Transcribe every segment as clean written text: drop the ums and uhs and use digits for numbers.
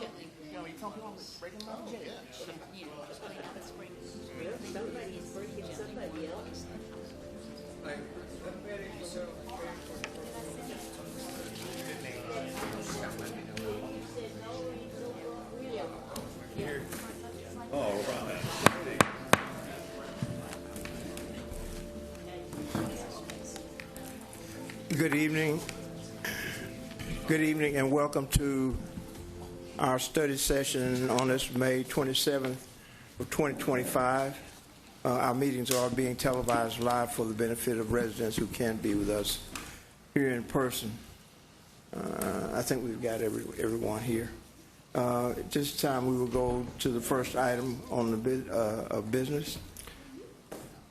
Gently. No, you tell people I'm breaking them out? Yeah, just clean out the spring. Somebody is breaking somebody else. All right. Good evening. Good evening and welcome to our study session on this May 27th of 2025. Our meetings are being televised live for the benefit of residents who can't be with us here in person. I think we've got everyone here. At this time, we will go to the first item on the of business.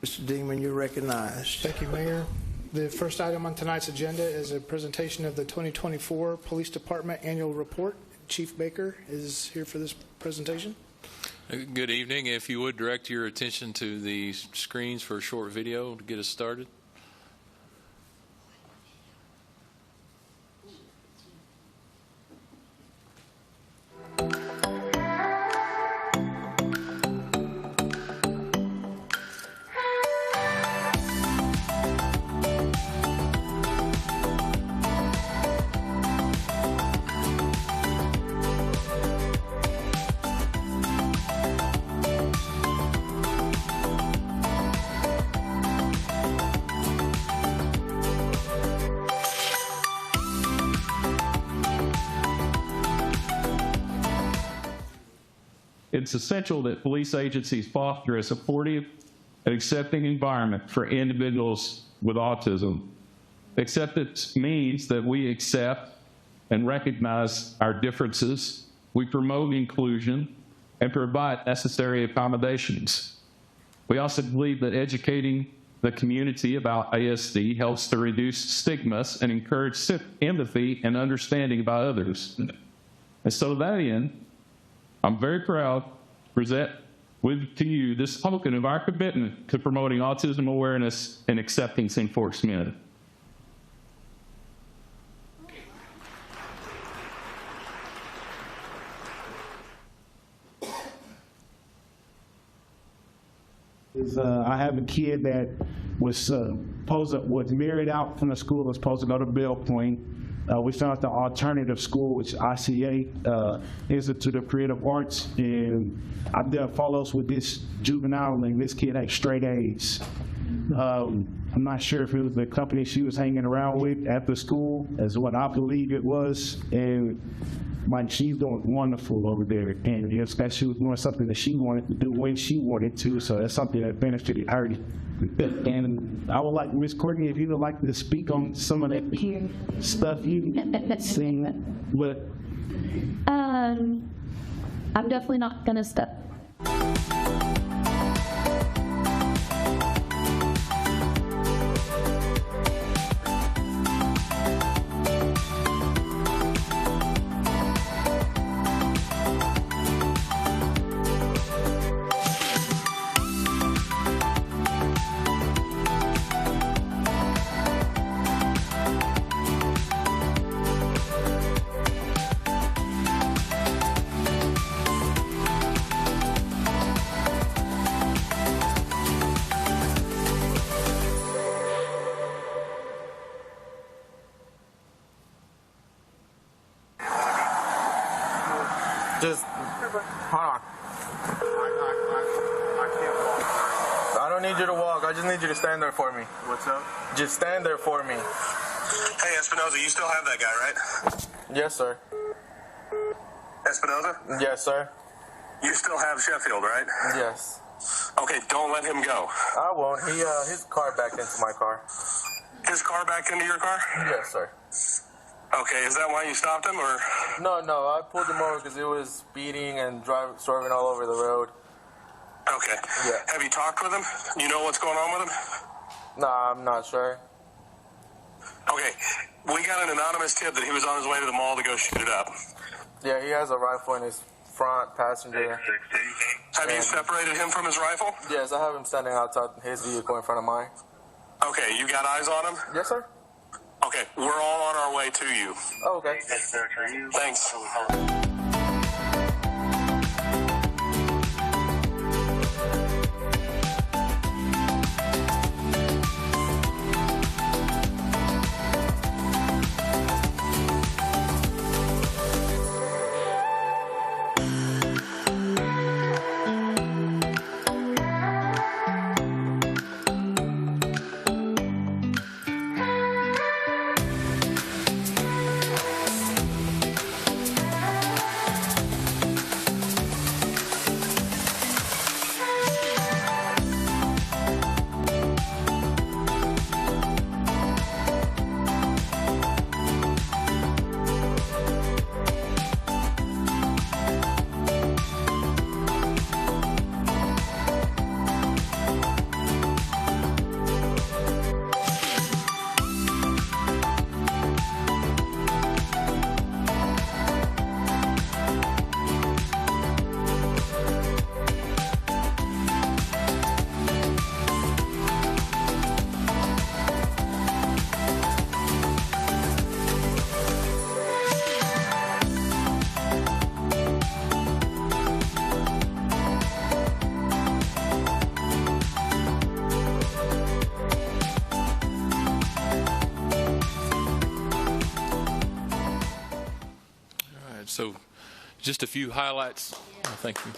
Mr. Dingman, you're recognized. Thank you, Mayor. The first item on tonight's agenda is a presentation of the 2024 Police Department Annual Report. Chief Baker is here for this presentation. Good evening. If you would direct your attention to the screens for a short video to get us started. It's essential that police agencies foster a supportive and accepting environment for individuals with autism. Acceptance means that we accept and recognize our differences, we promote inclusion, and provide necessary accommodations. We also believe that educating the community about ASD helps to reduce stigmas and encourage empathy and understanding about others. And so to that end, I'm very proud to present to you this token of our commitment to promoting autism awareness and acceptance enforcement. I have a kid that was married out from the school, was supposed to go to Belle Point. We found out the alternative school, which ICA, Institute of Creative Arts, and I did follow-ups with this juvenile, and this kid had straight A's. I'm not sure if it was the company she was hanging around with at the school, as what I believe it was, and she's doing wonderful over there, and it's that she was doing something that she wanted to do when she wanted to, so that's something that benefited her. And I would like Ms. Courtney, if you would like to speak on some of that stuff you've seen. But I'm definitely not going to step. Just, hold on. I can't walk. I don't need you to walk. I just need you to stand there for me. What's up? Just stand there for me. Hey, Espinoza, you still have that guy, right? Yes, sir. Espinoza? Yes, sir. You still have Sheffield, right? Yes. Okay, don't let him go. I won't. His car backed into my car. His car backed into your car? Yes, sir. Okay, is that why you stopped him, or? No, I pulled him over because he was speeding and swerving all over the road. Okay. Yeah. Have you talked with him? You know what's going on with him? Nah, I'm not sure. Okay, we got an anonymous tip that he was on his way to the mall to go shoot it up. Yeah, he has a rifle in his front passenger. Have you separated him from his rifle? Yes, I have him standing outside his vehicle in front of mine. Okay, you got eyes on him? Yes, sir. Okay, we're all on our way to you. Oh, okay. Thanks. Just a few highlights. Oh, thank you.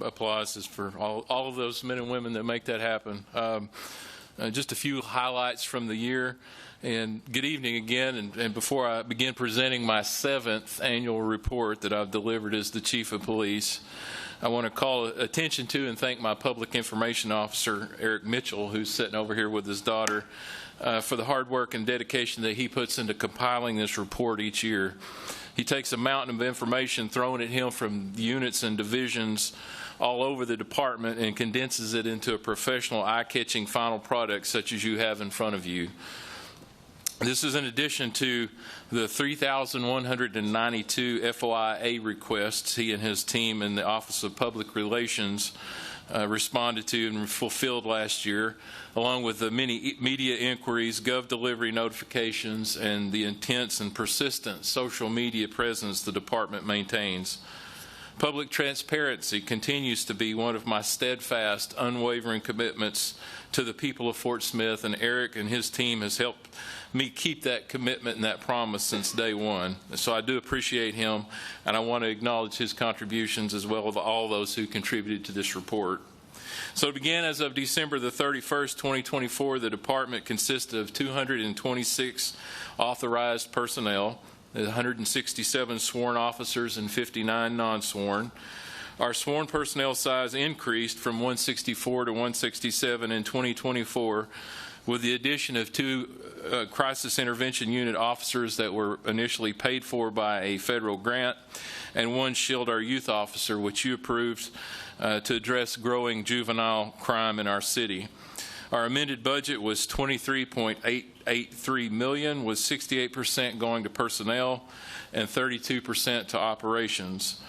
Applause is for all of those men and women that make that happen. Just a few highlights from the year. And good evening again. And before I begin presenting my 7th annual report that I've delivered as the Chief of Police, I want to call attention to and thank my Public Information Officer, Eric Mitchell, who's sitting over here with his daughter, for the hard work and dedication that he puts into compiling this report each year. He takes a mountain of information thrown at him from units and divisions all over the department and condenses it into a professional, eye-catching final product such as you have in front of you. This is in addition to the 3,192 FOIA requests he and his team in the Office of Public Relations responded to and fulfilled last year, along with the many media inquiries, gov delivery notifications, and the intense and persistent social media presence the department maintains. Public transparency continues to be one of my steadfast, unwavering commitments to the people of Fort Smith, and Eric and his team has helped me keep that commitment and that promise since day one. So I do appreciate him, and I want to acknowledge his contributions as well as all those who contributed to this report. So to begin, as of December the 31st, 2024, the department consisted of 226 authorized personnel, 167 sworn officers, and 59 non-sworn. Our sworn personnel size increased from 164 to 167 in 2024, with the addition of 2 crisis intervention unit officers that were initially paid for by a federal grant, and 1 Shield Our Youth officer, which you approved to address growing juvenile crime in our city. Our amended budget was $23.883 million, with 68% going to personnel and 32% to operations.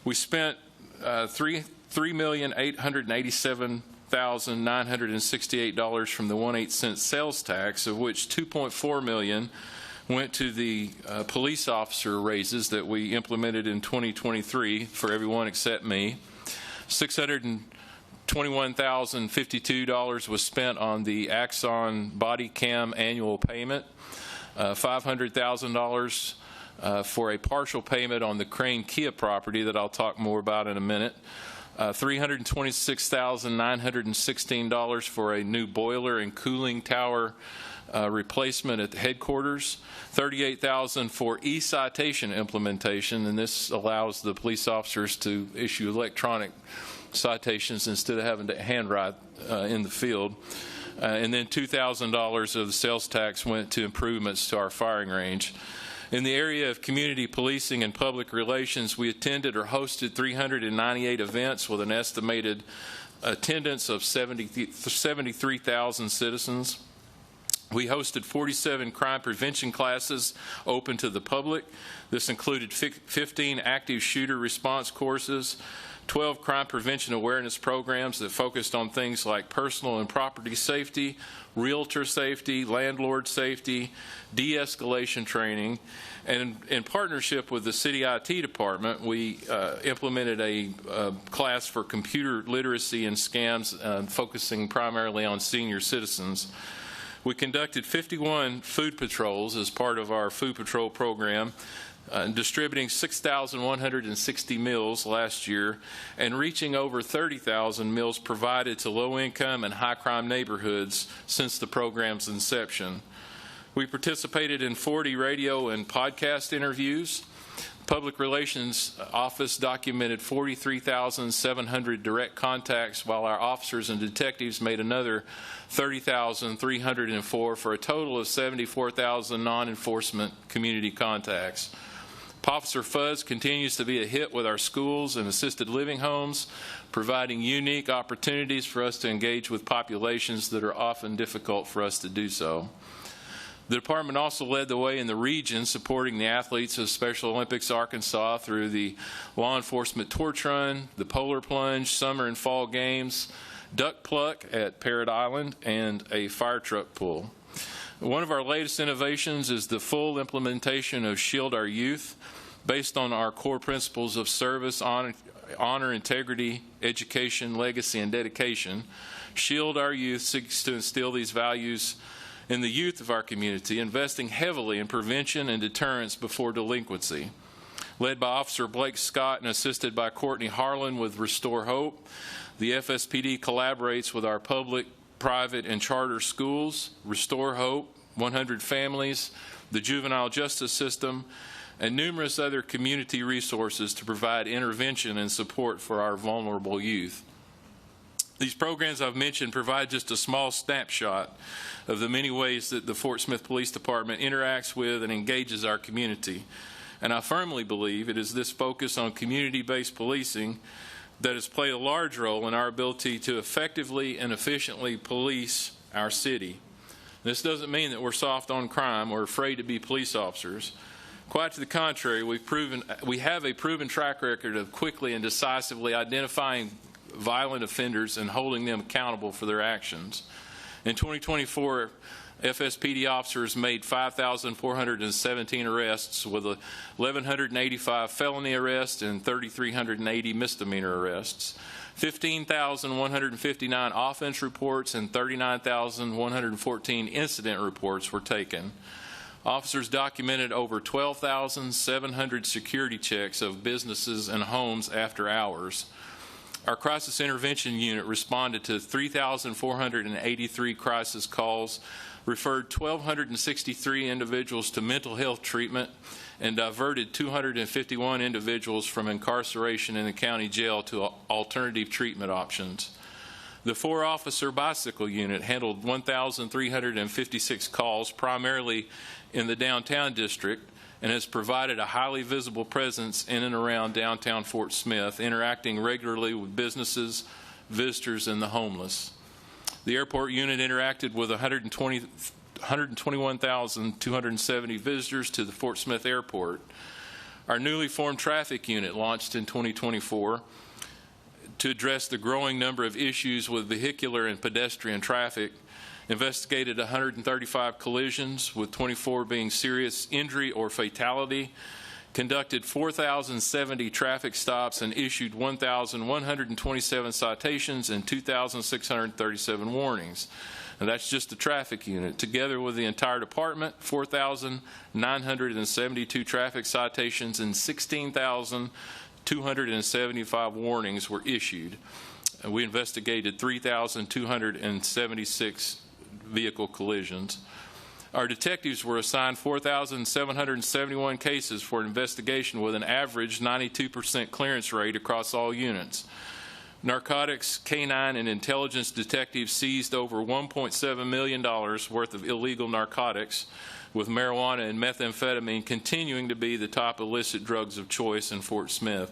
We spent $3,887,968 from the 1/8 cent sales tax, of which $2.4 million went to the police officer raises that we implemented in 2023 for everyone except me. $621,052 was spent on the Axon body cam annual payment, $500,000 for a partial payment on the Crane Kia property that I'll talk more about in a minute, $326,916 for a new boiler and cooling tower replacement at the headquarters, $38,000 for e-citation implementation, and this allows the police officers to issue electronic citations instead of having to handwrite in the field. And then $2,000 of the sales tax went to improvements to our firing range. In the area of community policing and public relations, we attended or hosted 398 events with an estimated attendance of 73,000 citizens. We hosted 47 crime prevention classes open to the public. This included 15 active shooter response courses, 12 crime prevention awareness programs that focused on things like personal and property safety, realtor safety, landlord safety, de-escalation training, and in partnership with the city IT department, we implemented a class for computer literacy and scams, focusing primarily on senior citizens. We conducted 51 food patrols as part of our food patrol program, distributing 6,160 meals last year and reaching over 30,000 meals provided to low-income and high-crime neighborhoods since the program's inception. We participated in 40 radio and podcast interviews. Public Relations Office documented 43,700 direct contacts, while our officers and detectives made another 30,304 for a total of 74,000 non-enforcement community contacts. Officer Fuzz continues to be a hit with our schools and assisted living homes, providing unique opportunities for us to engage with populations that are often difficult for us to do so. The department also led the way in the region, supporting the athletes of Special Olympics Arkansas through the law enforcement torch run, the polar plunge, summer and fall games, duck pluck at Parrot Island, and a fire truck pull. One of our latest innovations is the full implementation of Shield Our Youth, based on our core principles of service, honor, integrity, education, legacy, and dedication. Shield Our Youth seeks to instill these values in the youth of our community, investing heavily in prevention and deterrence before delinquency. Led by Officer Blake Scott and assisted by Courtney Harlan with Restore Hope, the FSPD collaborates with our public, private, and charter schools, Restore Hope, 100 Families, the juvenile justice system, and numerous other community resources to provide intervention and support for our vulnerable youth. These programs I've mentioned provide just a small snapshot of the many ways that the Fort Smith Police Department interacts with and engages our community. And I firmly believe it is this focus on community-based policing that has played a large role in our ability to effectively and efficiently police our city. This doesn't mean that we're soft on crime or afraid to be police officers. Quite to the contrary, we have a proven track record of quickly and decisively identifying violent offenders and holding them accountable for their actions. In 2024, FSPD officers made 5,417 arrests with 1,185 felony arrests and 3,380 misdemeanor arrests. 15,159 offense reports and 39,114 incident reports were taken. Officers documented over 12,700 security checks of businesses and homes after hours. Our crisis intervention unit responded to 3,483 crisis calls, referred 1,263 individuals to mental health treatment, and diverted 251 individuals from incarceration in the county jail to alternative treatment options. The 4-officer bicycle unit handled 1,356 calls, primarily in the downtown district, and has provided a highly visible presence in and around downtown Fort Smith, interacting regularly with businesses, visitors, and the homeless. The airport unit interacted with 121,270 visitors to the Fort Smith Airport. Our newly formed traffic unit launched in 2024 to address the growing number of issues with vehicular and pedestrian traffic, investigated 135 collisions, with 24 being serious injury or fatality, conducted 4,070 traffic stops, and issued 1,127 citations and 2,637 warnings. And that's just the traffic unit. Together with the entire department, 4,972 traffic citations and 16,275 warnings were issued. We investigated 3,276 vehicle collisions. Our detectives were assigned 4,771 cases for investigation with an average 92% clearance rate across all units. Narcotics, canine, and intelligence detectives seized over $1.7 million worth of illegal narcotics, with marijuana and methamphetamine continuing to be the top illicit drugs of choice in Fort Smith.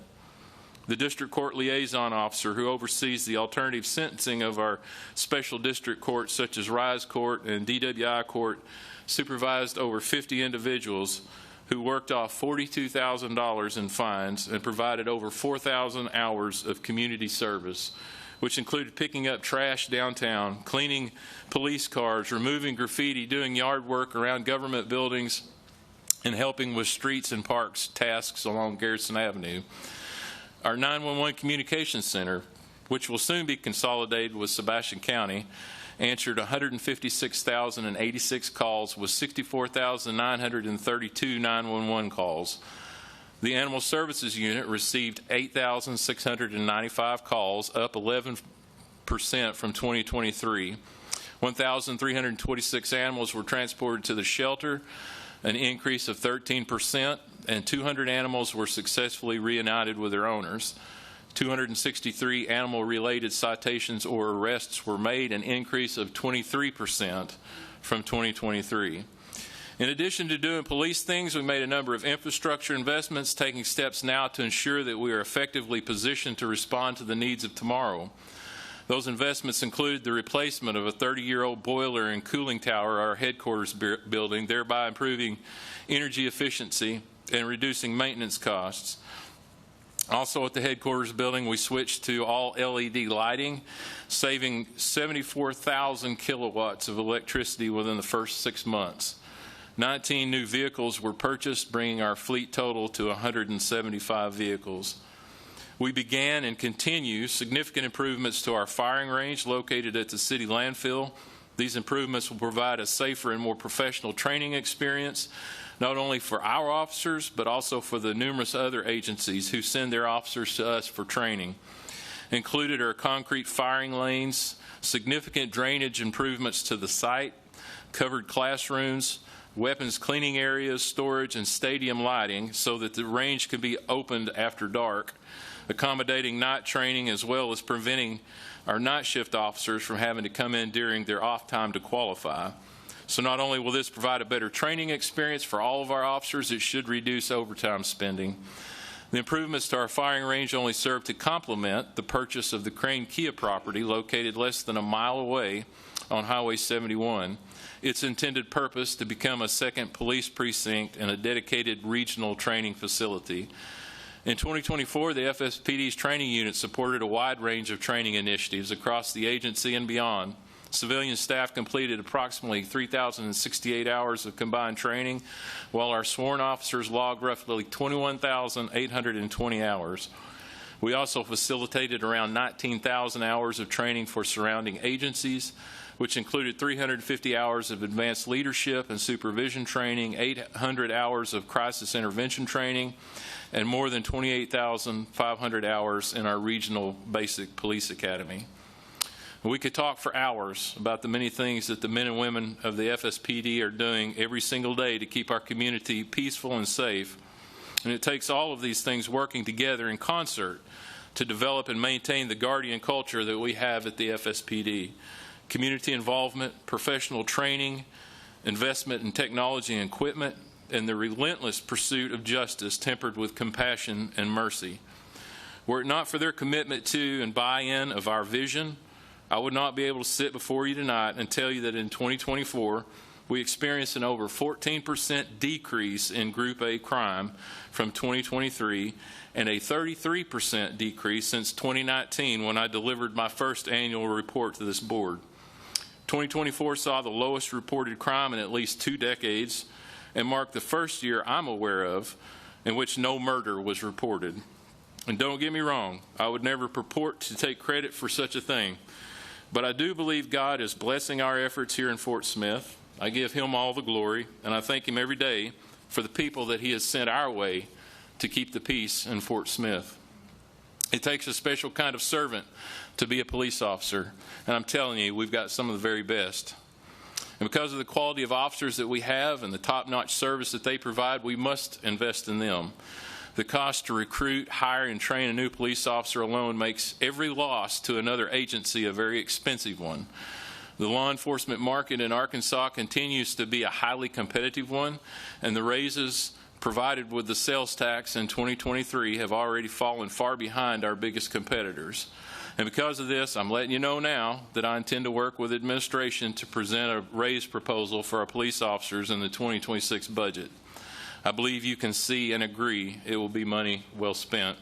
The district court liaison officer, who oversees the alternative sentencing of our special district courts such as Rise Court and DWI Court, supervised over 50 individuals who worked off $42,000 in fines and provided over 4,000 hours of community service, which included picking up trash downtown, cleaning police cars, removing graffiti, doing yard work around government buildings, and helping with streets and parks tasks along Garrison Avenue. Our 911 Communications Center, which will soon be consolidated with Sebastian County, answered 156,086 calls with 64,932 911 calls. The Animal Services Unit received 8,695 calls, up 11% from 2023. 1,326 animals were transported to the shelter, an increase of 13%, and 200 animals were successfully reunited with their owners. 263 animal-related citations or arrests were made, an increase of 23% from 2023. In addition to doing police things, we made a number of infrastructure investments, taking steps now to ensure that we are effectively positioned to respond to the needs of tomorrow. Those investments include the replacement of a 30-year-old boiler and cooling tower at our headquarters building, thereby improving energy efficiency and reducing maintenance costs. Also at the headquarters building, we switched to all LED lighting, saving 74,000 kilowatts of electricity within the first 6 months. 19 new vehicles were purchased, bringing our fleet total to 175 vehicles. We began and continue significant improvements to our firing range located at the city landfill These improvements will provide a safer and more professional training experience, not only for our officers, but also for the numerous other agencies who send their officers to us for training. Included are concrete firing lanes, significant drainage improvements to the site, covered classrooms, weapons cleaning areas, storage, and stadium lighting so that the range can be opened after dark, accommodating night training as well as preventing our night shift officers from having to come in during their off time to qualify. So not only will this provide a better training experience for all of our officers, it should reduce overtime spending. The improvements to our firing range only serve to complement the purchase of the Crane Kia property located less than a mile away on Highway 71. Its intended purpose to become a second police precinct and a dedicated regional training facility. In 2024, the FSPD's training unit supported a wide range of training initiatives across the agency and beyond. Civilian staff completed approximately 3,068 hours of combined training, while our sworn officers logged roughly 21,820 hours. We also facilitated around 19,000 hours of training for surrounding agencies, which included 350 hours of advanced leadership and supervision training, 800 hours of crisis intervention training, and more than 28,500 hours in our regional basic police academy. We could talk for hours about the many things that the men and women of the FSPD are doing every single day to keep our community peaceful and safe. And it takes all of these things working together in concert to develop and maintain the guardian culture that we have at the FSPD. Community involvement, professional training, investment in technology and equipment, and the relentless pursuit of justice tempered with compassion and mercy. Were it not for their commitment to and buy-in of our vision, I would not be able to sit before you tonight and tell you that in 2024, we experienced an over 14% decrease in Group A crime from 2023 and a 33% decrease since 2019 when I delivered my first annual report to this board. 2024 saw the lowest reported crime in at least 2 decades and marked the first year I'm aware of in which no murder was reported. And don't get me wrong, I would never purport to take credit for such a thing. But I do believe God is blessing our efforts here in Fort Smith. I give Him all the glory, and I thank Him every day for the people that He has sent our way to keep the peace in Fort Smith. It takes a special kind of servant to be a police officer, and I'm telling you, we've got some of the very best. And because of the quality of officers that we have and the top-notch service that they provide, we must invest in them. The cost to recruit, hire, and train a new police officer alone makes every loss to another agency a very expensive one. The law enforcement market in Arkansas continues to be a highly competitive one, and the raises provided with the sales tax in 2023 have already fallen far behind our biggest competitors. And because of this, I'm letting you know now that I intend to work with administration to present a raise proposal for our police officers in the 2026 budget. I believe you can see and agree it will be money well spent.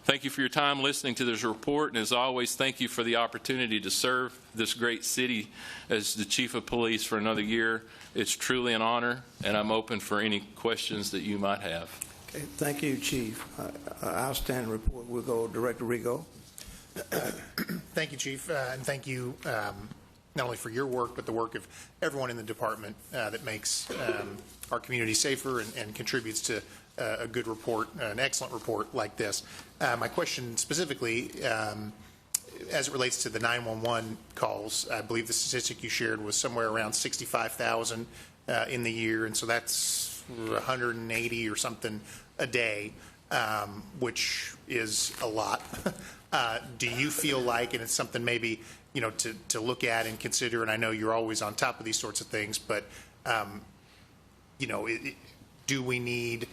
Thank you for your time listening to this report, and as always, thank you for the opportunity to serve this great city as the Chief of Police for another year. It's truly an honor, and I'm open for any questions that you might have. Okay, thank you, Chief. Outstanding report. We'll go Director Rigo. Thank you, Chief, and thank you not only for your work, but the work of everyone in the department that makes our community safer and contributes to a good report, an excellent report like this. My question specifically, as it relates to the 911 calls, I believe the statistic you shared was somewhere around 65,000 in the year, and so that's 180 or something a day, which is a lot. Do you feel like, and it's something maybe to look at and consider, and I know you're always on top of these sorts of things, but do we need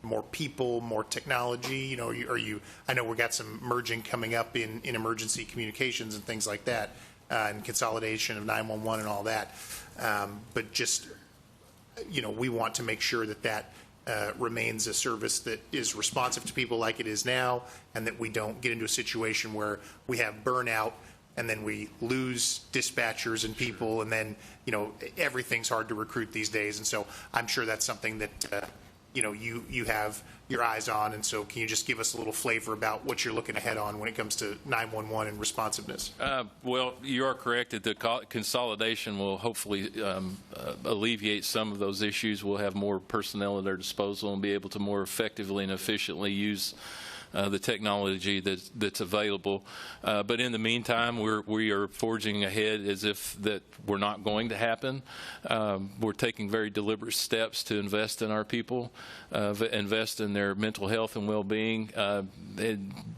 more people, more technology? I know we've got some merging coming up in emergency communications and things like that, and consolidation of 911 and all that. But just, we want to make sure that remains a service that is responsive to people like it is now, and that we don't get into a situation where we have burnout and then we lose dispatchers and people, and then everything's hard to recruit these days. And so I'm sure that's something that you have your eyes on. And so can you just give us a little flavor about what you're looking ahead on when it comes to 911 and responsiveness? Well, you are correct that the consolidation will hopefully alleviate some of those issues. We'll have more personnel at their disposal and be able to more effectively and efficiently use the technology that's available. But in the meantime, we are forging ahead as if that were not going to happen. We're taking very deliberate steps to invest in our people, invest in their mental health and well-being.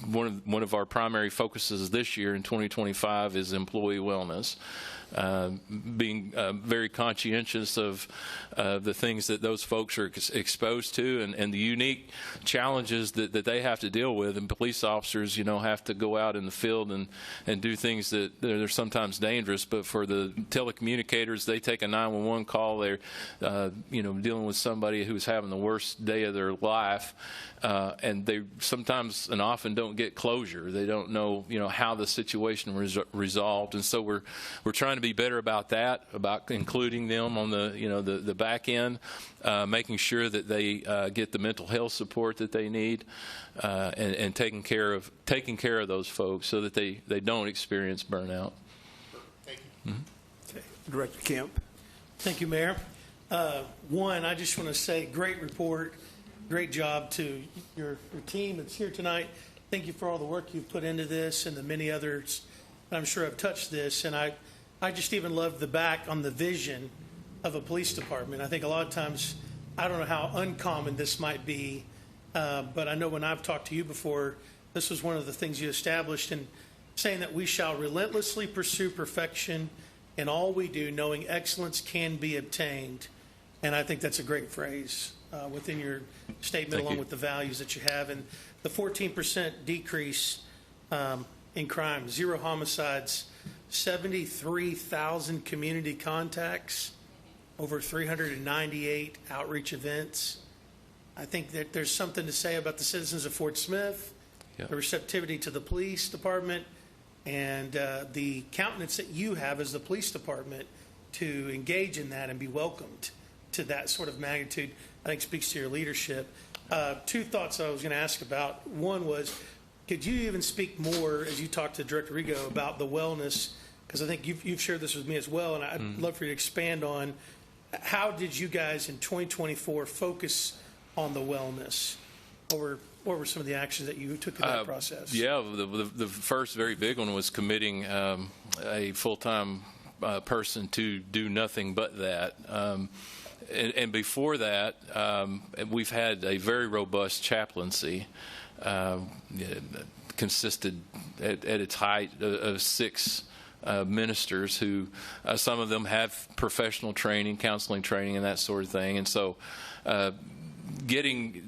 One of our primary focuses this year in 2025 is employee wellness. Being very conscientious of the things that those folks are exposed to and the unique challenges that they have to deal with. And police officers, have to go out in the field and do things that are sometimes dangerous. But for the telecommunicators, they take a 911 call. They're, dealing with somebody who's having the worst day of their life. And they sometimes and often don't get closure. They don't know, how the situation resolved. And so we're trying to be better about that, about including them on the back end, making sure that they get the mental health support that they need, and taking care of those folks so that they don't experience burnout. Thank you. Okay. Director Kemp. Thank you, Mayor. One, I just want to say great report. Great job to your team that's here tonight. Thank you for all the work you've put into this and the many others. I'm sure have touched this. And I just even love the back on the vision of a police department. I think a lot of times, I don't know how uncommon this might be, but I know when I've talked to you before, this was one of the things you established in saying that we shall relentlessly pursue perfection in all we do, knowing excellence can be obtained. And I think that's a great phrase within your statement, along with the values that you have. And the 14% decrease in crime, 0 homicides, 73,000 community contacts, over 398 outreach events. I think that there's something to say about the citizens of Fort Smith, the receptivity to the police department, and the countenance that you have as the police department to engage in that and be welcomed to that sort of magnitude. I think speaks to your leadership. 2 thoughts I was going to ask about. One was, could you even speak more, as you talked to Director Rigo, about the wellness? Because I think you've shared this with me as well, and I'd love for you to expand on how did you guys in 2024 focus on the wellness? What were some of the actions that you took in that process? Yeah, the first very big one was committing a full-time person to do nothing but that. And before that, we've had a very robust chaplaincy, consisted at its height of 6 ministers who, some of them have professional training, counseling training, and that sort of thing. And so getting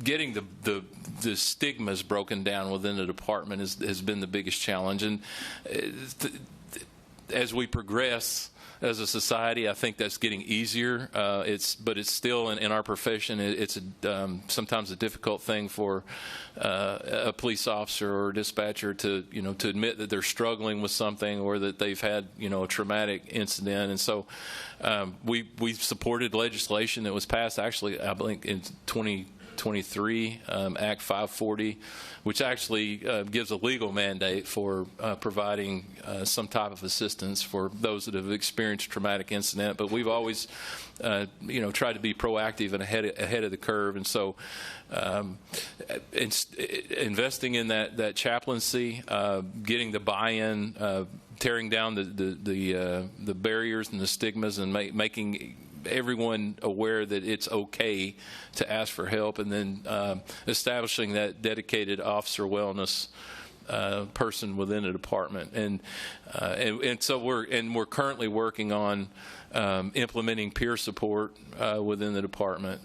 the stigmas broken down within the department has been the biggest challenge. And as we progress as a society, I think that's getting easier. But it's still in our profession. It's sometimes a difficult thing for a police officer or dispatcher to admit that they're struggling with something or that they've had a traumatic incident. And so we supported legislation that was passed actually, I think, in 2023, Act 540, which actually gives a legal mandate for providing some type of assistance for those that have experienced traumatic incident. But we've always, tried to be proactive and ahead of the curve. And so, investing in that chaplaincy, getting the buy-in, tearing down the barriers and the stigmas, and making everyone aware that it's okay to ask for help, and then establishing that dedicated officer wellness person within a department. And so we're currently working on implementing peer support within the department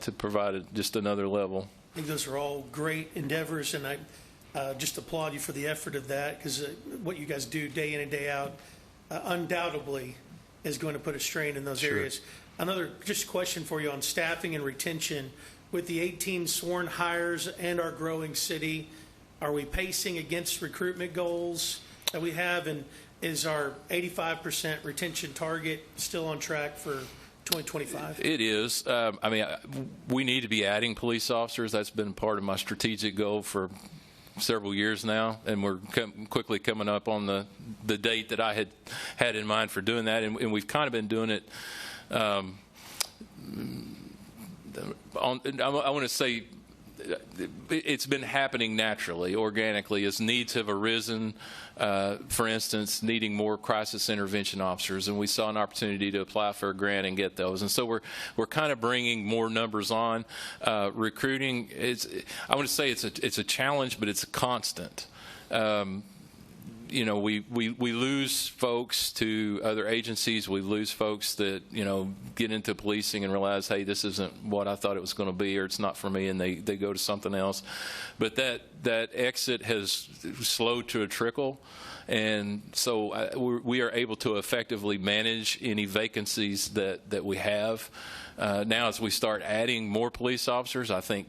to provide just another level. I think those are all great endeavors, and I just applaud you for the effort of that, because what you guys do day in and day out undoubtedly is going to put a strain in those areas. Another just question for you on staffing and retention. With the 18 sworn hires and our growing city, are we pacing against recruitment goals that we have? And is our 85% retention target still on track for 2025? It is. I mean, we need to be adding police officers. That's been part of my strategic goal for several years now, and we're quickly coming up on the date that I had in mind for doing that, and we've kind of been doing it. I want to say it's been happening naturally, organically, as needs have arisen. For instance, needing more crisis intervention officers, and we saw an opportunity to apply for a grant and get those. And so we're kind of bringing more numbers on. Recruiting I want to say it's a challenge, but it's a constant. You know, we lose folks to other agencies. We lose folks that, you know, get into policing and realize, hey, this isn't what I thought it was going to be, or it's not for me, and they go to something else. But that exit has slowed to a trickle, and so we are able to effectively manage any vacancies that we have. Now, as we start adding more police officers, I think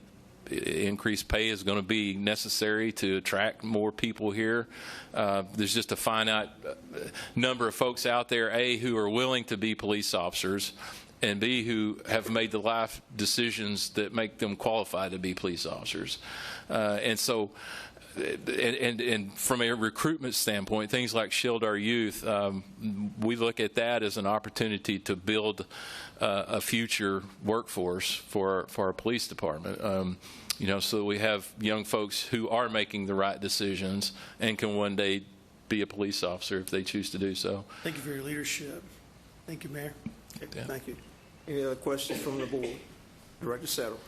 increased pay is going to be necessary to attract more people here. There's just a finite number of folks out there, A, who are willing to be police officers, and B, who have made the life decisions that make them qualified to be police officers. And so, and from a recruitment standpoint, things like Shield Our Youth, we look at that as an opportunity to build a future workforce for our police department. You know, so we have young folks who are making the right decisions and can one day be a police officer if they choose to do so. Thank you for your leadership. Thank you, Mayor. Okay, thank you. Any other questions from the board? Director Settle.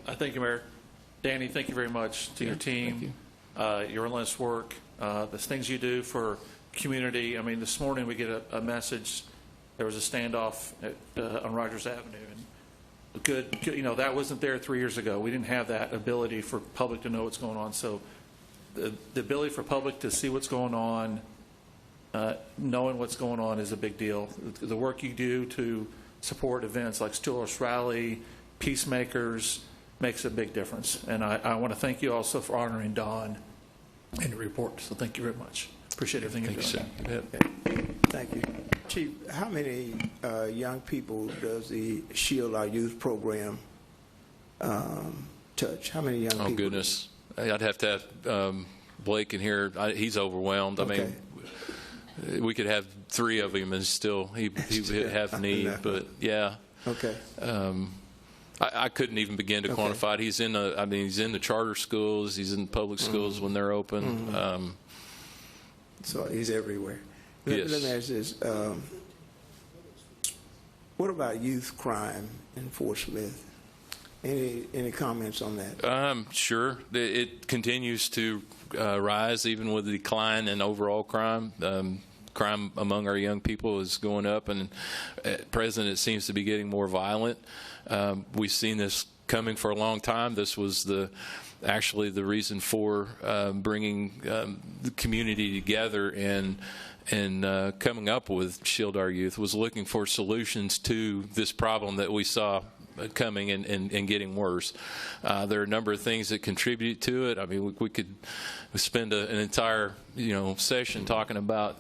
Thank you, Mayor. Danny, thank you very much to your team, your relentless work, the things you do for community. I mean, this morning we get a message. There was a standoff on Rogers Avenue, and good, you know, that wasn't there 3 years ago. We didn't have that ability for public to know what's going on. So the ability for public to see what's going on, knowing what's going on is a big deal. The work you do to support events like Steelers Rally, Peacemakers, makes a big difference. And I want to thank you also for honoring Don in the report. So thank you very much. Appreciate everything you're doing. Okay. Thank you. Chief, how many young people does the Shield Our Youth program touch? How many young people? Oh, goodness. I'd have to have Blake in here. He's overwhelmed. Okay. I mean, we could have 3 of him and still he would have need. But, yeah. Okay. I couldn't even begin to quantify it. He's in the charter schools. He's in public schools when they're open. So he's everywhere. Yes. Let me ask this. What about youth crime in Fort Smith? Any comments on that? Sure. It continues to rise, even with the decline in overall crime. Crime among our young people is going up, and at present it seems to be getting more violent. We've seen this coming for a long time. This was actually the reason for bringing the community together and coming up with Shield Our Youth, was looking for solutions to this problem that we saw coming and getting worse. There are a number of things that contribute to it. I mean, we could spend an entire session talking about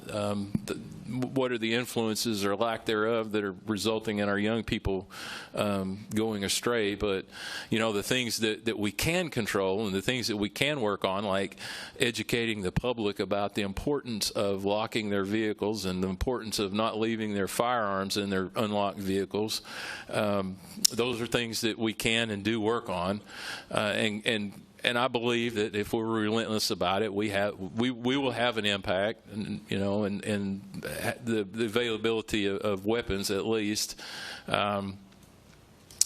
what are the influences or lack thereof that are resulting in our young people going astray. But the things that we can control and the things that we can work on, like educating the public about the importance of locking their vehicles and the importance of not leaving their firearms in their unlocked vehicles. Those are things that we can and do work on, and I believe that if we're relentless about it, we will have an impact, and the availability of weapons, at least.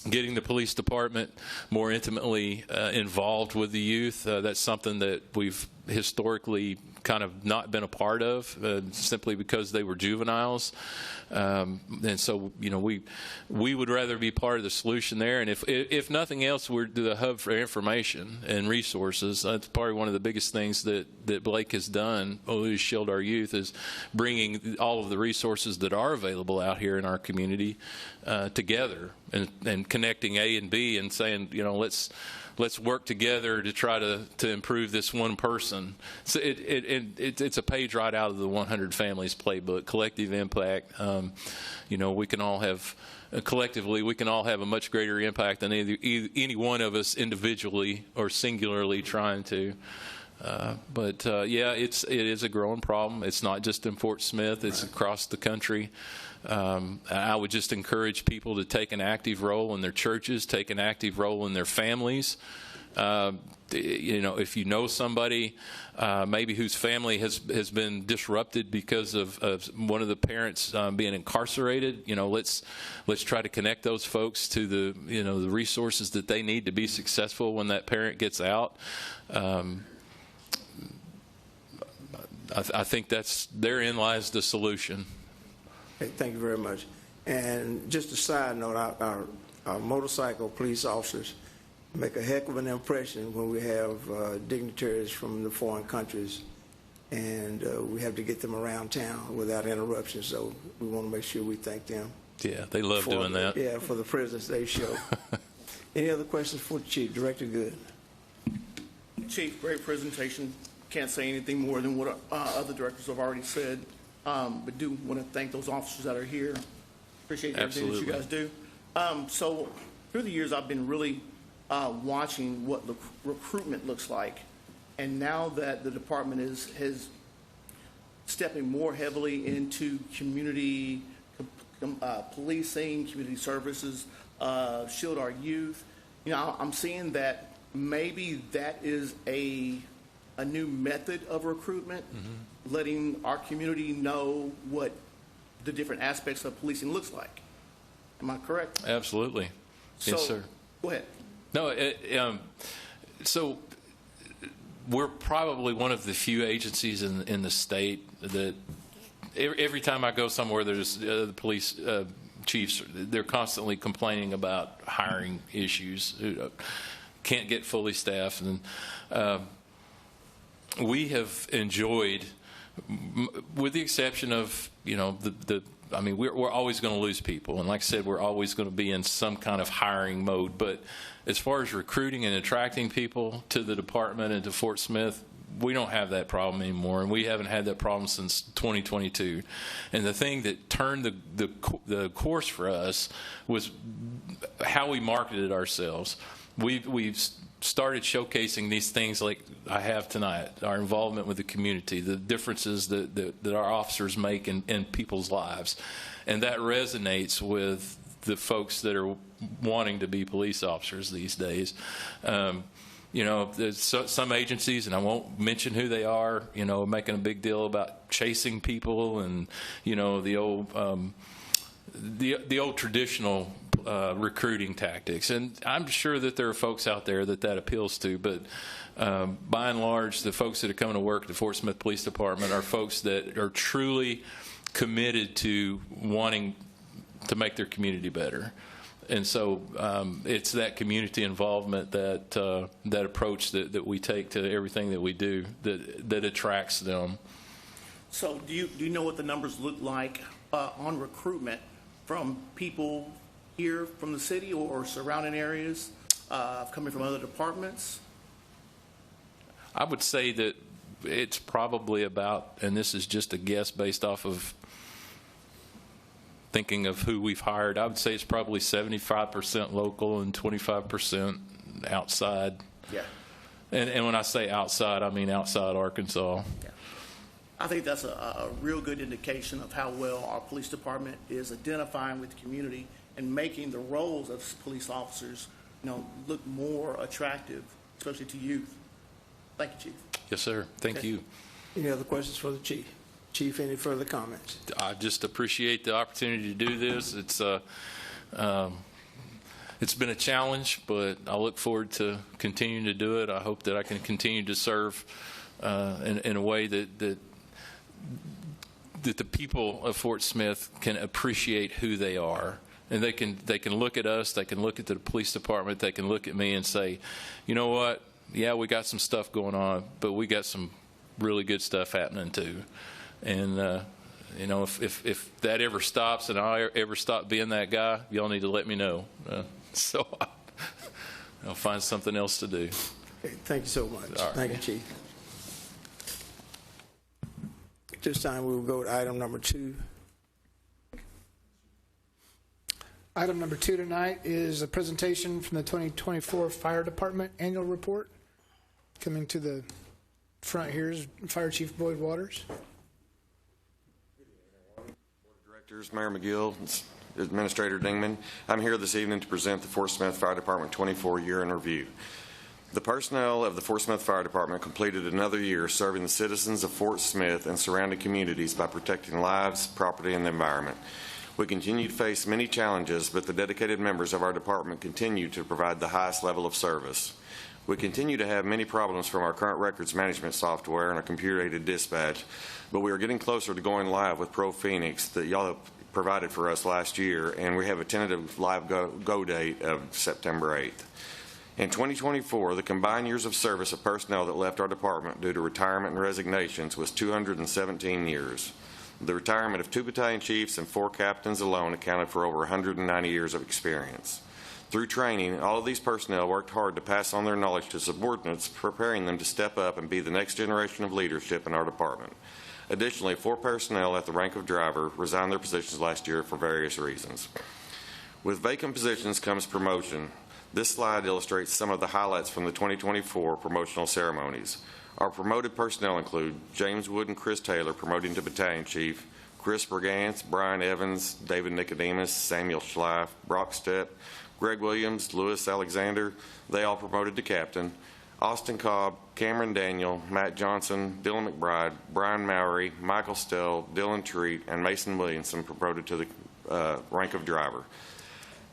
Getting the police department more intimately involved with the youth, that's something that we've historically kind of not been a part of, simply because they were juveniles. And so, we would rather be part of the solution there. And if nothing else, we're the hub for information and resources. That's probably one of the biggest things that Blake has done, with Shield Our Youth, is bringing all of the resources that are available out here in our community together and connecting A and B and saying, let's work together to try to improve this one person. So it's a page right out of the 100 Families Playbook, collective impact. We can all have, collectively, we can all have a much greater impact than any one of us individually or singularly trying to. It is a growing problem. It's not just in Fort Smith. It's across the country. I would just encourage people to take an active role in their churches, take an active role in their families. If you know somebody maybe whose family has been disrupted because of one of the parents being incarcerated, let's try to connect those folks to the resources that they need to be successful when that parent gets out. I think therein lies the solution. Okay, thank you very much. And just a side note, our motorcycle police officers make a heck of an impression when we have dignitaries from the foreign countries, and we have to get them around town without interruption, so we want to make sure we thank them. Yeah, they love doing that. Yeah, for the presence they show. Any other questions for the Chief? Director Good. Chief, great presentation. Can't say anything more than what other directors have already said, but do want to thank those officers that are here. Appreciate everything that you guys do. So through the years, I've been really watching what the recruitment looks like, and now that the department is stepping more heavily into community policing, community services, shield our youth, I'm seeing that maybe that is a new method of recruitment, letting our community know what the different aspects of policing looks like. Am I correct? Absolutely. Yes, sir. Go ahead. No, so we're probably one of the few agencies in the state that every time I go somewhere, there's the police chiefs, they're constantly complaining about hiring issues, can't get fully staffed. And we have enjoyed, with the exception of, we're always going to lose people. And like I said, we're always going to be in some kind of hiring mode. But as far as recruiting and attracting people to the department and to Fort Smith, we don't have that problem anymore. And we haven't had that problem since 2022. And the thing that turned the course for us was how we marketed ourselves. We've started showcasing these things like I have tonight, our involvement with the community, the differences that our officers make in people's lives. And that resonates with the folks that are wanting to be police officers these days. There's some agencies, and I won't mention who they are, making a big deal about chasing people and, the old traditional recruiting tactics. And I'm sure that there are folks out there that appeals to, but by and large, the folks that are coming to work at the Fort Smith Police Department are folks that are truly committed to wanting to make their community better. And so it's that community involvement, that approach that we take to everything that we do that attracts them. So do you know what the numbers look like on recruitment from people here from the city or surrounding areas coming from other departments? I would say that it's probably about, and this is just a guess based off of thinking of who we've hired, I would say it's probably 75% local and 25% outside. Yeah. And when I say outside, I mean outside Arkansas. Yeah. I think that's a real good indication of how well our police department is identifying with the community and making the roles of police officers, look more attractive, especially to youth. Thank you, Chief. Yes, sir. Thank you. Any other questions for the Chief? Chief, any further comments? I just appreciate the opportunity to do this. It's been a challenge, but I look forward to continuing to do it. I hope that I can continue to serve in a way that the people of Fort Smith can appreciate who they are. And they can look at us, they can look at the police department, they can look at me and say, you know what, yeah, we got some stuff going on, but we got some really good stuff happening too. And, if that ever stops and I ever stop being that guy, y'all need to let me know. I'll find something else to do. Okay, thank you so much. All right. Thank you, Chief. At this time, we will go to item number 2. Item number 2 tonight is a presentation from the 2024 Fire Department Annual Report. Coming to the front here is Fire Chief Boyd Waters. Directors, Mayor McGill, Administrator Dingman, I'm here this evening to present the Fort Smith Fire Department 24 year in review. The personnel of the Fort Smith Fire Department completed another year serving the citizens of Fort Smith and surrounding communities by protecting lives, property, and the environment. We continue to face many challenges, but the dedicated members of our department continue to provide the highest level of service. We continue to have many problems from our current records management software and our computer-aided dispatch, but we are getting closer to going live with Pro Phoenix that y'all have provided for us last year, and we have a tentative live go date of September 8th. In 2024, the combined years of service of personnel that left our department due to retirement and resignations was 217 years. The retirement of 2 battalion chiefs and 4 captains alone accounted for over 190 years of experience. Through training, all of these personnel worked hard to pass on their knowledge to subordinates, preparing them to step up and be the next generation of leadership in our department. Additionally, 4 personnel at the rank of driver resigned their positions last year for various reasons. With vacant positions comes promotion. This slide illustrates some of the highlights from the 2024 promotional ceremonies. Our promoted personnel include James Wood and Chris Taylor promoting to battalion chief, Chris Brigance, Brian Evans, David Nicodemus, Samuel Schleif, Brock Stepp, Greg Williams, Lewis Alexander, they all promoted to captain, Austin Cobb, Cameron Daniel, Matt Johnson, Dylan McBride, Brian Mowry, Michael Stell, Dylan Treat, and Mason Williamson promoted to the rank of driver.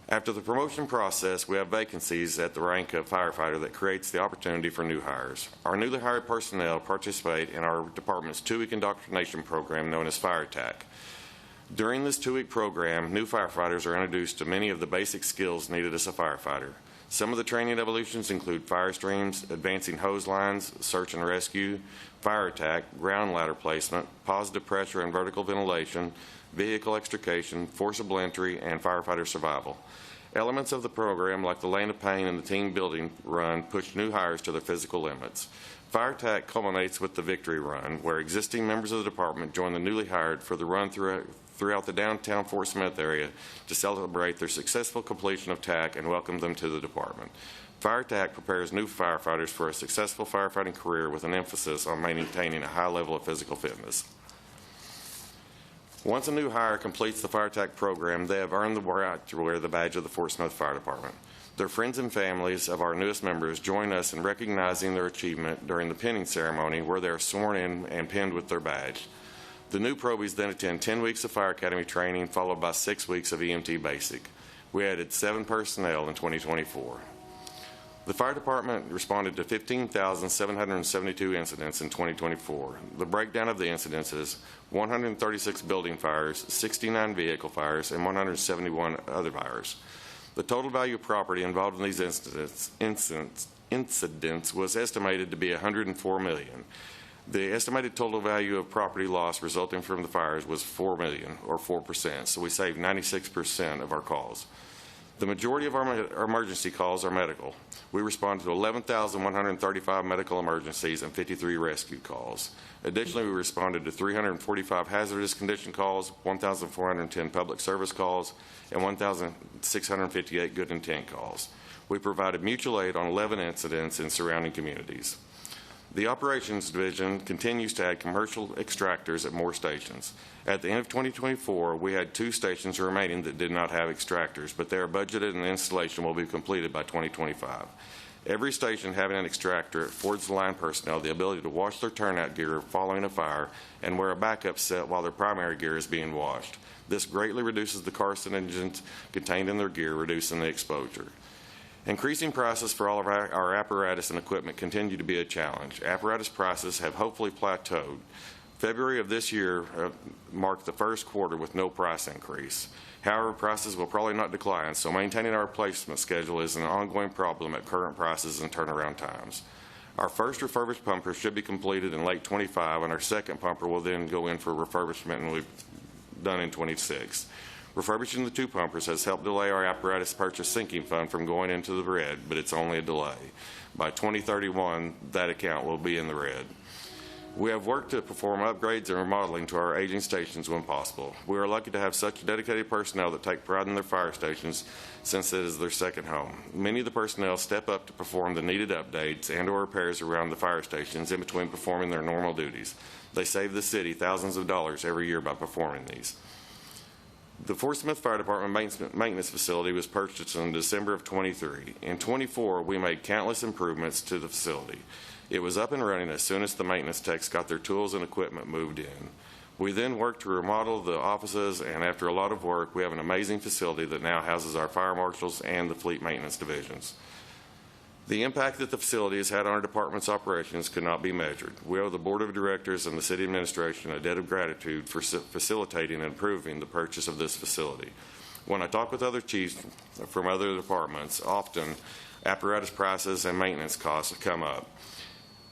After the promotion process, we have vacancies at the rank of firefighter that creates the opportunity for new hires. Our newly hired personnel participate in our department's 2-week indoctrination program known as Fire Attack. During this 2-week program, new firefighters are introduced to many of the basic skills needed as a firefighter. Some of the training evolutions include fire streams, advancing hose lines, search and rescue, fire attack, ground ladder placement, positive pressure and vertical ventilation, vehicle extrication, forcible entry, and firefighter survival. Elements of the program, like the lane of pain and the team building run, push new hires to their physical limits. Fire attack culminates with the victory run, where existing members of the department join the newly hired for the run throughout the downtown Fort Smith area to celebrate their successful completion of TAC and welcome them to the department. Fire attack prepares new firefighters for a successful firefighting career with an emphasis on maintaining a high level of physical fitness. Once a new hire completes the fire attack program, they have earned the right to wear the badge of the Fort Smith Fire Department. Their friends and families of our newest members join us in recognizing their achievement during the pinning ceremony, where they are sworn in and pinned with their badge. The new probies then attend 10 weeks of Fire Academy training, followed by 6 weeks of EMT Basic. We added 7 personnel in 2024. The fire department responded to 15,772 incidents in 2024. The breakdown of the incidents is 136 building fires, 69 vehicle fires, and 171 other fires. The total value of property involved in these incidents was estimated to be $104 million. The estimated total value of property loss resulting from the fires was $4 million, or 4%, so we saved 96% of our calls. The majority of our emergency calls are medical. We responded to 11,135 medical emergencies and 53 rescue calls. Additionally, we responded to 345 hazardous condition calls, 1,410 public service calls, and 1,658 good intent calls. We provided mutual aid on 11 incidents in surrounding communities. The Operations Division continues to add commercial extractors at more stations. At the end of 2024, we had 2 stations remaining that did not have extractors, but they are budgeted and the installation will be completed by 2025. Every station having an extractor affords the line personnel the ability to wash their turnout gear following a fire and wear a backup set while their primary gear is being washed. This greatly reduces the carcinogens contained in their gear, reducing the exposure. Increasing prices for all of our apparatus and equipment continue to be a challenge. Apparatus prices have hopefully plateaued. February of this year marked the first quarter with no price increase. However, prices will probably not decline, so maintaining our replacement schedule is an ongoing problem at current prices and turnaround times. Our first refurbished pumper should be completed in late 25, and our second pumper will then go in for refurbishment and we've done in 26. Refurbishing the 2 pumpers has helped delay our apparatus purchase sinking fund from going into the red, but it's only a delay. By 2031, that account will be in the red. We have worked to perform upgrades and remodeling to our aging stations when possible. We are lucky to have such dedicated personnel that take pride in their fire stations since it is their second home. Many of the personnel step up to perform the needed updates and or repairs around the fire stations in between performing their normal duties. They save the city thousands of dollars every year by performing these. The Fort Smith Fire Department maintenance facility was purchased in December of 23. In 24, we made countless improvements to the facility. It was up and running as soon as the maintenance techs got their tools and equipment moved in. We then worked to remodel the offices, and after a lot of work, we have an amazing facility that now houses our fire marshals and the fleet maintenance divisions. The impact that the facility has had on our department's operations could not be measured. We owe the Board of Directors and the City Administration a debt of gratitude for facilitating and improving the purchase of this facility. When I talk with other chiefs from other departments, often apparatus prices and maintenance costs come up.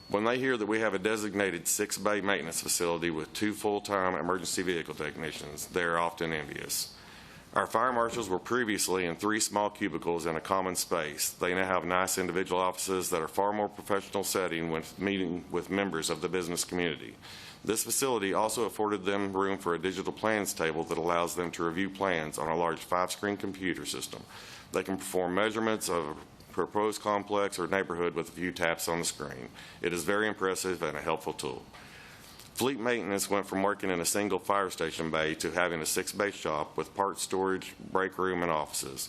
When they hear that we have a designated 6-bay maintenance facility with 2 full-time emergency vehicle technicians, they are often envious. Our fire marshals were previously in 3 small cubicles in a common space. They now have nice individual offices that are far more professional setting when meeting with members of the business community. This facility also afforded them room for a digital plans table that allows them to review plans on a large 5-screen computer system. They can perform measurements of a proposed complex or neighborhood with a few taps on the screen. It is very impressive and a helpful tool. Fleet maintenance went from working in a single fire station bay to having a 6-bay shop with parts storage, break room, and offices.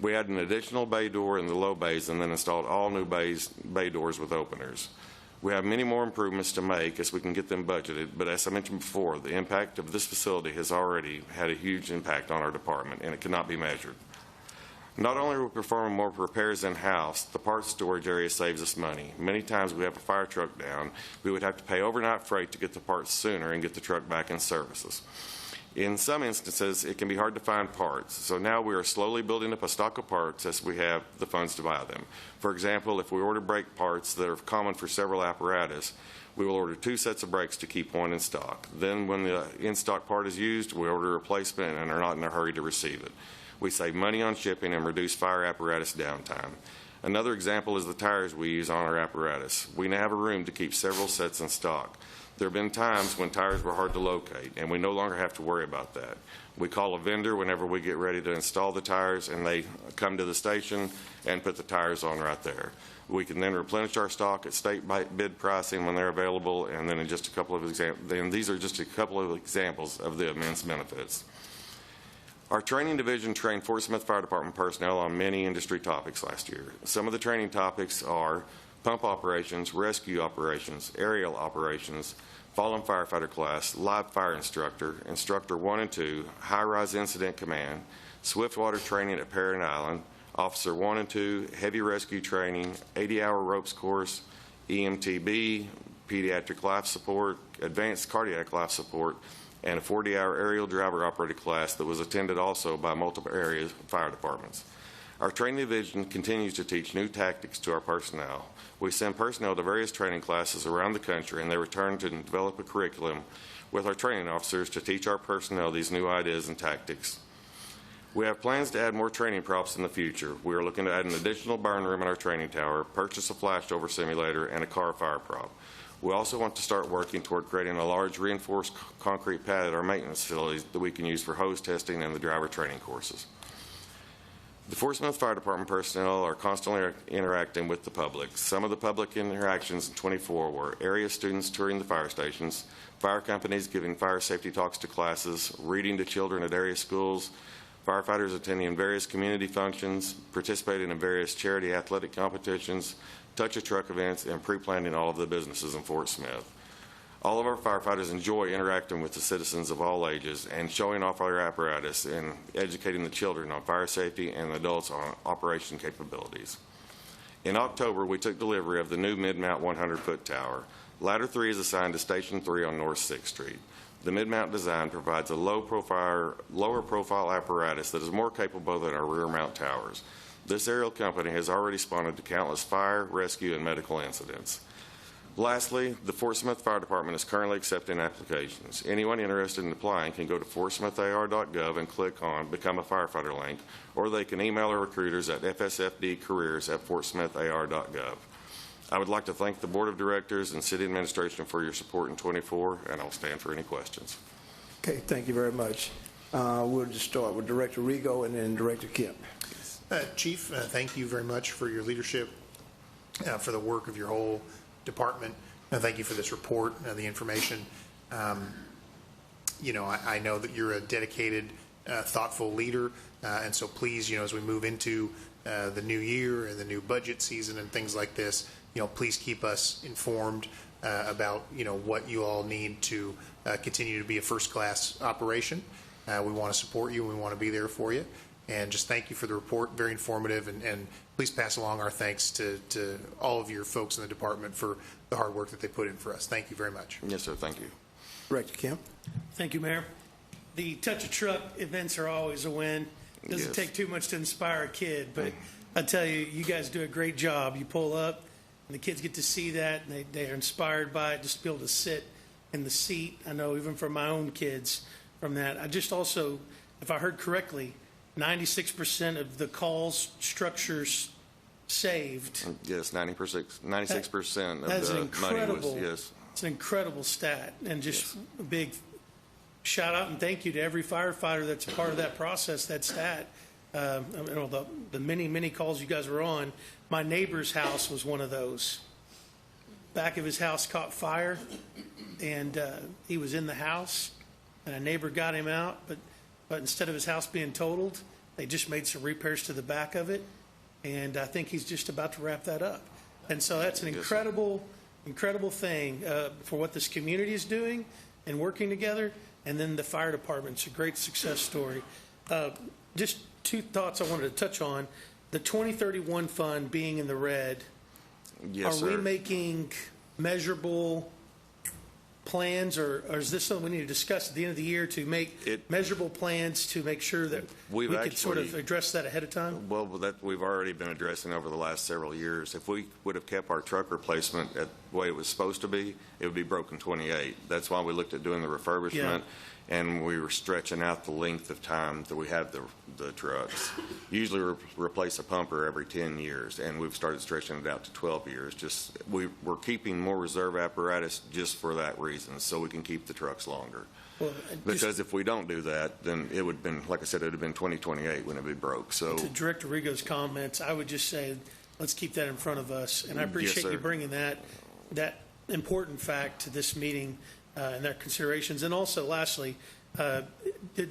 We added an additional bay door in the low bays and then installed all new bay doors with openers. We have many more improvements to make as we can get them budgeted, but as I mentioned before, the impact of this facility has already had a huge impact on our department, and it cannot be measured. Not only are we performing more repairs in-house, the parts storage area saves us money. Many times we have a fire truck down, we would have to pay overnight freight to get the parts sooner and get the truck back in services. In some instances, it can be hard to find parts, so now we are slowly building up a stock of parts as we have the funds to buy them. For example, if we order brake parts that are common for several apparatus, we will order 2 sets of brakes to keep one in stock. Then when the in-stock part is used, we order a replacement and are not in a hurry to receive it. We save money on shipping and reduce fire apparatus downtime. Another example is the tires we use on our apparatus. We now have a room to keep several sets in stock. There have been times when tires were hard to locate, and we no longer have to worry about that. We call a vendor whenever we get ready to install the tires, and they come to the station and put the tires on right there. We can then replenish our stock at state bid pricing when they're available, and then in just a couple of these are just a couple of examples of the immense benefits. Our training division trained Fort Smith Fire Department personnel on many industry topics last year. Some of the training topics are pump operations, rescue operations, aerial operations, fallen firefighter class, live fire instructor, instructor 1 and 2, high-rise incident command, swift water training at Parent Island, officer 1 and 2, heavy rescue training, 80-hour ropes course, EMTB, pediatric life support, advanced cardiac life support, and a 40-hour aerial driver operated class that was attended also by multiple area fire departments. Our training division continues to teach new tactics to our personnel. We send personnel to various training classes around the country, and they return to develop a curriculum with our training officers to teach our personnel these new ideas and tactics. We have plans to add more training props in the future. We are looking to add an additional burn room in our training tower, purchase a flashover simulator, and a car fire prop. We also want to start working toward creating a large reinforced concrete pad at our maintenance facilities that we can use for hose testing and the driver training courses. The Fort Smith Fire Department personnel are constantly interacting with the public. Some of the public interactions in 24 were area students touring the fire stations, fire companies giving fire safety talks to classes, reading to children at area schools, firefighters attending various community functions, participating in various charity athletic competitions, touch-a-truck events, and pre-planning all of the businesses in Fort Smith. All of our firefighters enjoy interacting with the citizens of all ages and showing off our apparatus and educating the children on fire safety and the adults on operation capabilities. In October, we took delivery of the new mid-mount 100-foot tower. Ladder 3 is assigned to Station 3 on North 6th Street. The mid-mount design provides a lower profile apparatus that is more capable than our rear mount towers. This aerial company has already responded to countless fire, rescue, and medical incidents. Lastly, the Fort Smith Fire Department is currently accepting applications. Anyone interested in applying can go to fortsmithar.gov and click on Become a Firefighter link, or they can email our recruiters at fsfdcareers@fortsmithar.gov. I would like to thank the Board of Directors and City Administration for your support in '24, and I'll stand for any questions. Okay, thank you very much. We'll just start with Director Rigo and then Director Kemp. Chief, thank you very much for your leadership, for the work of your whole department. Thank you for this report, the information. You know, I know that you're a dedicated, thoughtful leader, and so please, you know, as we move into the new year and the new budget season and things like this, you know, please keep us informed about, you know, what you all need to continue to be a first-class operation. We want to support you and we want to be there for you. And just thank you for the report, very informative, and please pass along our thanks to all of your folks in the department for the hard work that they put in for us. Thank you very much. Yes, sir. Thank you. Director Kemp. Thank you, Mayor. The Touch a Truck events are always a win. Doesn't Yes. take too much to inspire a kid, but I tell you, you guys do a great job. You pull up, and the kids get to see that, and they're inspired by it, just to be able to sit in the seat. I know even for my own kids from that. I just also, if I heard correctly, 96% of the calls, structures saved. Yes, 96% of That's the money incredible. was, yes. It's an incredible stat, and just a big shout out and thank you to every firefighter that's a part of that process, that stat. You know, the many calls you guys were on. My neighbor's house was one of those. Back of his house caught fire, and he was in the house, and a neighbor got him out, but instead of his house being totaled, they just made some repairs to the back of it, and I think he's just about to wrap that up. And so that's an incredible thing for what this community is doing and working together, and then the fire department's a great success story. Just two thoughts I wanted to touch on. The 2031 fund being in the red, Yes, are we sir. making measurable plans, or is this something we need to discuss at the end of the year to make measurable plans to make sure that we could sort of address that ahead of time? Well, that we've already been addressing over the last several years. If we would have kept our truck replacement at the way it was supposed to be, it would be broken 28. That's why we looked at doing the refurbishment, and we were stretching out the length of time that we have the trucks. Usually replace a pumper every 10 years, and we've started stretching it out to 12 years. Just we're keeping more reserve apparatus just for that reason, so we can keep the trucks longer. Well, Because if we don't do that, then it would have been, like I said, it would have been 2028 when it would be broke. So to Director Rigo's comments, I would just say, let's keep that in front of us. And I appreciate sir. you bringing that important fact to this meeting and their considerations. And also, lastly, have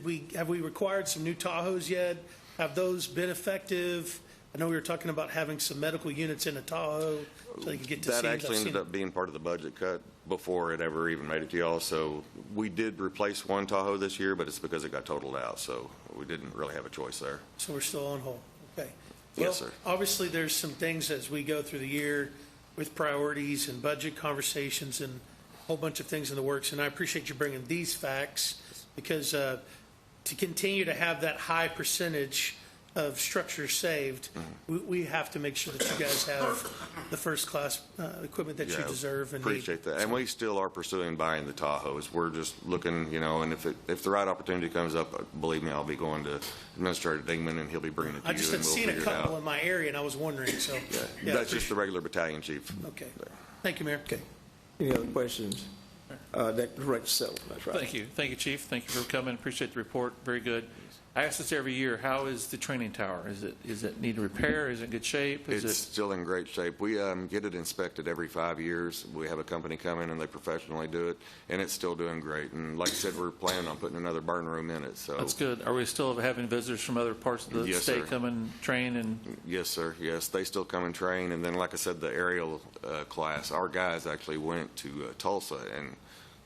we required some new Tahoes yet? Have those been effective? I know we were talking about having some medical units in a Tahoe so they could get to see. that actually ended up being part of the budget cut before it ever even made it to y'all. So we did replace one Tahoe this year, but it's because it got totaled out. So we didn't really have a choice there. So we're still on hold. Okay. Yes, sir. Obviously, there's some things as we go through the year with priorities and budget conversations and a whole bunch of things in the works. And I appreciate you bringing these facts because to continue to have that high percentage of structures saved, we have to make sure that you guys have the first-class equipment that you deserve and appreciate need. that. And we still are pursuing buying the Tahoes. We're just looking, you know, and if the right opportunity comes up, believe me, I'll be going to Administrator Dingman, and he'll be bringing it to I you, just and had we'll seen a figure it couple out. in my area, and I was wondering. So That's just the regular battalion chief. Okay. Thank you, Mayor. Okay. Any other questions? Director Settle, that's right. Thank you, Chief. Thank you for coming. Appreciate the report. Very good. I ask this every year. How is the training tower? Is it need repair? Is it in good shape? It's still in great shape. We get it inspected every 5 years. We have a company come in and they professionally do it, and it's still doing great. And like I said, we're planning on putting another burn room in it. So That's good. Are we still having visitors from other parts of the Yes, state sir. come and train? And Yes, sir. Yes, they still come and train. And then, like I said, the aerial class, our guys actually went to Tulsa and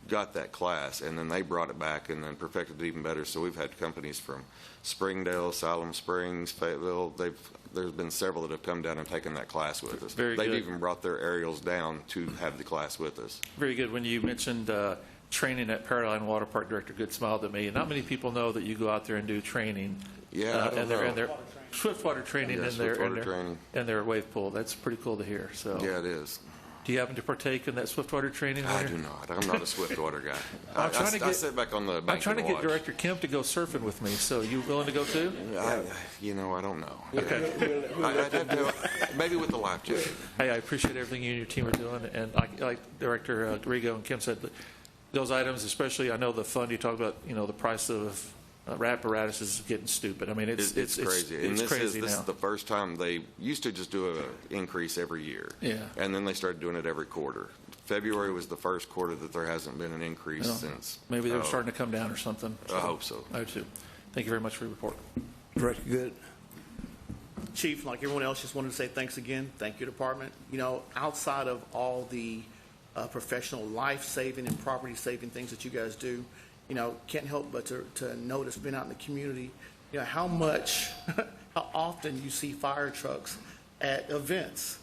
got that class, and then they brought it back and then perfected it even better. So we've had companies from Springdale, Siloam Springs, Fayetteville. There's been several that have come down and taken that class with us. Very They've good. even brought their aerials down to have the class with us. very good. When you mentioned training at Paraline Water Park, Director Good smiled at me. Not many people know that you go out there and do training. Yeah, I don't and know. their swiftwater training Yeah, and their swiftwater training. and their wave pool. That's pretty cool to hear. So Yeah, it is. Do you happen to partake in that Swiftwater training? I do not. I'm not a Swiftwater guy. I sit back on the bank I'm trying to and get watch. Director Kemp to go surfing with me. So you willing to go too? I don't know. Okay. Maybe with the life jacket. Hey, I appreciate everything you and your team are doing, and like Director Rigo and Kim said, those items, especially, I know the fund you talked about. The price of apparatus is getting stupid. I mean, it's crazy. And it's crazy this now. is the first time they used to just do an increase every year. Yeah. And then they started doing it every quarter. February was the first quarter that there hasn't been an increase since. Maybe they're starting to come down or something. I hope so. I hope too. Thank you very much for your report. Director Good. Chief, like everyone else, just wanted to say thanks again. Thank you, Department. Outside of all the professional life-saving and property-saving things that you guys do, can't help but to notice, being out in the community, how often you see fire trucks at events,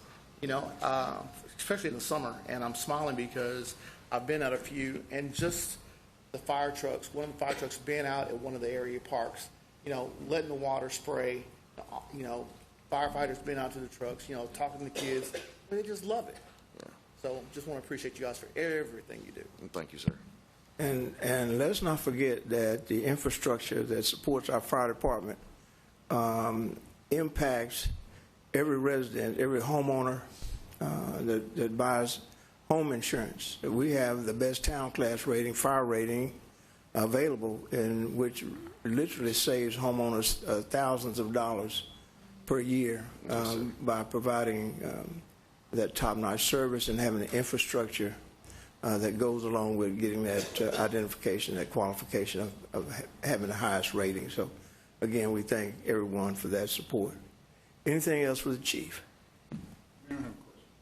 especially in the summer. And I'm smiling because I've been at a few, and just the fire trucks, one of the fire trucks being out at one of the area parks, letting the water spray, firefighters being out to the trucks, talking to the kids, and they just love it. Yeah. So just want to appreciate you guys for everything you do. Thank you, sir. And let's not forget that the infrastructure that supports our fire department impacts every resident, every homeowner that buys home insurance. We have the best town class rating, fire rating available, in which literally saves homeowners thousands of dollars per year by providing that top-notch service and having the infrastructure that goes along with getting that identification, that qualification of having the highest rating. So, again, we thank everyone for that support. Anything else for the chief?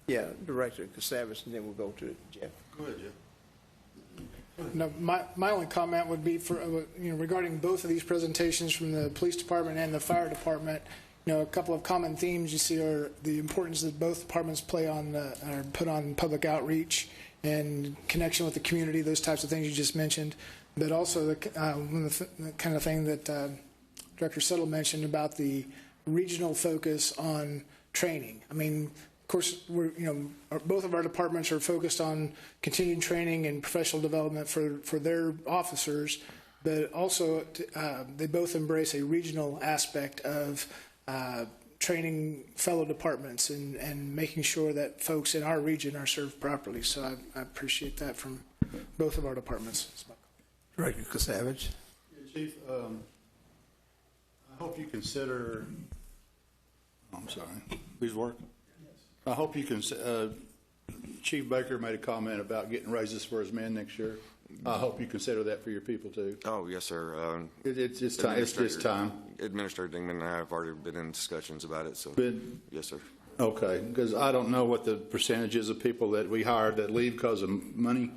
Yeah, Director Casavas, and then we'll go to Jeff. Go ahead, Jeff. No, my only comment would be for regarding both of these presentations from the police department and the fire department. A couple of common themes you see are the importance that both departments play on or put on public outreach and connection with the community, those types of things you just mentioned, but also the kind of thing that Director Settle mentioned about the regional focus on training. I mean, of course, both of our departments are focused on continued training and professional development for their officers, but also they both embrace a regional aspect of training fellow departments and making sure that folks in our region are served properly. So I appreciate that from both of our departments. Director Casavage. Yeah, Chief, I hope you consider, I'm sorry, please work. I hope you can, Chief Baker made a comment about getting raises for his men next year. I hope you consider that for your people too. Oh, yes, sir. It's time. It's just time. Administrator Dingman and I have already been in discussions about it. So, yes, sir. Okay, because I don't know what the percentages of people that we hired that leave because of money.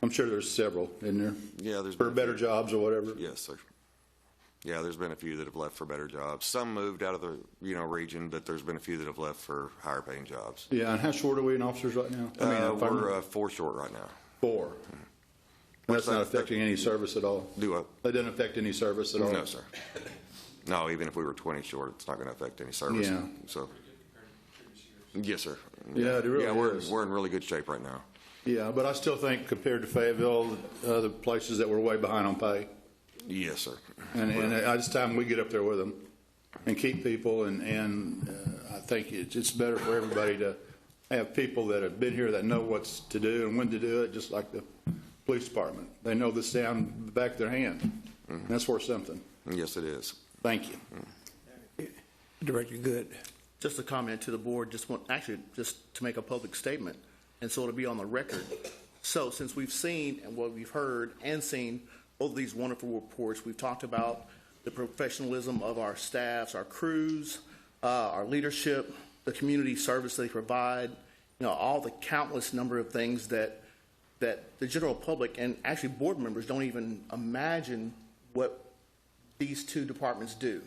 I'm sure there's several in there. Yeah, there's for better jobs or whatever. Yes, sir. Yeah, there's been a few that have left for better jobs. Some moved out of the region, but there's been a few that have left for higher paying jobs. Yeah, and how short are we in officers right now? We're 4 short right now. 4. That's not affecting any service at all? Do what? That doesn't affect any service at all? No, sir. No, even if we were 20 short, it's not going to affect any service. Yeah. So, yes, sir. Yeah, it really is. We're in really good shape right now. Yeah, but I still think compared to Fayetteville, the places that we're way behind on pay. Yes, sir. And it's time we get up there with them and keep people. And I think it's better for everybody to have people that have been here that know what's to do and when to do it, just like the police department. They know this down the back of their hand. Mm-hmm. That's worth something. Yes, it is. Thank you. Director Good. Just a comment to the board, just to make a public statement, and so it'll be on the record. So since we've seen and what we've heard and seen both of these wonderful reports, we've talked about the professionalism of our staffs, our crews, our leadership, the community service they provide, all the countless number of things that the general public and actually board members don't even imagine what these two departments do.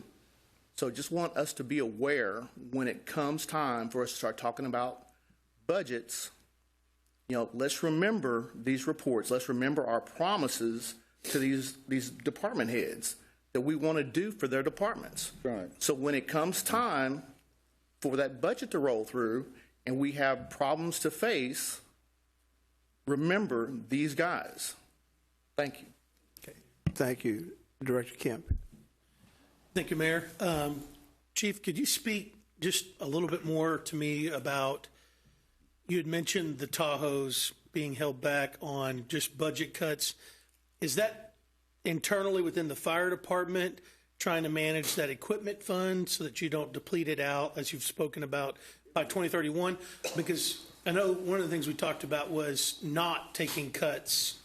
So just want us to be aware when it comes time for us to start talking about budgets, let's remember these reports. Let's remember our promises to these department heads that we want to do for their departments. Right. So when it comes time for that budget to roll through, and we have problems to face, remember these guys. Thank you. Thank you, Director Kemp. Thank you, Mayor. Chief, could you speak just a little bit more to me about, you had mentioned the Tahoes being held back on just budget cuts. Is that internally within the fire department trying to manage that equipment fund so that you don't deplete it out, as you've spoken about, by 2031? Because I know one of the things we talked about was not taking cuts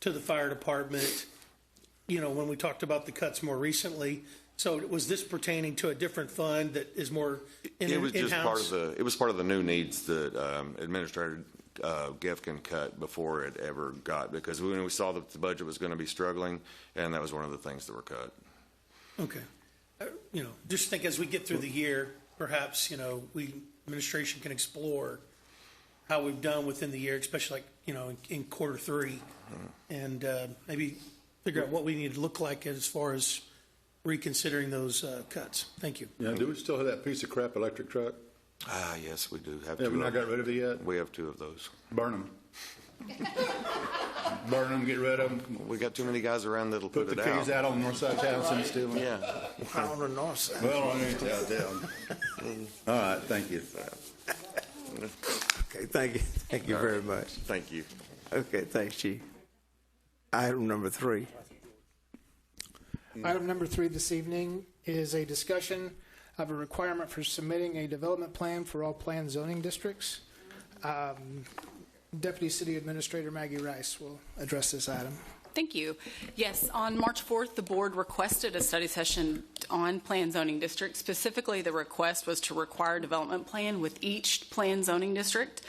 to the fire department, you know, when we talked about the cuts more recently. So was this pertaining to a different fund that is more in-house? It was just part of the new needs that Administrator Gefkin cut before it ever got, because when we saw that the budget was going to be struggling, and that was one of the things that were cut. Okay. You know, just think as we get through the year, perhaps, you know, administration can explore how we've done within the year, especially like, you know, in quarter three, and maybe figure out what we need to look like as far as reconsidering those cuts. Thank you. Yeah, do we still have that piece of crap electric truck? Yes, we do have Yeah, two. we not got rid of it yet? We have two of those. Burn them. Burn them, get rid of them. We got too many guys around that'll Put put the it out. keys out on the north side of town and steal them. Yeah. On the north side. Well, on the south town. All right, thank you. Okay, thank you. Thank you very much. Thank you. Okay, thanks, Chief. Item number 3. Item number 3 this evening is a discussion of a requirement for submitting a development plan for all planned zoning districts. Deputy City Administrator Maggie Rice will address this item. Thank you. Yes, on March 4th, the board requested a study session on planned zoning districts. Specifically, the request was to require a development plan with each planned zoning district.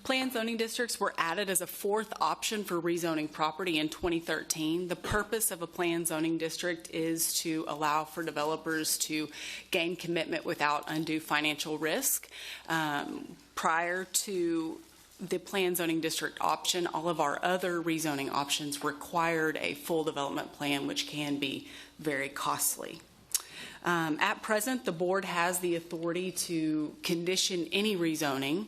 Planned zoning districts were added as a fourth option for rezoning property in 2013. The purpose of a planned zoning district is to allow for developers to gain commitment without undue financial risk. Prior to the planned zoning district option, all of our other rezoning options required a full development plan, which can be very costly. At present, the board has the authority to condition any rezoning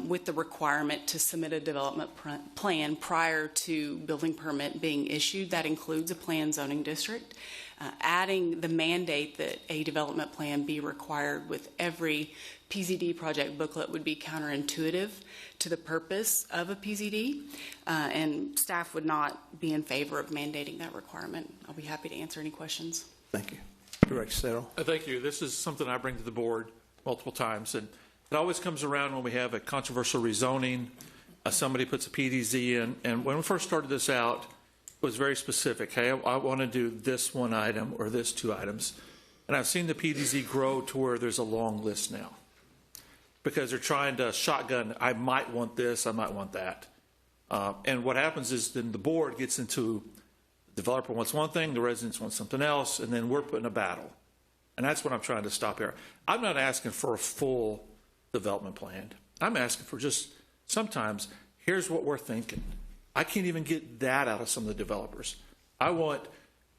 with the requirement to submit a development plan prior to building permit being issued. That includes a planned zoning district. Adding the mandate that a development plan be required with every PZD project booklet would be counterintuitive to the purpose of a PZD, and staff would not be in favor of mandating that requirement. I'll be happy to answer any questions. Thank you. Director Settle. Thank you. This is something I bring to the board multiple times, and it always comes around when we have a controversial rezoning. Somebody puts a PDZ in, and when we first started this out, it was very specific. Hey, I want to do this one item or this 2 items, and I've seen the PDZ grow to where there's a long list now because they're trying to shotgun. I might want this. I might want that, and what happens is then the board gets into. The developer wants one thing, the residents want something else, and then we're put in a battle. And that's what I'm trying to stop here. I'm not asking for a full development plan. I'm asking for just sometimes, here's what we're thinking. I can't even get that out of some of the developers. I want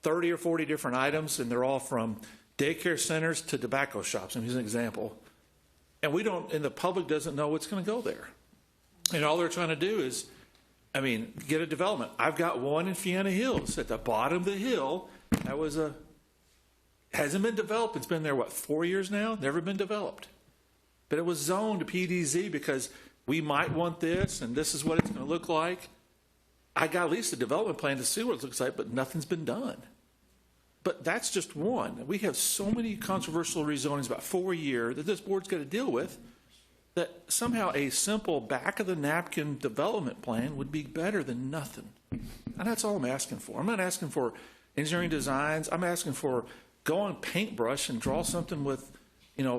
30 or 40 different items, and they're all from daycare centers to tobacco shops. I'm using an example. And we don't, and the public doesn't know what's going to go there. And all they're trying to do is, get a development. I've got one in Fiena Hills at the bottom of the hill. That was hasn't been developed. It's been there, 4 years now? Never been developed. But it was zoned to PDZ because we might want this, and this is what it's going to look like. I got at least a development plan to see what it looks like, but nothing's been done. But that's just one. We have so many controversial rezonings about 4 years that this board's got to deal with, that somehow a simple back-of-the-napkin development plan would be better than nothing. And that's all I'm asking for. I'm not asking for engineering designs. I'm asking for go on paintbrush and draw something with,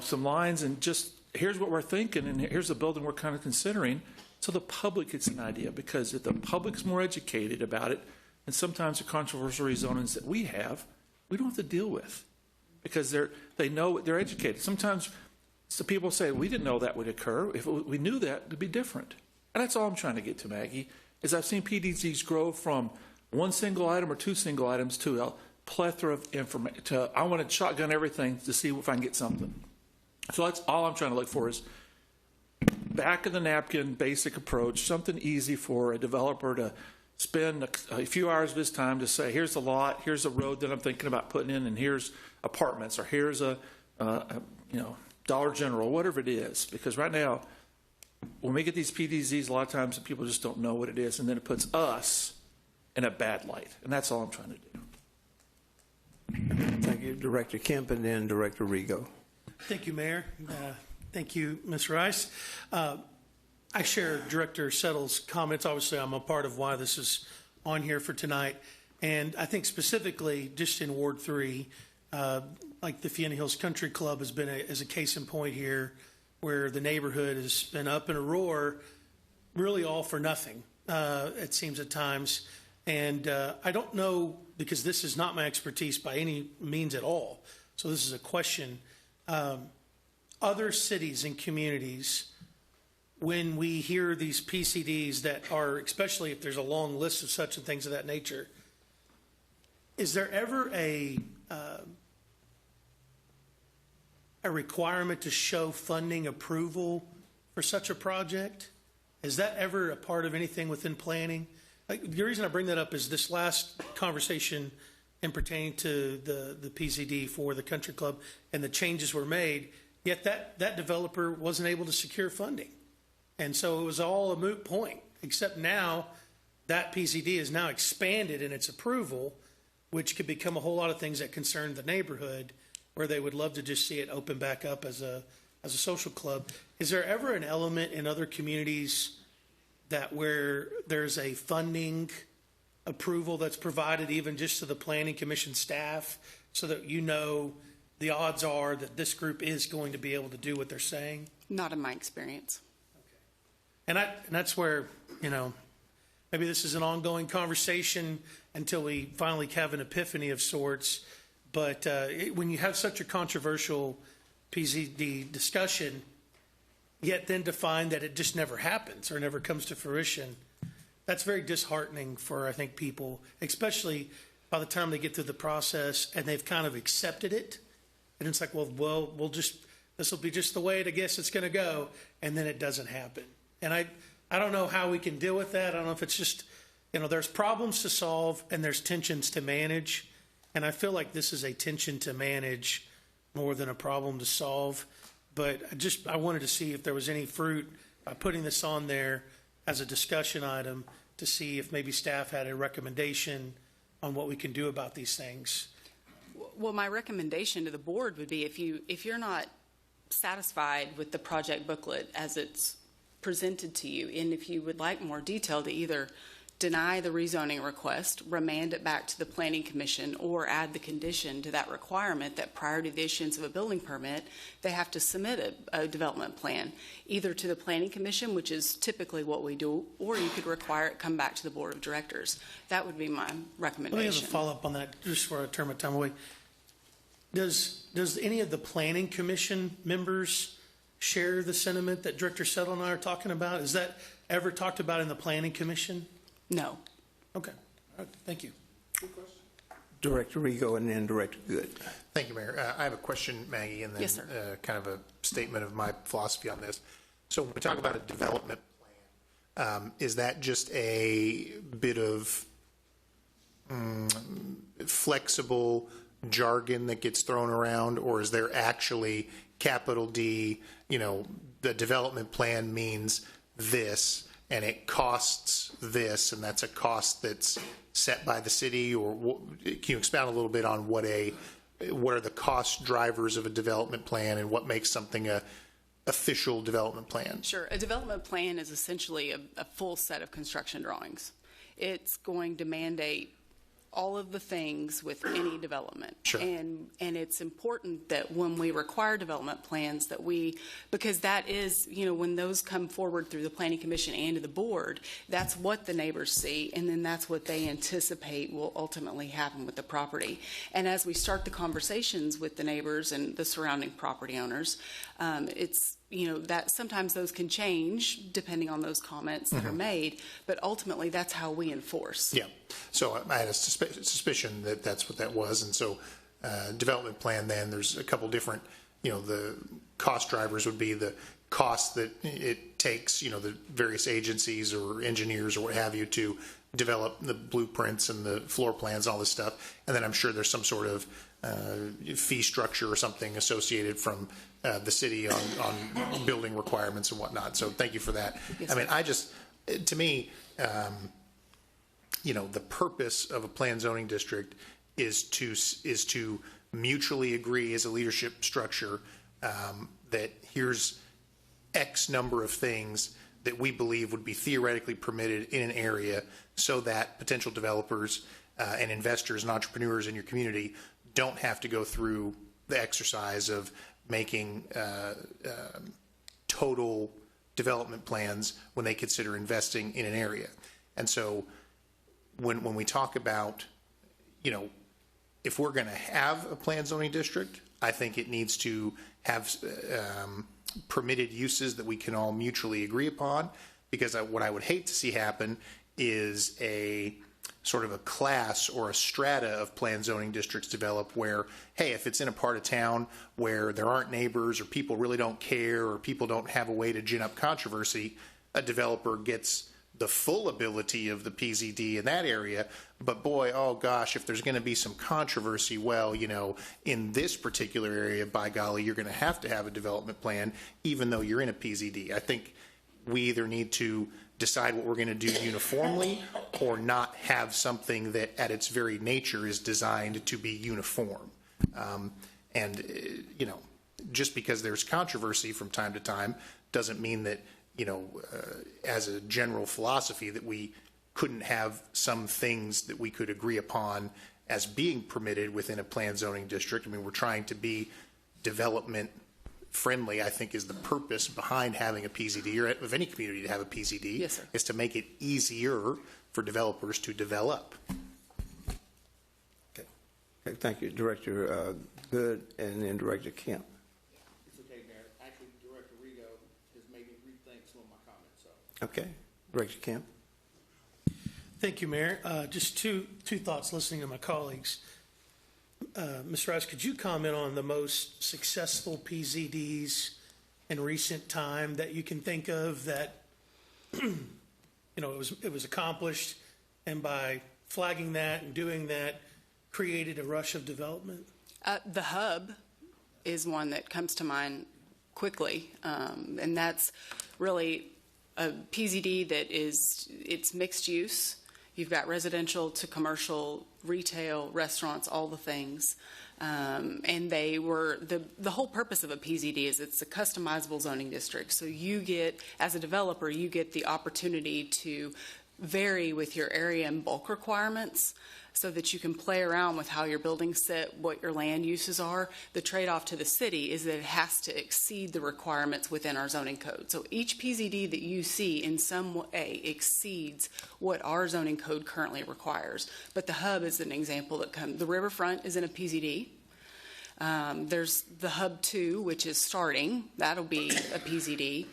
some lines and just here's what we're thinking and here's the building we're kind of considering so the public gets an idea. Because if the public's more educated about it, and sometimes the controversial rezonings that we have, we don't have to deal with because they know they're educated. Sometimes so people say, we didn't know that would occur. If we knew that, it'd be different. And that's all I'm trying to get to, Maggie, is I've seen PDZs grow from one single item or 2 single items to a plethora of information. I want to shotgun everything to see if I can get something. So that's all I'm trying to look for is back of the napkin, basic approach, something easy for a developer to spend a few hours of his time to say, here's a lot, here's a road that I'm thinking about putting in, and here's apartments, or here's a Dollar General, whatever it is. Because right now, when we get these PDZs, a lot of times people just don't know what it is, and then it puts us in a bad light. And that's all I'm trying to do. Thank you, Director Kemp, and then Director Rigo. Thank you, Mayor. Thank you, Ms. Rice. I share Director Settle's comments. Obviously, I'm a part of why this is on here for tonight. And I think specifically just in Ward 3, like the Fiena Hills Country Club has been as a case in point here, where the neighborhood has been up in a roar, really all for nothing, it seems at times. And I don't know, because this is not my expertise by any means at all, so this is a question. Other cities and communities, when we hear these PCDs that are, especially if there's a long list of such and things of that nature, is there ever a requirement to show funding approval for such a project? Is that ever a part of anything within planning? The reason I bring that up is this last conversation in pertaining to the PCD for the country club, and the changes were made, yet that developer wasn't able to secure funding. And so it was all a moot point, except now that PCD is now expanded in its approval, which could become a whole lot of things that concern the neighborhood, where they would love to just see it open back up as a social club. Is there ever an element in other communities that where there's a funding approval that's provided even just to the planning commission staff, so that the odds are that this group is going to be able to do what they're saying? Not in my experience. And that's where, maybe this is an ongoing conversation until we finally have an epiphany of sorts. But when you have such a controversial PCD discussion, yet then to find that it just never happens or never comes to fruition, that's very disheartening for, I think, people, especially by the time they get through the process and they've kind of accepted it. And it's like, well, this will be just the way I guess it's going to go. And then it doesn't happen. And I don't know how we can deal with that. I don't know if it's just, there's problems to solve and there's tensions to manage. And I feel like this is a tension to manage more than a problem to solve. But I wanted to see if there was any fruit by putting this on there as a discussion item, to see if maybe staff had a recommendation on what we can do about these things. Well, my recommendation to the board would be, if you're not satisfied with the project booklet as it's presented to you, and if you would like more detail, to either deny the rezoning request, remand it back to the Planning Commission, or add the condition to that requirement that prior to the issuance of a building permit, they have to submit a development plan, either to the Planning Commission, which is typically what we do, or you could require it come back to the Board of Directors. That would be my recommendation. Let me have a follow-up on that, just for a term of time away. Does any of the Planning Commission members share the sentiment that Director Settle and I are talking about? Is that ever talked about in the Planning Commission? No. Okay. All right. Thank you. Director Rigo, and then Director Good. Thank you, Mayor. I have a question, Maggie, and then Yes, sir. Kind of a statement of my philosophy on this. So when we talk about a development plan, is that just a bit of flexible jargon that gets thrown around, or is there actually capital D, the development plan means this, and it costs this, and that's a cost that's set by the city? Or can you expound a little bit on what are the cost drivers of a development plan, and what makes something a official development plan? Sure. A development plan is essentially a full set of construction drawings. It's going to mandate all of the things with any development. Sure. And it's important that when we require development plans that because that is, when those come forward through the Planning Commission and to the board, that's what the neighbors see, and then that's what they anticipate will ultimately happen with the property. And as we start the conversations with the neighbors and the surrounding property owners, it's, that sometimes those can change depending on those comments that are made, but ultimately that's how we enforce. Yeah. So I had a suspicion that that's what that was. And so development plan, then there's a couple different, the cost drivers would be the costs that it takes, the various agencies or engineers or what have you to develop the blueprints and the floor plans, all this stuff. And then I'm sure there's some sort of fee structure or something associated from the city on building requirements and whatnot. So thank you for that. Yes, I mean, to me, the purpose of a planned zoning district is to mutually agree as a leadership structure that here's X number of things that we believe would be theoretically permitted in an area so that potential developers and investors and entrepreneurs in your community don't have to go through the exercise of making total development plans when they consider investing in an area. And so when we talk about, if we're going to have a planned zoning district, I think it needs to have permitted uses that we can all mutually agree upon, because what I would hate to see happen is a sort of a class or a strata of planned zoning districts develop where, hey, if it's in a part of town where there aren't neighbors or people really don't care or people don't have a way to gin up controversy, a developer gets the full ability of the PZD in that area. But boy, oh gosh, if there's going to be some controversy, well, in this particular area, by golly, you're going to have a development plan, even though you're in a PZD. I think we either need to decide what we're going to do uniformly or not have something that at its very nature is designed to be uniform. Just because there's controversy from time to time doesn't mean that, as a general philosophy, that we couldn't have some things that we could agree upon as being permitted within a planned zoning district. I mean, we're trying to be development friendly, I think, is the purpose behind having a PZD, or of any community to have a PZD. Yes, sir. Is to make it easier for developers to develop. Okay, thank you, Director Good, and then Director Kemp. It's okay, Mayor. Actually, Director Rigo has made me rethink some of my comments. So. Okay, Director Kemp. Thank you, Mayor. Just two thoughts listening to my colleagues. Mr. Rice, could you comment on the most successful PZDs in recent time that you can think of that, it was accomplished, and by flagging that and doing that, created a rush of development? The hub is one that comes to mind quickly, and that's really a PZD that it's mixed use. You've got residential to commercial, retail, restaurants, all the things. And they were, the whole purpose of a PZD is it's a customizable zoning district. So you get, as a developer, you get the opportunity to vary with your area and bulk requirements so that you can play around with how your buildings sit, what your land uses are. The trade-off to the city is that it has to exceed the requirements within our zoning code. So each PZD that you see in some way exceeds what our zoning code currently requires. But the hub is an example that the riverfront is in a PZD. There's the hub 2, which is starting. That'll be a PZD.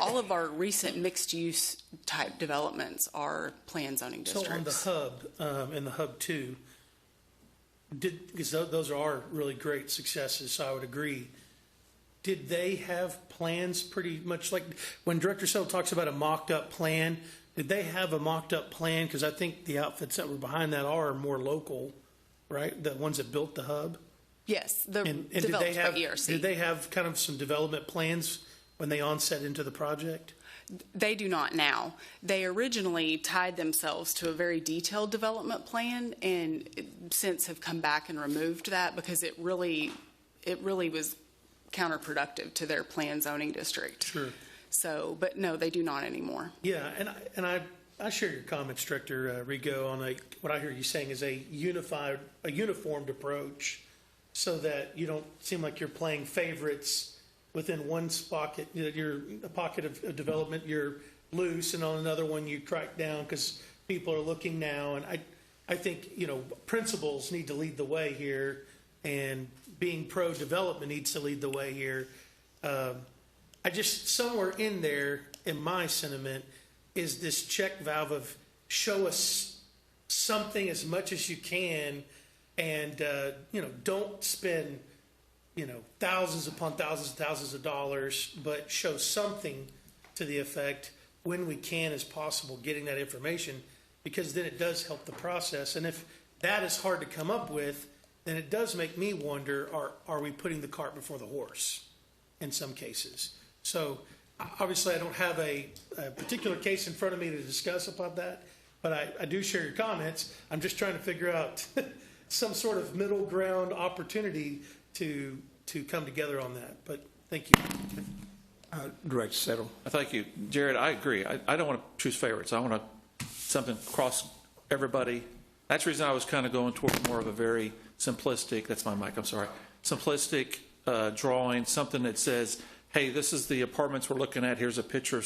All of our recent mixed-use type developments are planned zoning districts. So on the hub and the hub 2, because those are really great successes, so I would agree. Did they have plans pretty much like when Director Sell talks about a mocked-up plan? Did they have a mocked-up plan? Because I think the outfits that were behind that are more local, right? The ones that built the hub. Yes, And developed by ERC. Did they have kind of some development plans when they onset into the project? They do not now. They originally tied themselves to a very detailed development plan, and since have come back and removed that because it really was counterproductive to their planned zoning district. Sure. So, but no, they do not anymore. Yeah, and I share your comments, Director Rigo, on what I hear you saying is a uniformed approach, so that you don't seem like you're playing favorites within one pocket. You're a pocket of development, you're loose, and on another one you crack down because people are looking now. And I think principles need to lead the way here, and being pro-development needs to lead the way here. I just, somewhere in there, in my sentiment, is this check valve of show us something as much as you can, and don't spend thousands upon thousands and thousands of dollars, but show something to the effect when we can as possible getting that information, because then it does help the process. And if that is hard to come up with, then it does make me wonder, are we putting the cart before the horse in some cases? So obviously I don't have a particular case in front of me to discuss about that, but I do share your comments. I'm just trying to figure out some sort of middle ground opportunity to come together on that. But thank you. Director Settle. Thank you. Jared, I agree. I don't want to choose favorites. I want something across everybody. That's the reason I was kind of going toward more of a very simplistic, that's my mic, I'm sorry, simplistic drawing, something that says, hey, this is the apartments we're looking at, here's a picture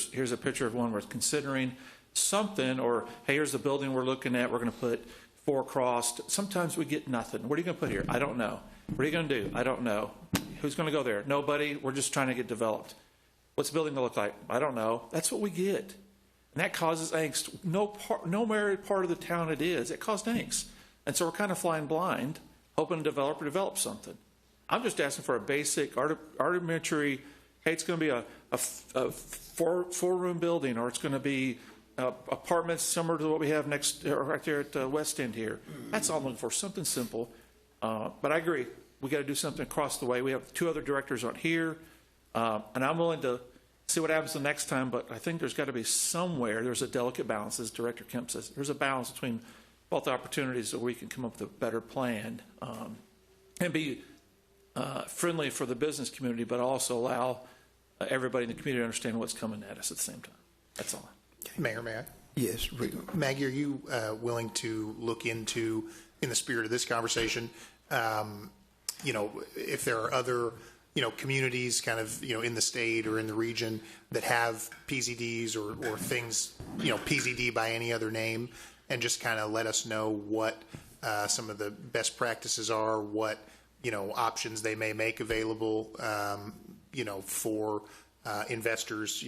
of one we're considering, something, or hey, here's the building we're looking at, we're going to put 4 crossed. Sometimes we get nothing. What are you going to put here? I don't know. What are you going to do? I don't know. Who's going to go there? Nobody. We're just trying to get developed. What's the building going to look like? I don't know. That's what we get. And that causes angst. No matter part of the town it is, it caused angst. And so we're kind of flying blind, hoping a developer develops something. I'm just asking for a basic rudimentary, hey, it's going to be a four-room building, or it's going to be apartments similar to what we have next, right there at the West End here. That's all I'm looking for, something simple. But I agree. We got to do something across the way. We have 2 other directors on here. And I'm willing to see what happens the next time, but I think there's got to be somewhere, there's a delicate balance, as Director Kemp says. There's a balance between both opportunities that we can come up with a better plan and be friendly for the business community, but also allow everybody in the community to understand what's coming at us at the same time. That's all. Mayor, may I? Yes. Maggie, are you willing to look into, in the spirit of this conversation, if there are other communities kind of, in the state or in the region that have PZDs or things, PZD by any other name, and just kind of let us know what some of the best practices are, what, options they may make available, for investors,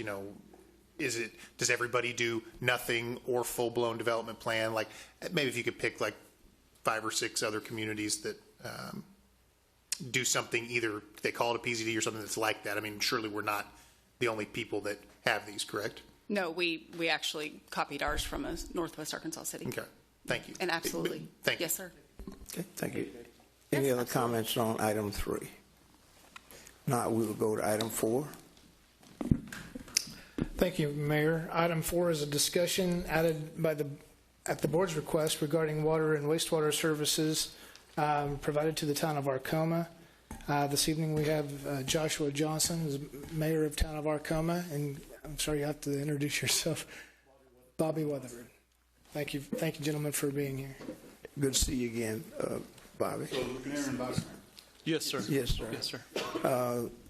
does everybody do nothing or full-blown development plan? Like, maybe if you could pick like 5 or 6 other communities that, do something, either they call it a PZD or something that's like that. I mean, surely we're not the only people that have these, correct? No, we actually copied ours from a Northwest Arkansas city. Okay, thank you. And absolutely. Thank you. Yes, sir. Okay, thank you. Any other comments on item 3? Not, we will go to item 4. Thank you, Mayor. Item 4 is a discussion added at the board's request regarding water and wastewater services provided to the town of Arkoma. This evening we have Joshua Johnson, who's mayor of Town of Arkoma, and I'm sorry you have to introduce yourself, Bobby Weatherford. Thank you, gentlemen, for being here. Good to see you again, Bobby. Yes, sir. Yes, sir. Yes, sir.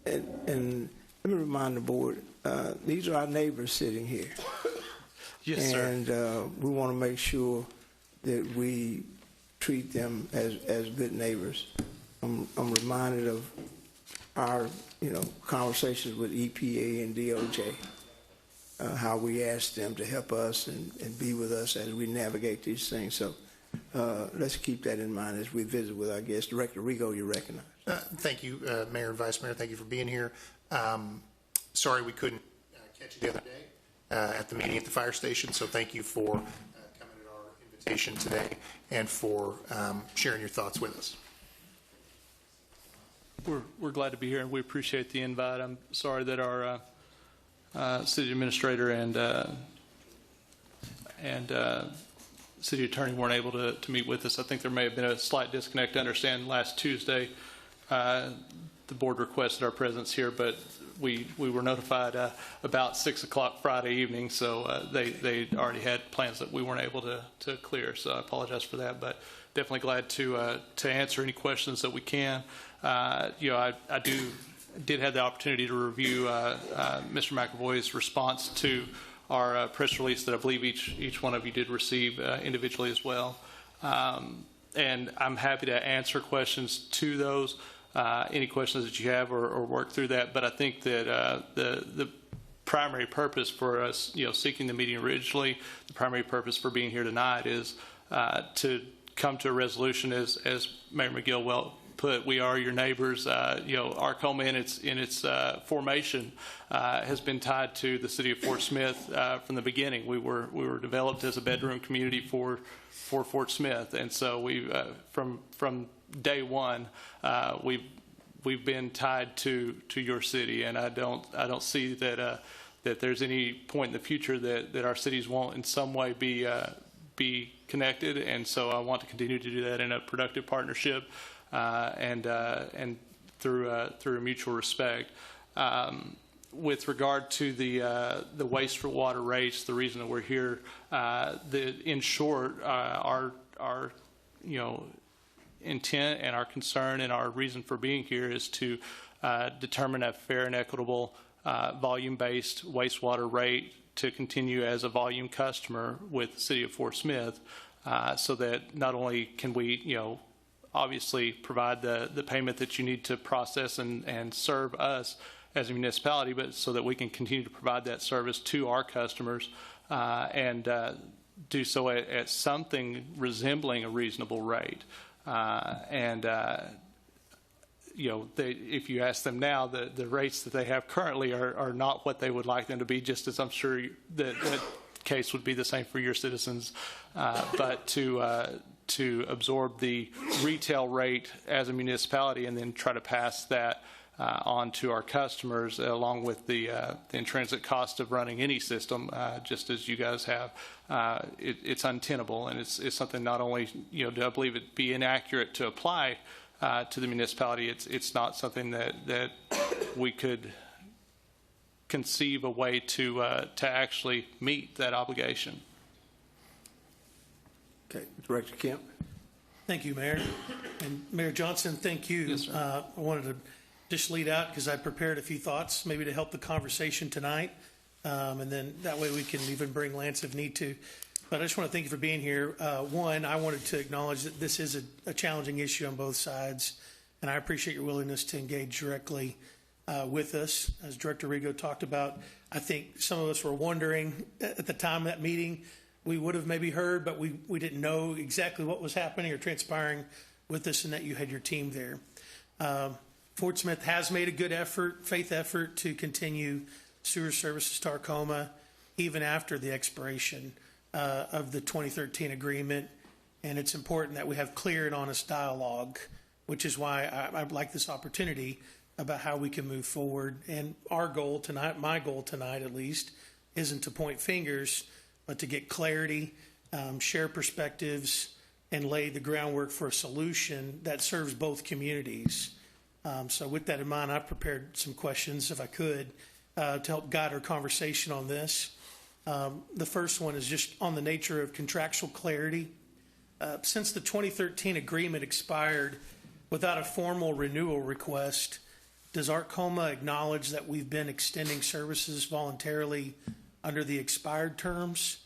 And let me remind the board, these are our neighbors sitting here. Yes, sir. And we want to make sure that we treat them as good neighbors. I'm reminded of our, conversations with EPA and DOJ, how we ask them to help us and be with us as we navigate these things. So let's keep that in mind as we visit with our guest. Director Rigo, you recognize. Thank you, Mayor and Vice Mayor. Thank you for being here. Sorry we couldn't catch you the other day at the meeting at the fire station, so thank you for coming at our invitation today and for sharing your thoughts with us. We're glad to be here, and we appreciate the invite. I'm sorry that our city administrator and city attorney weren't able to meet with us. I think there may have been a slight disconnect. I understand last Tuesday the board requested our presence here, but we were notified about 6 o'clock Friday evening, so they already had plans that we weren't able to clear. So I apologize for that, but definitely glad to answer any questions that we can. I did have the opportunity to review Mr. McAvoy's response to our press release that I believe each one of you did receive individually as well. And I'm happy to answer questions to those, any questions that you have or work through that. But I think that the primary purpose for us, seeking the meeting originally, the primary purpose for being here tonight is to come to a resolution, as Mayor McGill well put. We are your neighbors. Arkoma in its formation has been tied to the city of Fort Smith from the beginning. We were developed as a bedroom community for Fort Smith, and so we from day one we've been tied to your city, and I don't see that there's any point in the future that our cities won't in some way be connected, and so I want to continue to do that in a productive partnership and through a mutual respect. With regard to the wastewater rates, the reason that we're here, in short, our intent and our concern and our reason for being here is to determine a fair and equitable volume-based wastewater rate to continue as a volume customer with the city of Fort Smith, so that not only can we, obviously provide the payment that you need to process and serve us as a municipality, but so that we can continue to provide that service to our customers and do so at something resembling a reasonable rate. If you ask them now, the rates that they have currently are not what they would like them to be, just as I'm sure that case would be the same for your citizens. But to absorb the retail rate as a municipality and then try to pass that on to our customers, along with the intrinsic cost of running any system, just as you guys have, it's untenable, and it's something not only do I believe it be inaccurate to apply to the municipality, it's not something that we could conceive a way to actually meet that obligation. Okay, Director Kemp. Thank you, Mayor. And Mayor Johnson, thank you. Yes, sir. I wanted to just lead out because I prepared a few thoughts maybe to help the conversation tonight. And then that way we can even bring Lance if need to. But I just want to thank you for being here. One, I wanted to acknowledge that this is a challenging issue on both sides, and I appreciate your willingness to engage directly with us. As Director Rigo talked about, I think some of us were wondering at the time of that meeting, we would have maybe heard, but we didn't know exactly what was happening or transpiring with us, and that you had your team there. Fort Smith has made a good faith effort to continue sewer services to Arkoma even after the expiration of the 2013 agreement, and it's important that we have clear and honest dialogue, which is why I'd like this opportunity about how we can move forward. And our goal tonight, my goal tonight at least, isn't to point fingers, but to get clarity, share perspectives, and lay the groundwork for a solution that serves both communities. So with that in mind, I've prepared some questions, if I could, to help guide our conversation on this. The first one is just on the nature of contractual clarity. Since the 2013 agreement expired without a formal renewal request, does Arkoma acknowledge that we've been extending services voluntarily under the expired terms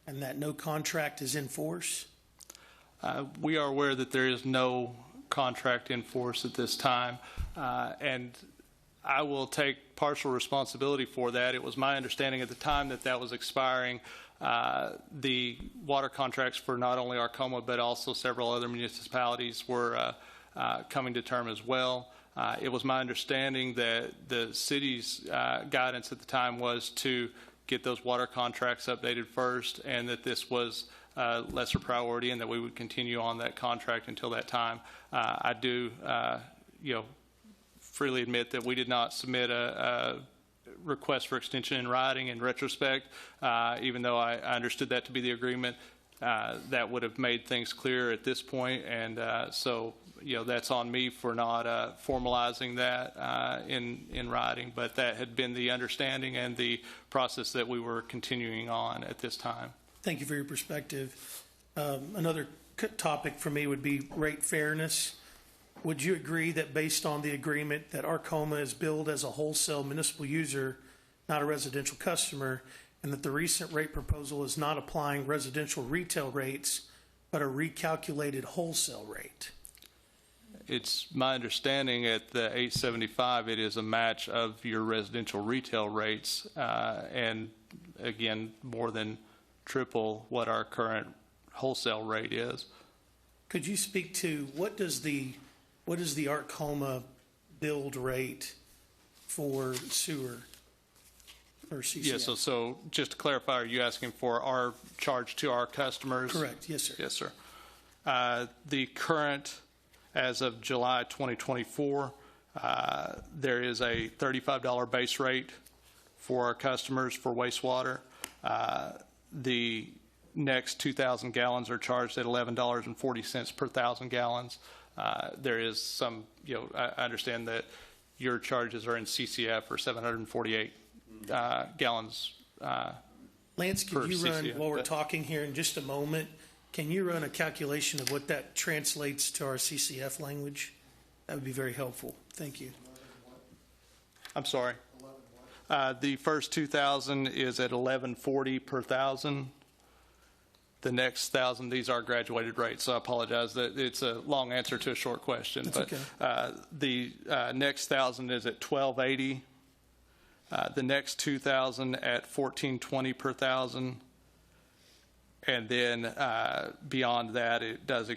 and that no contract is in force? We are aware that there is no contract in force at this time, and I will take partial responsibility for that. It was my understanding at the time that was expiring. The water contracts for not only Arkoma but also several other municipalities were coming to term as well. It was my understanding that the city's guidance at the time was to get those water contracts updated first, and that this was lesser priority, and that we would continue on that contract until that time. I do, freely admit that we did not submit a request for extension in writing in retrospect, even though I understood that to be the agreement. That would have made things clear at this point, and so that's on me for not formalizing that in writing, but that had been the understanding and the process that we were continuing on at this time. Thank you for your perspective. Another topic for me would be rate fairness. Would you agree that based on the agreement that Arkoma is billed as a wholesale municipal user, not a residential customer, and that the recent rate proposal is not applying residential retail rates, but a recalculated wholesale rate? It's my understanding at the 875, it is a match of your residential retail rates, and again, more than triple what our current wholesale rate is. Could you speak to what does the what is the Arkoma build rate for sewer or CCF? Yes, so just to clarify, are you asking for our charge to our customers? Correct, yes, sir. Yes, sir. The current, as of July 2024, there is a $35 base rate for our customers for wastewater. The next 2,000 gallons are charged at $11.40 per 1,000 gallons. There is some, I understand that your charges are in CCF for 748 gallons. Lance, could you run, CCF, while we're talking here in just a moment, can you run a calculation of what that translates to our CCF language? That would be very helpful. Thank you. I'm sorry. The first 2,000 is at $11.40 per 1,000. The next 1,000, these are graduated rates, so I apologize that it's a long answer to a short question. That's but okay. The next 1,000 is at $12.80. The next 2,000 at $14.20 per 1,000. And then beyond that, it does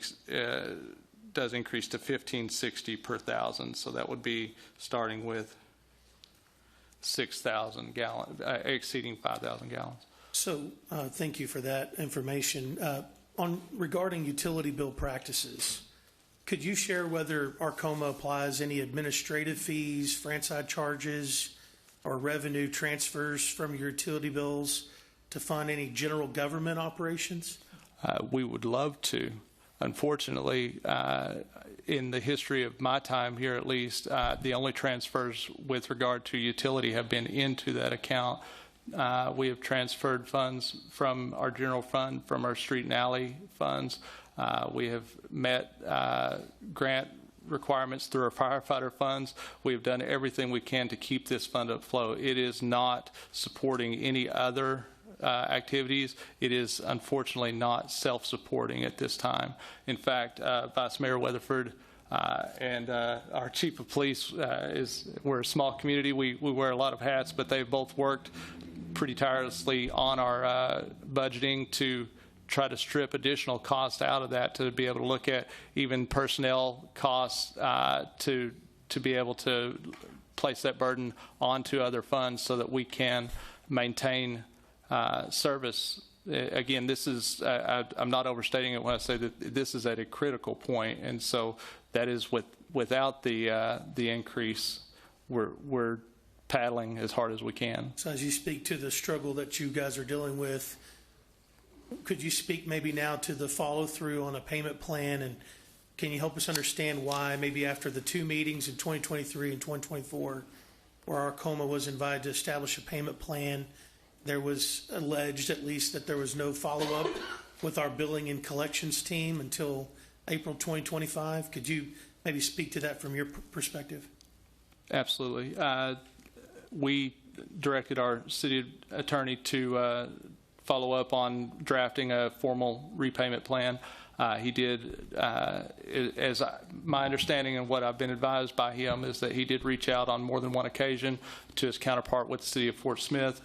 increase to $15.60 per 1,000. So that would be starting with 6,000 gallons, exceeding 5,000 gallons. So thank you for that information. Regarding utility bill practices, could you share whether Arkoma applies any administrative fees, franchise charges, or revenue transfers from your utility bills to fund any general government operations? We would love to. Unfortunately, in the history of my time here at least, the only transfers with regard to utility have been into that account. We have transferred funds from our general fund, from our street and alley funds. We have met grant requirements through our firefighter funds. We have done everything we can to keep this fund afloat. It is not supporting any other activities. It is unfortunately not self-supporting at this time. In fact, Vice Mayor Weatherford and our Chief of Police, we're a small community. We wear a lot of hats, but they've both worked pretty tirelessly on our budgeting to try to strip additional costs out of that, to be able to look at even personnel costs to be able to place that burden onto other funds so that we can maintain service. Again, this is, I'm not overstating it when I say that this is at a critical point, and so that is without the increase, we're paddling as hard as we can. So as you speak to the struggle that you guys are dealing with, could you speak maybe now to the follow-through on a payment plan, and can you help us understand why maybe after the two meetings in 2023 and 2024 where Arkoma was invited to establish a payment plan, there was alleged at least that there was no follow-up with our billing and collections team until April 2025? Could you maybe speak to that from your perspective? Absolutely. We directed our city attorney to follow up on drafting a formal repayment plan. He did, my understanding and what I've been advised by him is that he did reach out on more than one occasion to his counterpart with the city of Fort Smith.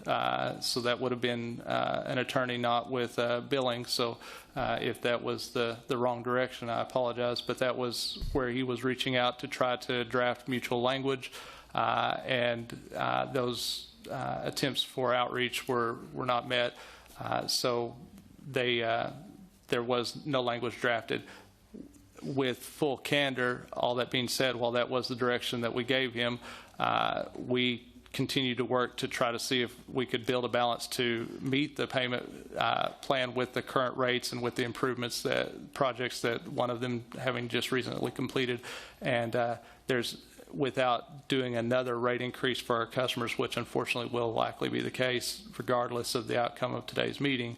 So that would have been an attorney, not with billing. So if that was the wrong direction, I apologize. But that was where he was reaching out to try to draft mutual language. And those attempts for outreach were not met. So there was no language drafted. With full candor, all that being said, while that was the direction that we gave him, we continue to work to try to see if we could build a balance to meet the payment plan with the current rates and with the improvements projects that one of them having just recently completed. And without doing another rate increase for our customers, which unfortunately will likely be the case regardless of the outcome of today's meeting,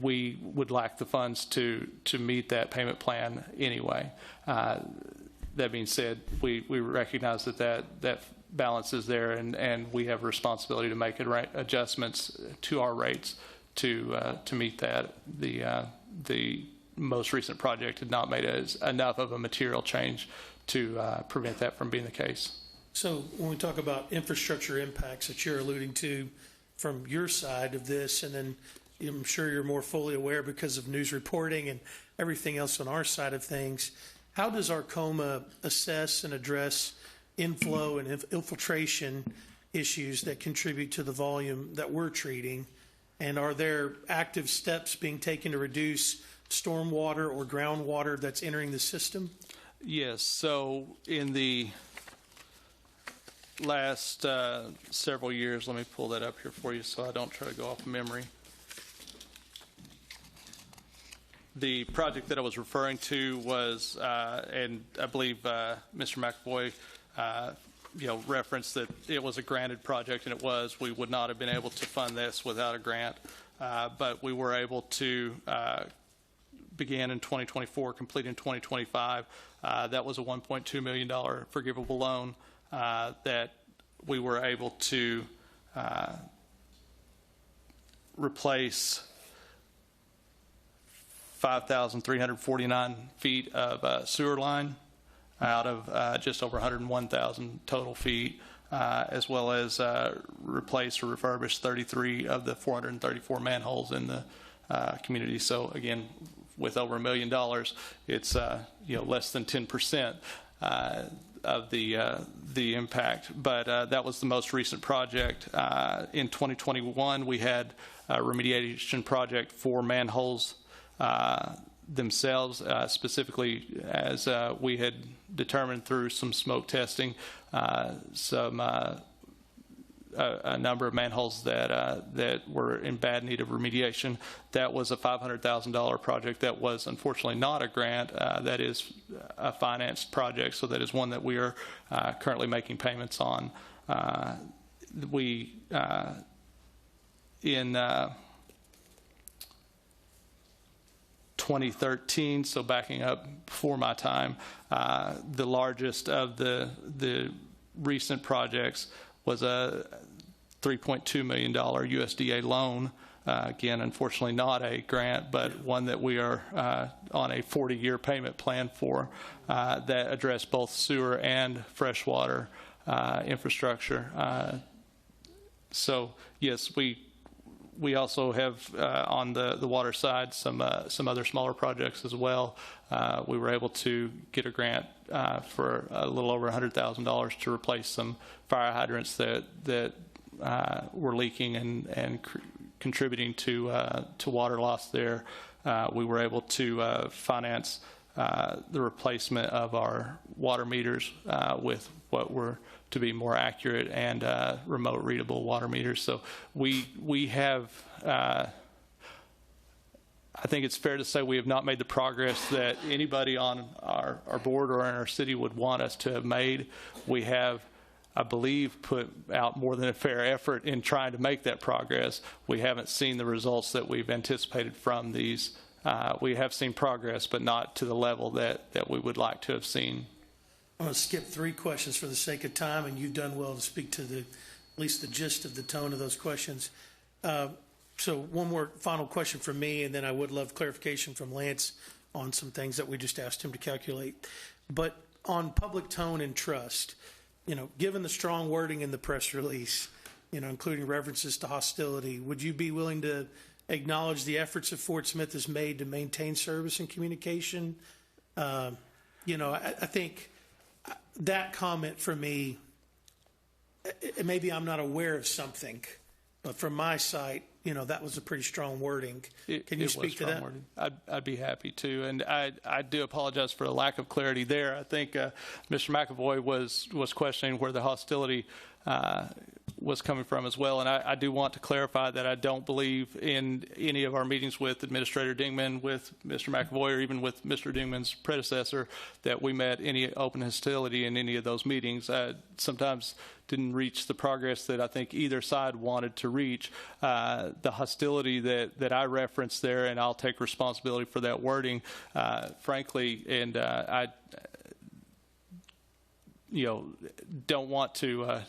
we would lack the funds to meet that payment plan anyway. That being said, we recognize that balance is there, and we have a responsibility to make adjustments to our rates to meet that. The most recent project had not made enough of a material change to prevent that from being the case. So when we talk about infrastructure impacts that you're alluding to from your side of this, and then I'm sure you're more fully aware because of news reporting and everything else on our side of things. How does Arkoma assess and address inflow and infiltration issues that contribute to the volume that we're treating? And are there active steps being taken to reduce stormwater or groundwater that's entering the system? Yes. So in the last several years, let me pull that up here for you so I don't try to go off memory. The project that I was referring to was, and I believe Mr. McAvoy, referenced that it was a granted project, and it was. We would not have been able to fund this without a grant, but we were able to begin in 2024, complete in 2025. That was a $1.2 million forgivable loan that we were able to replace 5,349 feet of sewer line out of just over 101,000 total feet, as well as replace or refurbish 33 of the 434 manholes in the community. So again, with over $1 million, it's less than 10% of the impact. But that was the most recent project. In 2021, we had a remediation project for manholes themselves, specifically as we had determined through some smoke testing, a number of manholes that were in bad need of remediation. That was a $500,000 project. That was unfortunately not a grant. That is a financed project, so that is one that we are currently making payments on. In 2013, so backing up before my time, the largest of the recent projects was a $3.2 million USDA loan. Again, unfortunately not a grant, but one that we are on a 40-year payment plan for that addressed both sewer and freshwater infrastructure. So yes, we also have on the water side some other smaller projects as well. We were able to get a grant for a little over $100,000 to replace some fire hydrants that were leaking and contributing to water loss there. We were able to finance the replacement of our water meters with what were to be more accurate and remote readable water meters. So we have, I think it's fair to say we have not made the progress that anybody on our board or in our city would want us to have made. We have, I believe, put out more than a fair effort in trying to make that progress. We haven't seen the results that we've anticipated from these. We have seen progress, but not to the level that we would like to have seen. I'm going to skip 3 questions for the sake of time, and you've done well to speak to at least the gist of the tone of those questions. So one more final question from me, and then I would love clarification from Lance on some things that we just asked him to calculate. But on public tone and trust, given the strong wording in the press release, including references to hostility, would you be willing to acknowledge the efforts that Fort Smith has made to maintain service and communication? I think that comment for me, maybe I'm not aware of something, but from my site, that was a pretty strong wording. Can you speak to that? Wording. I'd be happy to, and I do apologize for the lack of clarity there. I think Mr. McAvoy was questioning where the hostility was coming from as well, and I do want to clarify that I don't believe in any of our meetings with Administrator Dingman, with Mr. McAvoy, or even with Mr. Dingman's predecessor, that we met any open hostility in any of those meetings. Sometimes didn't reach the progress that I think either side wanted to reach. The hostility that I referenced there, and I'll take responsibility for that wording, frankly, and I don't want to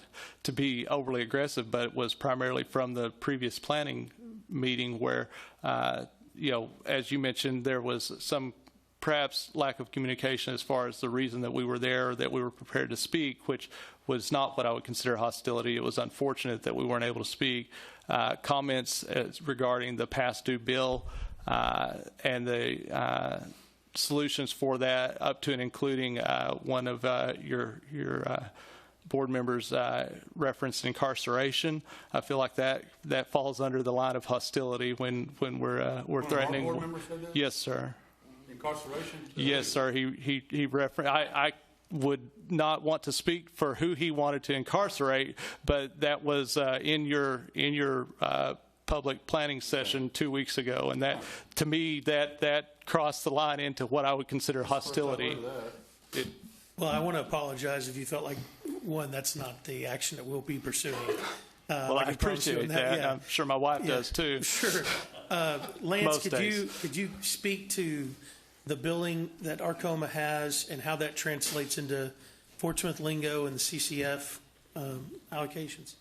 be overly aggressive, but it was primarily from the previous planning meeting where, as you mentioned, there was some perhaps lack of communication as far as the reason that we were there, that we were prepared to speak, which was not what I would consider hostility. It was unfortunate that we weren't able to speak. Comments regarding the past due bill and the solutions for that, up to and including one of your board members referenced incarceration. I feel like that falls under the line of hostility when we're threatening. Board members said that? Yes, sir. Incarceration? Yes, sir. He referenced. I would not want to speak for who he wanted to incarcerate, but that was in your public planning session 2 weeks ago, and that, to me, that crossed the line into what I would consider hostility. Well, I want to apologize if you felt like, one, that's not the action that we'll be pursuing. Well, I appreciate that. Yeah. I'm sure my wife does too. Sure. Lance, Most days. could you speak to the billing that Arkoma has and how that translates into Fort Smith lingo and the CCF allocations?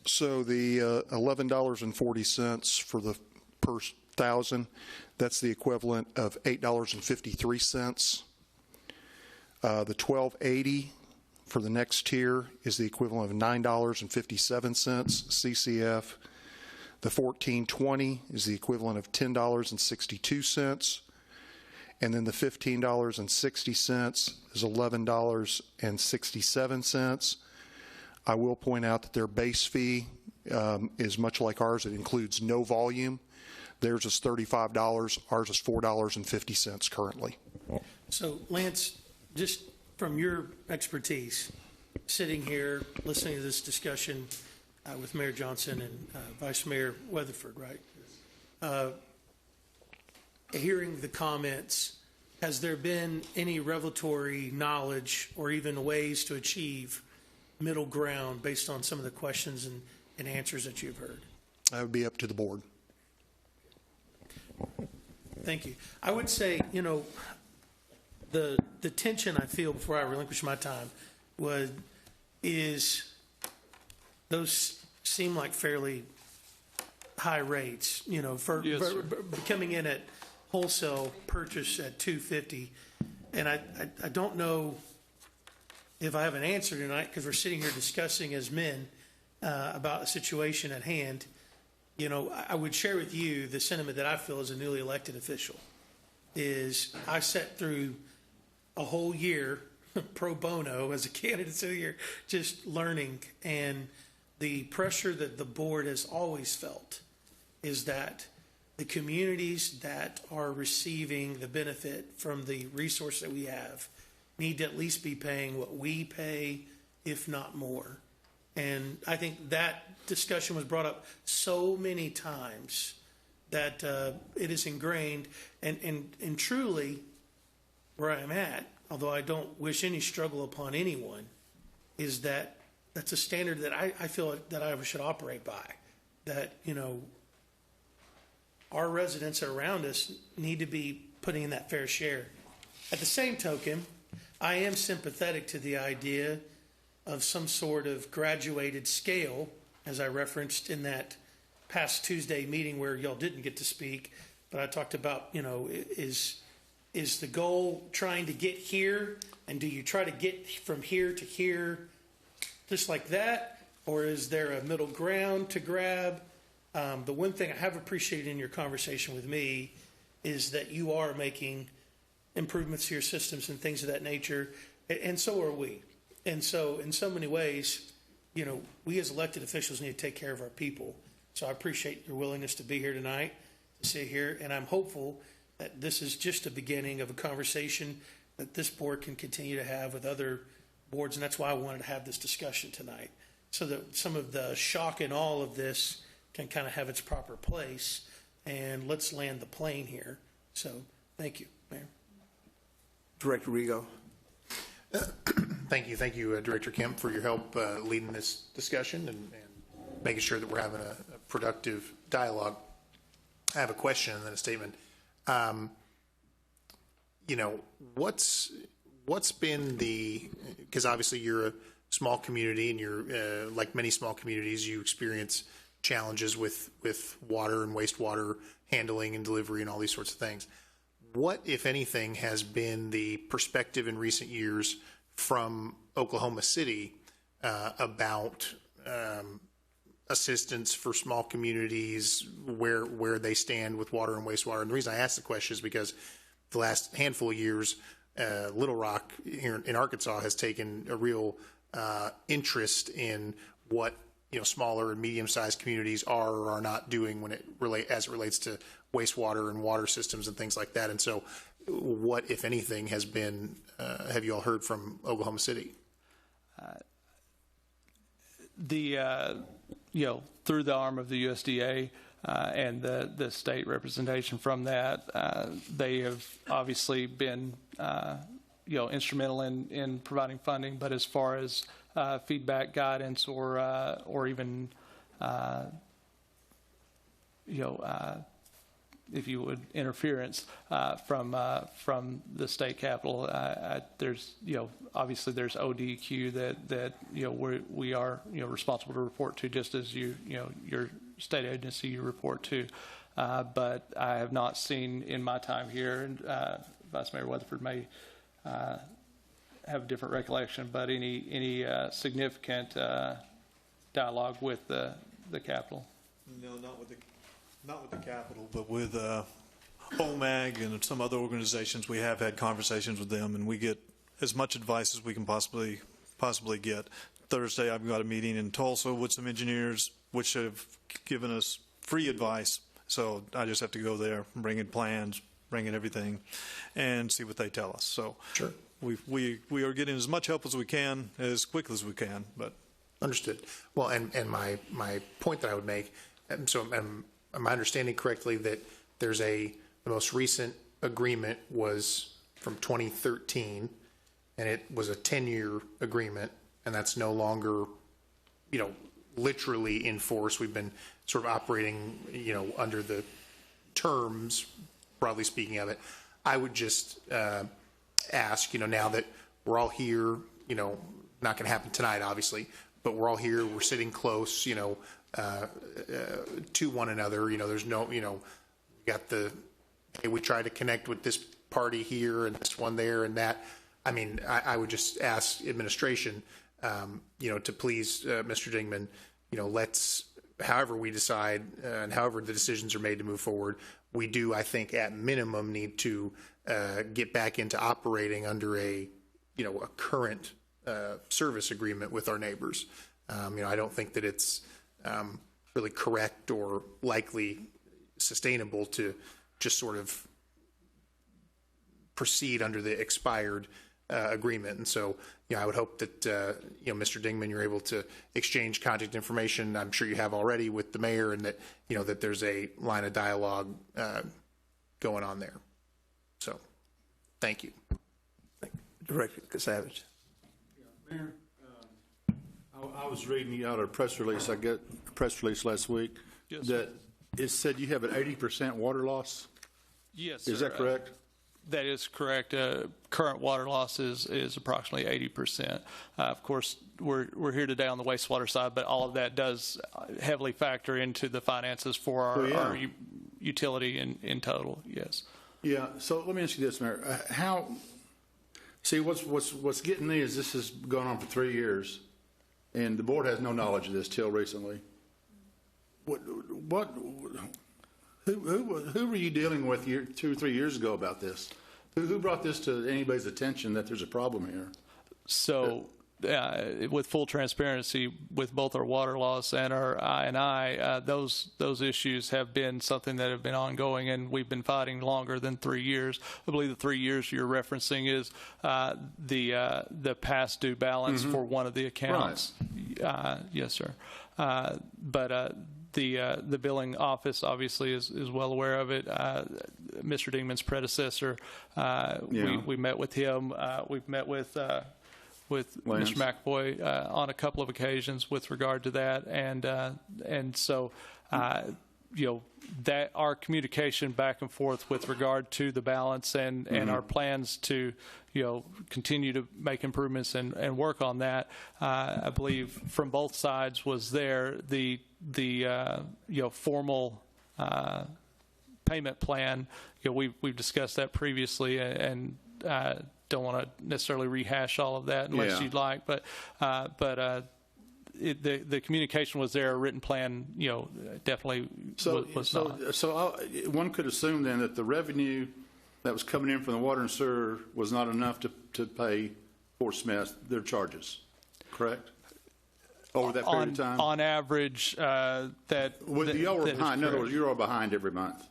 So the $11.40 for the per 1,000, that's the equivalent of $8.53. The $12.80 for the next tier is the equivalent of $9.57 CCF. The $14.20 is the equivalent of $10.62. And then the $15.60 is $11.67. I will point out that their base fee is much like ours. It includes no volume. Theirs is $35. Ours is $4.50 currently. So, Lance, just from your expertise, sitting here, listening to this discussion with Mayor Johnson and Vice Mayor Weatherford, right? Hearing the comments, has there been any revelatory knowledge or even ways to achieve middle ground based on some of the questions and answers that you've heard? That would be up to the board. Thank you. I would say, the tension I feel before I relinquish my time is those seem like fairly high rates, for coming in at wholesale purchase at $250. And I don't know if I have an answer tonight, because we're sitting here discussing as men about a situation at hand. I would share with you the sentiment that I feel as a newly elected official is I sat through a whole year pro bono as a candidate of the year, just learning, and the pressure that the board has always felt is that the communities that are receiving the benefit from the resource that we have need to at least be paying what we pay, if not more. And I think that discussion was brought up so many times that it is ingrained, and truly where I'm at, although I don't wish any struggle upon anyone, is that that's a standard that I feel that I should operate by. That, our residents around us need to be putting in that fair share. At the same token, I am sympathetic to the idea of some sort of graduated scale, as I referenced in that past Tuesday meeting where y'all didn't get to speak, but I talked about, is the goal trying to get here, and do you try to get from here to here just like that, or is there a middle ground to grab? The one thing I have appreciated in your conversation with me is that you are making improvements to your systems and things of that nature, and so are we. And so in so many ways, we as elected officials need to take care of our people. So I appreciate your willingness to be here tonight, to sit here, and I'm hopeful that this is just a beginning of a conversation that this board can continue to have with other boards, and that's why I wanted to have this discussion tonight, so that some of the shock and awe of this can kind of have its proper place, and let's land the plane here. So thank you, Mayor. Director Rigo. Thank you, Director Kemp, for your help leading this discussion and making sure that we're having a productive dialogue. I have a question and then a statement. What's been because obviously you're a small community, and you're like many small communities, you experience challenges with water and wastewater handling and delivery and all these sorts of things. What, if anything, has been the perspective in recent years from Oklahoma City about assistance for small communities, where they stand with water and wastewater? And the reason I ask the question is because the last handful of years, Little Rock here in Arkansas has taken a real interest in what smaller and medium-sized communities are or are not doing as it relates to wastewater and water systems and things like that. And so, what, if anything, has been have you all heard from Oklahoma City? Through the arm of the USDA and the state representation from that, they have obviously been instrumental in providing funding. But as far as feedback, guidance, or even if you would, interference from the state capitol, there's obviously there's ODQ that we are responsible to report to, just as your state agency you report to. But I have not seen in my time here, and Vice Mayor Weatherford may have a different recollection, but any significant dialogue with the Capitol? No, not with the Capitol, but with OMAG and some other organizations. We have had conversations with them, and we get as much advice as we can possibly get. Thursday, I've got a meeting in Tulsa with some engineers, which have given us free advice. So I just have to go there, bring in plans, bring in everything, and see what they tell us. So sure, we are getting as much help as we can, as quickly as we can. But understood. Well, and my point that I would make, so am I understanding correctly that there's the most recent agreement was from 2013, and it was a 10-year agreement, and that's no longer, literally in force. We've been sort of operating, under the terms, broadly speaking, of it. I would just ask, now that we're all here, not going to happen tonight, obviously, but we're all here, we're sitting close, to one another. There's no, got hey, we try to connect with this party here and this one there and that. I mean, I would just ask administration, to please, Mr. Dingman, let's, however we decide and however the decisions are made to move forward, we do, I think, at minimum need to get back into operating under a current service agreement with our neighbors. I don't think that it's really correct or likely sustainable to just sort of proceed under the expired agreement. And so, I would hope that, Mr. Dingman, you're able to exchange contact information. I'm sure you have already with the mayor, and that, that there's a line of dialogue going on there. So, thank you. Director Savage. Mayor, I was reading out a press release. I got a press release last week that it said you have an 80% water loss. Yes, is that correct? That is correct. Current water loss is approximately 80%. Of course, we're here today on the wastewater side, but all of that does heavily factor into the finances for our utility in total. Yes. Yeah. So let me ask you this, Mayor. What's getting me is this has gone on for 3 years, and the board has no knowledge of this till recently. Who were you dealing with 2 or 3 years ago about this? Who brought this to anybody's attention that there's a problem here? So, with full transparency, with both our water loss and our I&I, those issues have been something that have been ongoing, and we've been fighting longer than 3 years. I believe the 3 years you're referencing is the past due balance for one of the accounts. Right. Yes, sir. But the billing office obviously is well aware of it. Mr. Dingman's predecessor, we met with him. We've met with Mr. McAvoy on a couple of occasions with regard to that, and so that our communication back and forth with regard to the balance and our plans to, continue to make improvements and work on that, I believe from both sides was there. The formal payment plan, we've discussed that previously, and don't want to necessarily rehash all of that unless you'd like, but the communication was there. A written plan, definitely was not. So one could assume then that the revenue that was coming in from the water and sewer was not enough to pay Fort Smith their charges, correct? Over that period of time? On average, y'all were behind. In other words, you're all behind every month.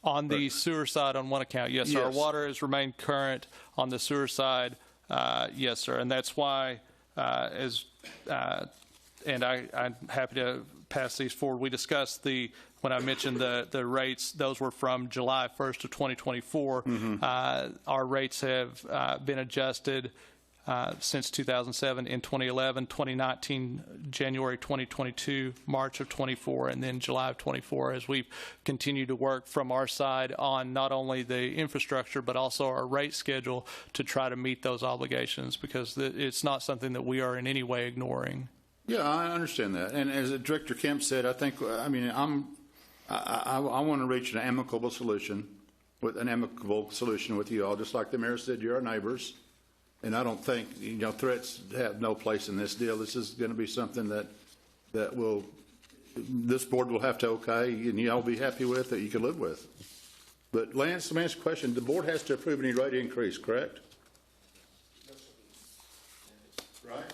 On the sewer side, on one account, yes, sir. Our water has remained current. On the sewer side, yes, sir. And that's why, and I'm happy to pass these forward. We discussed when I mentioned the rates, those were from July 1st of 2024. Our rates have been adjusted since 2007 in 2011, 2019, January 2022, March of 24, and then July of 24, as we've continued to work from our side on not only the infrastructure but also our rate schedule to try to meet those obligations, because it's not something that we are in any way ignoring. Yeah, I understand that. And as Director Kemp said, I want to reach an amicable solution with you all, just like the mayor said, you're our neighbors. And I don't think, threats have no place in this deal. This is going to be something that this board will have to okay, and y'all be happy with, that you can live with. But Lance, let me ask you a question. The board has to approve any rate increase, correct? Right.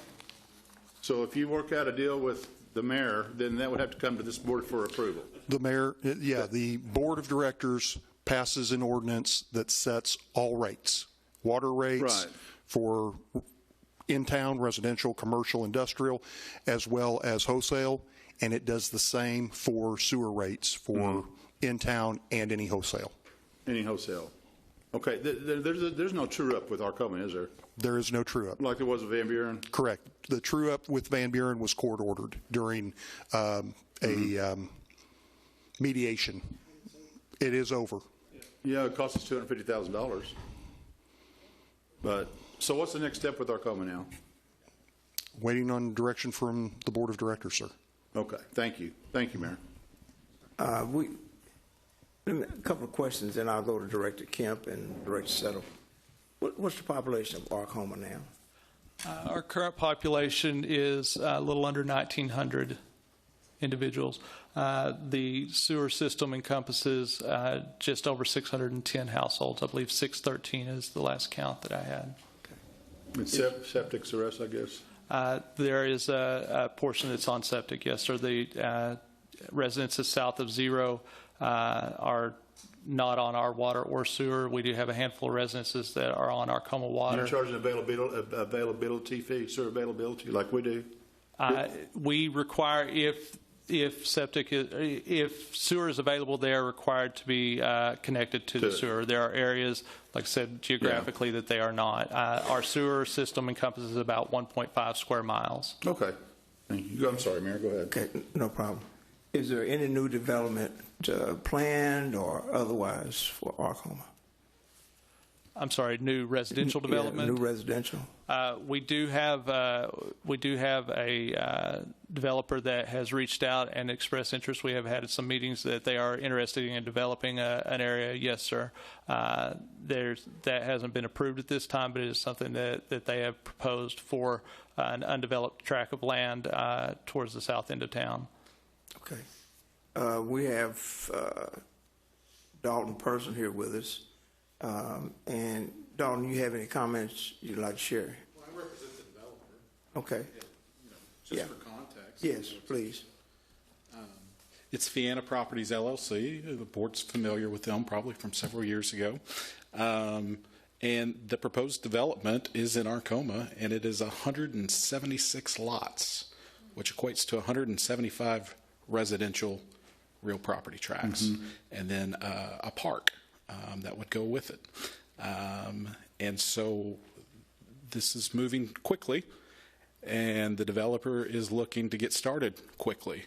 So if you work out a deal with the mayor, then that would have to come to this board for approval. The mayor, the board of directors passes an ordinance that sets all rates, water rates for in-town, residential, commercial, industrial, as well as wholesale, and it does the same for sewer rates for in-town and any wholesale. Any wholesale. Okay, there's no true-up with Arkoma, is there? There is no true-up. Like there was with Van Buren? Correct. The true-up with Van Buren was court-ordered during a mediation. It is over. Yeah, it cost us $250,000. But, so what's the next step with Arkoma now? Waiting on direction from the board of directors, sir. Okay, thank you. Thank you, Mayor. A couple of questions, and I'll go to Director Kemp and Director Settle. What's the population of Arkoma now? Our current population is a little under 1,900 individuals. The sewer system encompasses just over 610 households. I believe 613 is the last count that I had. Okay. And septic's the rest, I guess? There is a portion that's on septic, yes, sir. The residences south of zero are not on our water or sewer. We do have a handful of residences that are on Arkoma water. You're charging availability fee, sewer availability, like we do? We require, if sewer is available, they are required to be connected to the sewer. There are areas, like I said, geographically that they are not. Our sewer system encompasses about 1.5 square miles. Okay. Thank you. I'm sorry, Mayor. Go ahead. Okay, no problem. Is there any new development planned or otherwise for Arkoma? I'm sorry, new residential development? Yeah, new residential. We do have a developer that has reached out and expressed interest. We have had some meetings that they are interested in developing an area. Yes, sir. That hasn't been approved at this time, but it is something that they have proposed for an undeveloped tract of land towards the south end of town. Okay. We have Dalton Person here with us. And Dalton, you have any comments you'd like to share? Well, I represent the developer. Okay. Just for context. Yes, please. It's Fianna Properties LLC. The board's familiar with them probably from several years ago. And the proposed development is in Arkoma, and it is 176 lots, which equates to 175 residential real property tracts, and then a park that would go with it. And so this is moving quickly, and the developer is looking to get started quickly.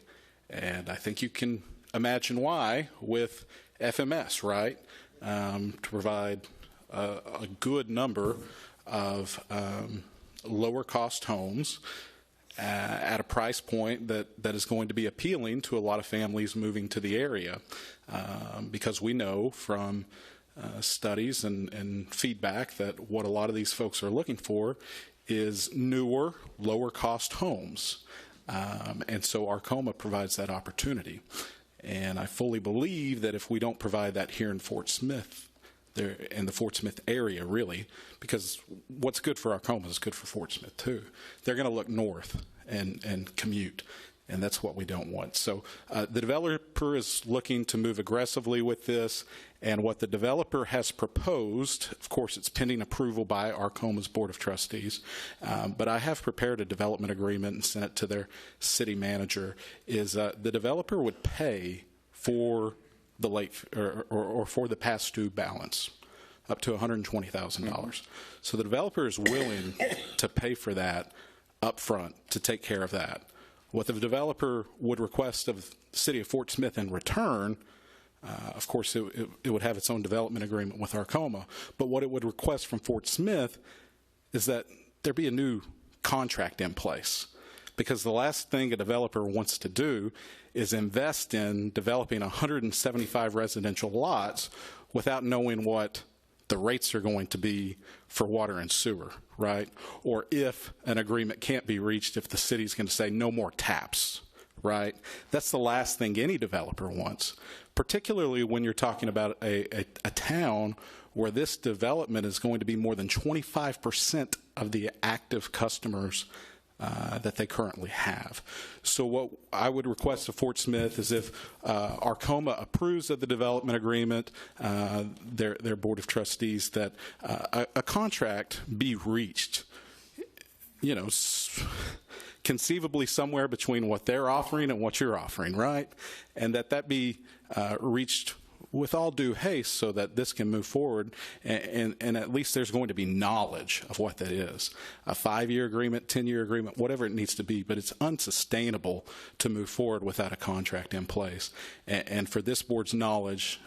And I think you can imagine why with FMS, right? To provide a good number of lower cost homes at a price point that is going to be appealing to a lot of families moving to the area, because we know from studies and feedback that what a lot of these folks are looking for is newer, lower cost homes. And so Arkoma provides that opportunity. And I fully believe that if we don't provide that here in Fort Smith, there in the Fort Smith area, really, because what's good for Arkoma is good for Fort Smith too. They're going to look north and commute, and that's what we don't want. So the developer is looking to move aggressively with this, and what the developer has proposed, of course, it's pending approval by Arkoma's Board of Trustees, but I have prepared a development agreement and sent it to their city manager, is the developer would pay for the late or for the past due balance up to $120,000. So the developer is willing to pay for that up front to take care of that. What the developer would request of the city of Fort Smith in return, of course, it would have its own development agreement with Arkoma, but what it would request from Fort Smith is that there be a new contract in place. Because the last thing a developer wants to do is invest in developing 175 residential lots without knowing what the rates are going to be for water and sewer, right? Or if an agreement can't be reached, if the city's going to say no more taps, right? That's the last thing any developer wants, particularly when you're talking about a town where this development is going to be more than 25% of the active customers that they currently have. So what I would request of Fort Smith is if Arkoma approves of the development agreement, their Board of Trustees, that a contract be reached, you know, conceivably somewhere between what they're offering and what you're offering, right? And that be reached with all due haste so that this can move forward, and at least there's going to be knowledge of what that is. A 5-year agreement, 10-year agreement, whatever it needs to be, but it's unsustainable to move forward without a contract in place. And for this board's knowledge,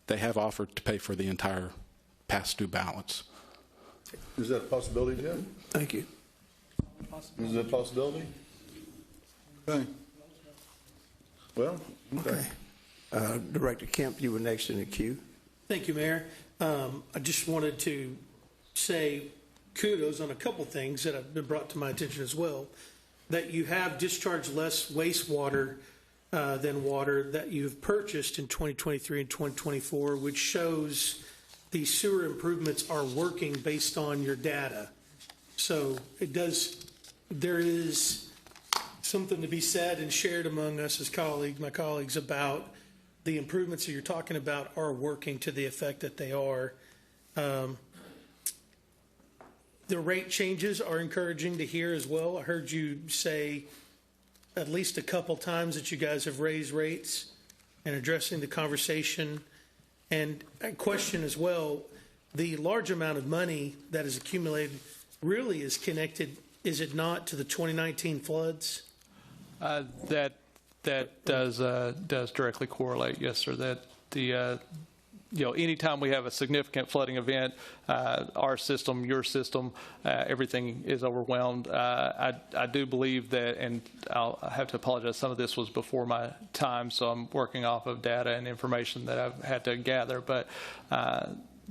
they have offered to pay for the entire past due balance. Is that a possibility, Jim? Thank you. Is that a possibility? Okay. Well, okay. Director Kemp, you were next in the queue. Thank you, Mayor. I just wanted to say kudos on a couple things that have been brought to my attention as well, that you have discharged less wastewater than water that you've purchased in 2023 and 2024, which shows the sewer improvements are working based on your data. So there is something to be said and shared among us as my colleagues, about the improvements that you're talking about are working to the effect that they are. The rate changes are encouraging to hear as well. I heard you say at least a couple times that you guys have raised rates and addressing the conversation. And a question as well, the large amount of money that is accumulated really is connected, is it not, to the 2019 floods? That does directly correlate, yes, sir. That anytime we have a significant flooding event, our system, your system, everything is overwhelmed. I do believe that, and I'll have to apologize, some of this was before my time, so I'm working off of data and information that I've had to gather, but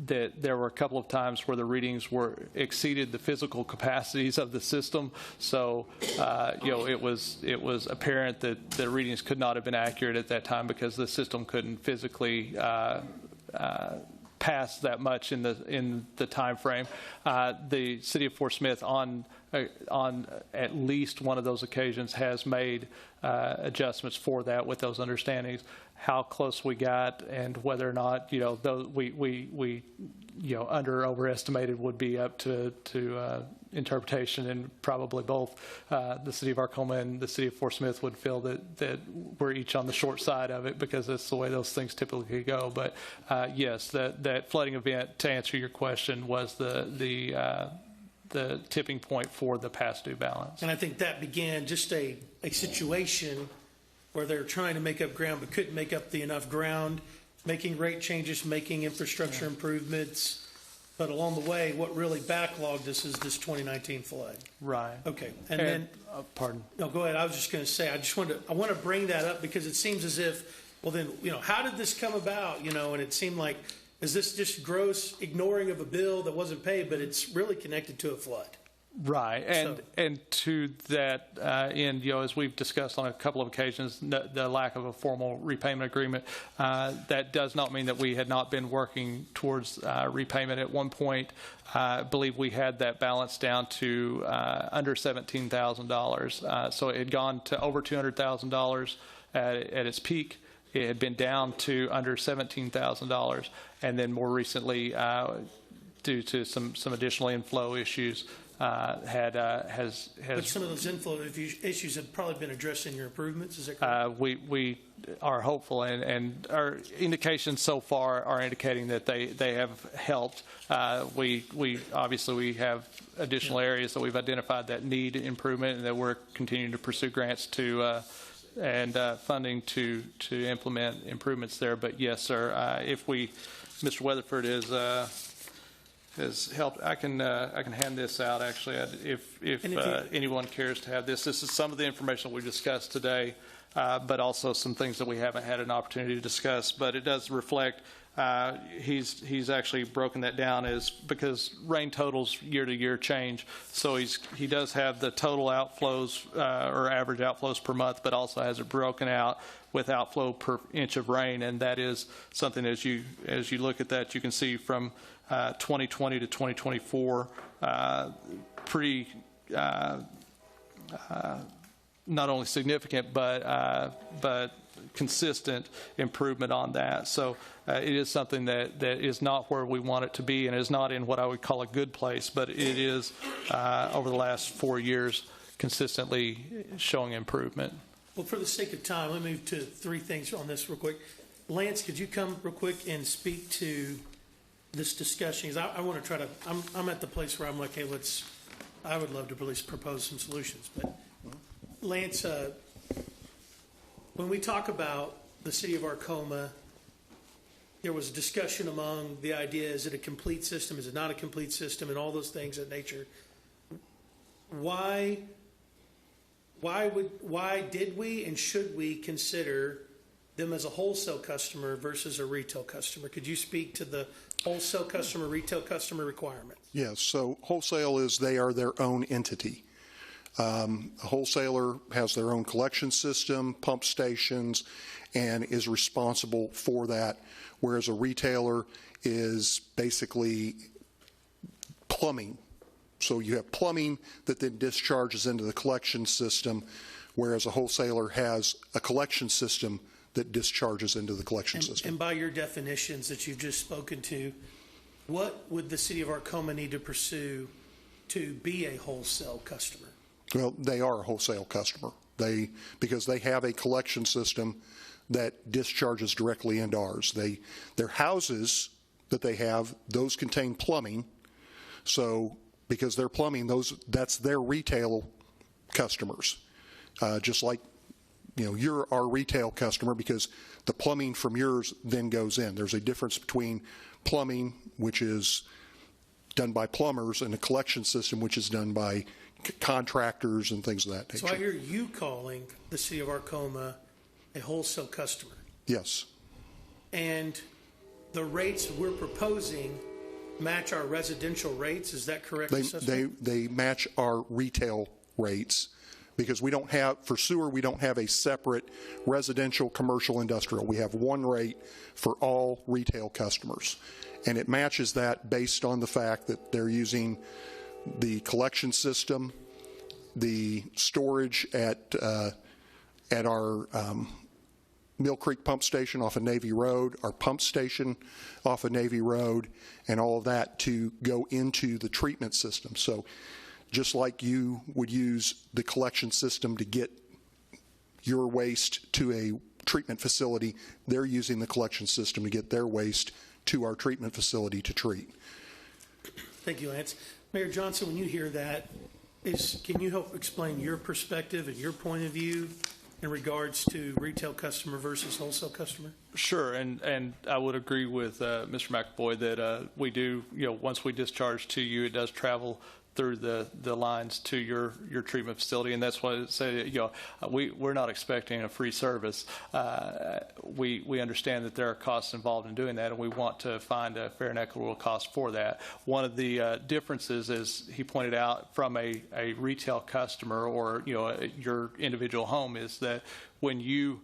that there were a couple of times where the readings exceeded the physical capacities of the system. So, it was apparent that the readings could not have been accurate at that time because the system couldn't physically pass that much in the time frame. The city of Fort Smith on at least one of those occasions has made adjustments for that with those understandings. How close we got and whether or not we under overestimated would be up to interpretation, and probably both the city of Arkoma and the city of Fort Smith would feel that we're each on the short side of it, because that's the way those things typically go. But yes, that flooding event, to answer your question, was the tipping point for the past due balance. And I think that began just a situation where they're trying to make up ground but couldn't make up the enough ground, making rate changes, making infrastructure improvements. But along the way, what really backlogged us is this 2019 flood. Right. Okay. And then, pardon. no, go ahead. I was just going to say, I want to bring that up because it seems as if, well, then, how did this come about? And it seemed like, is this just gross ignoring of a bill that wasn't paid, but it's really connected to a flood? Right, and to that end, as we've discussed on a couple of occasions, the lack of a formal repayment agreement, that does not mean that we had not been working towards repayment. At one point, I believe we had that balance down to under $17,000. So it had gone to over $200,000 at its peak. It had been down to under $17,000, and then more recently, due to some additional inflow issues, has. But some of those inflow issues have probably been addressed in your improvements. Is that correct? We are hopeful, and our indications so far are indicating that they have helped. We obviously have additional areas that we've identified that need improvement, and that we're continuing to pursue grants to and funding to implement improvements there. But yes, sir, Mr. Weatherford has helped. I can hand this out actually if anyone cares to have this. This is some of the information we discussed today, but also some things that we haven't had an opportunity to discuss. But it does reflect. He's actually broken that down as because rain totals year to year change. So he does have the total outflows or average outflows per month, but also has it broken out with outflow per inch of rain, and that is something as you look at that, you can see from 2020 to 2024, pretty not only significant but consistent improvement on that. So it is something that is not where we want it to be, and is not in what I would call a good place, but it is over the last 4 years consistently showing improvement. Well, for the sake of time, let me move to three things on this real quick. Lance, could you come real quick and speak to this discussion? Because I want to try to, I'm at the place where I'm like, hey, I would love to really propose some solutions. But Lance, when we talk about the city of Arkoma, there was a discussion among the idea, is it a complete system, is it not a complete system, and all those things of nature. Why did we and should we consider them as a wholesale customer versus a retail customer? Could you speak to the wholesale customer, retail customer requirements? Yes, so wholesale they are their own entity. A wholesaler has their own collection system, pump stations, and is responsible for that, whereas a retailer is basically plumbing. So you have plumbing that then discharges into the collection system, whereas a wholesaler has a collection system that discharges into the collection system. And by your definitions that you've just spoken to, what would the city of Arkoma need to pursue to be a wholesale customer? Well, they are a wholesale customer. Because they have a collection system that discharges directly into ours. Their houses that they have, those contain plumbing. So because they're plumbing, that's their retail customers. Just like, you're our retail customer because the plumbing from yours then goes in. There's a difference between plumbing, which is done by plumbers, and a collection system, which is done by contractors and things of that nature. So I hear you calling the city of Arkoma a wholesale customer. Yes. And the rates we're proposing match our residential rates. Is that correct? They match our retail rates because we don't have, for sewer, we don't have a separate residential, commercial, industrial. We have one rate for all retail customers. And it matches that based on the fact that they're using the collection system, the storage at our Mill Creek pump station off of Navy Road, our pump station off of Navy Road, and all of that to go into the treatment system. So just like you would use the collection system to get your waste to a treatment facility, they're using the collection system to get their waste to our treatment facility to treat. Thank you, Lance. Mayor Johnson, when you hear that, can you help explain your perspective and your point of view in regards to retail customer versus wholesale customer? Sure, and I would agree with Mr. McAvoy that we do, once we discharge to you, it does travel through the lines to your treatment facility, and that's why I say, we're not expecting a free service. We understand that there are costs involved in doing that, and we want to find a fair and equitable cost for that. One of the differences, as he pointed out, from a retail customer or your individual home, is that when you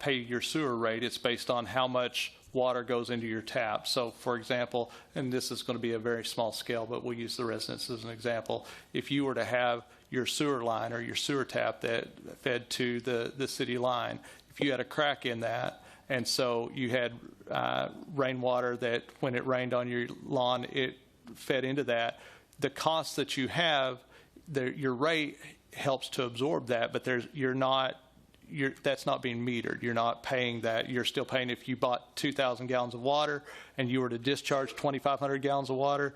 pay your sewer rate, it's based on how much water goes into your tap. So, for example, and this is going to be a very small scale, but we'll use the residence as an example. If you were to have your sewer line or your sewer tap that fed to the city line, if you had a crack in that, and so you had rainwater that when it rained on your lawn, it fed into that, the cost that you have, your rate helps to absorb that, but that's not being metered. You're not paying that. You're still paying if you bought 2,000 gallons of water and you were to discharge 2,500 gallons of water,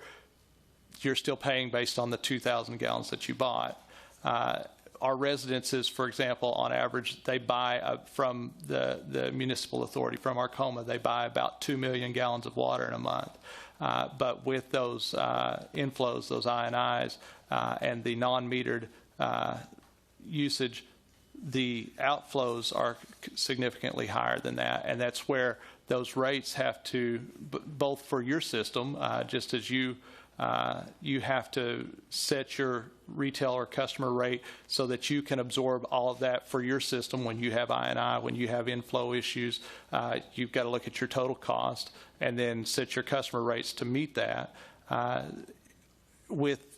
you're still paying based on the 2,000 gallons that you bought. Our residences, for example, on average, they buy from the municipal authority, from Arkoma, they buy about 2 million gallons of water in a month. But with those inflows, those INIs, and the non-metered usage, the outflows are significantly higher than that, and that's where those rates have to, both for your system, just as you have to set your retail or customer rate so that you can absorb all of that for your system. When you have INI, when you have inflow issues, you've got to look at your total cost and then set your customer rates to meet that. With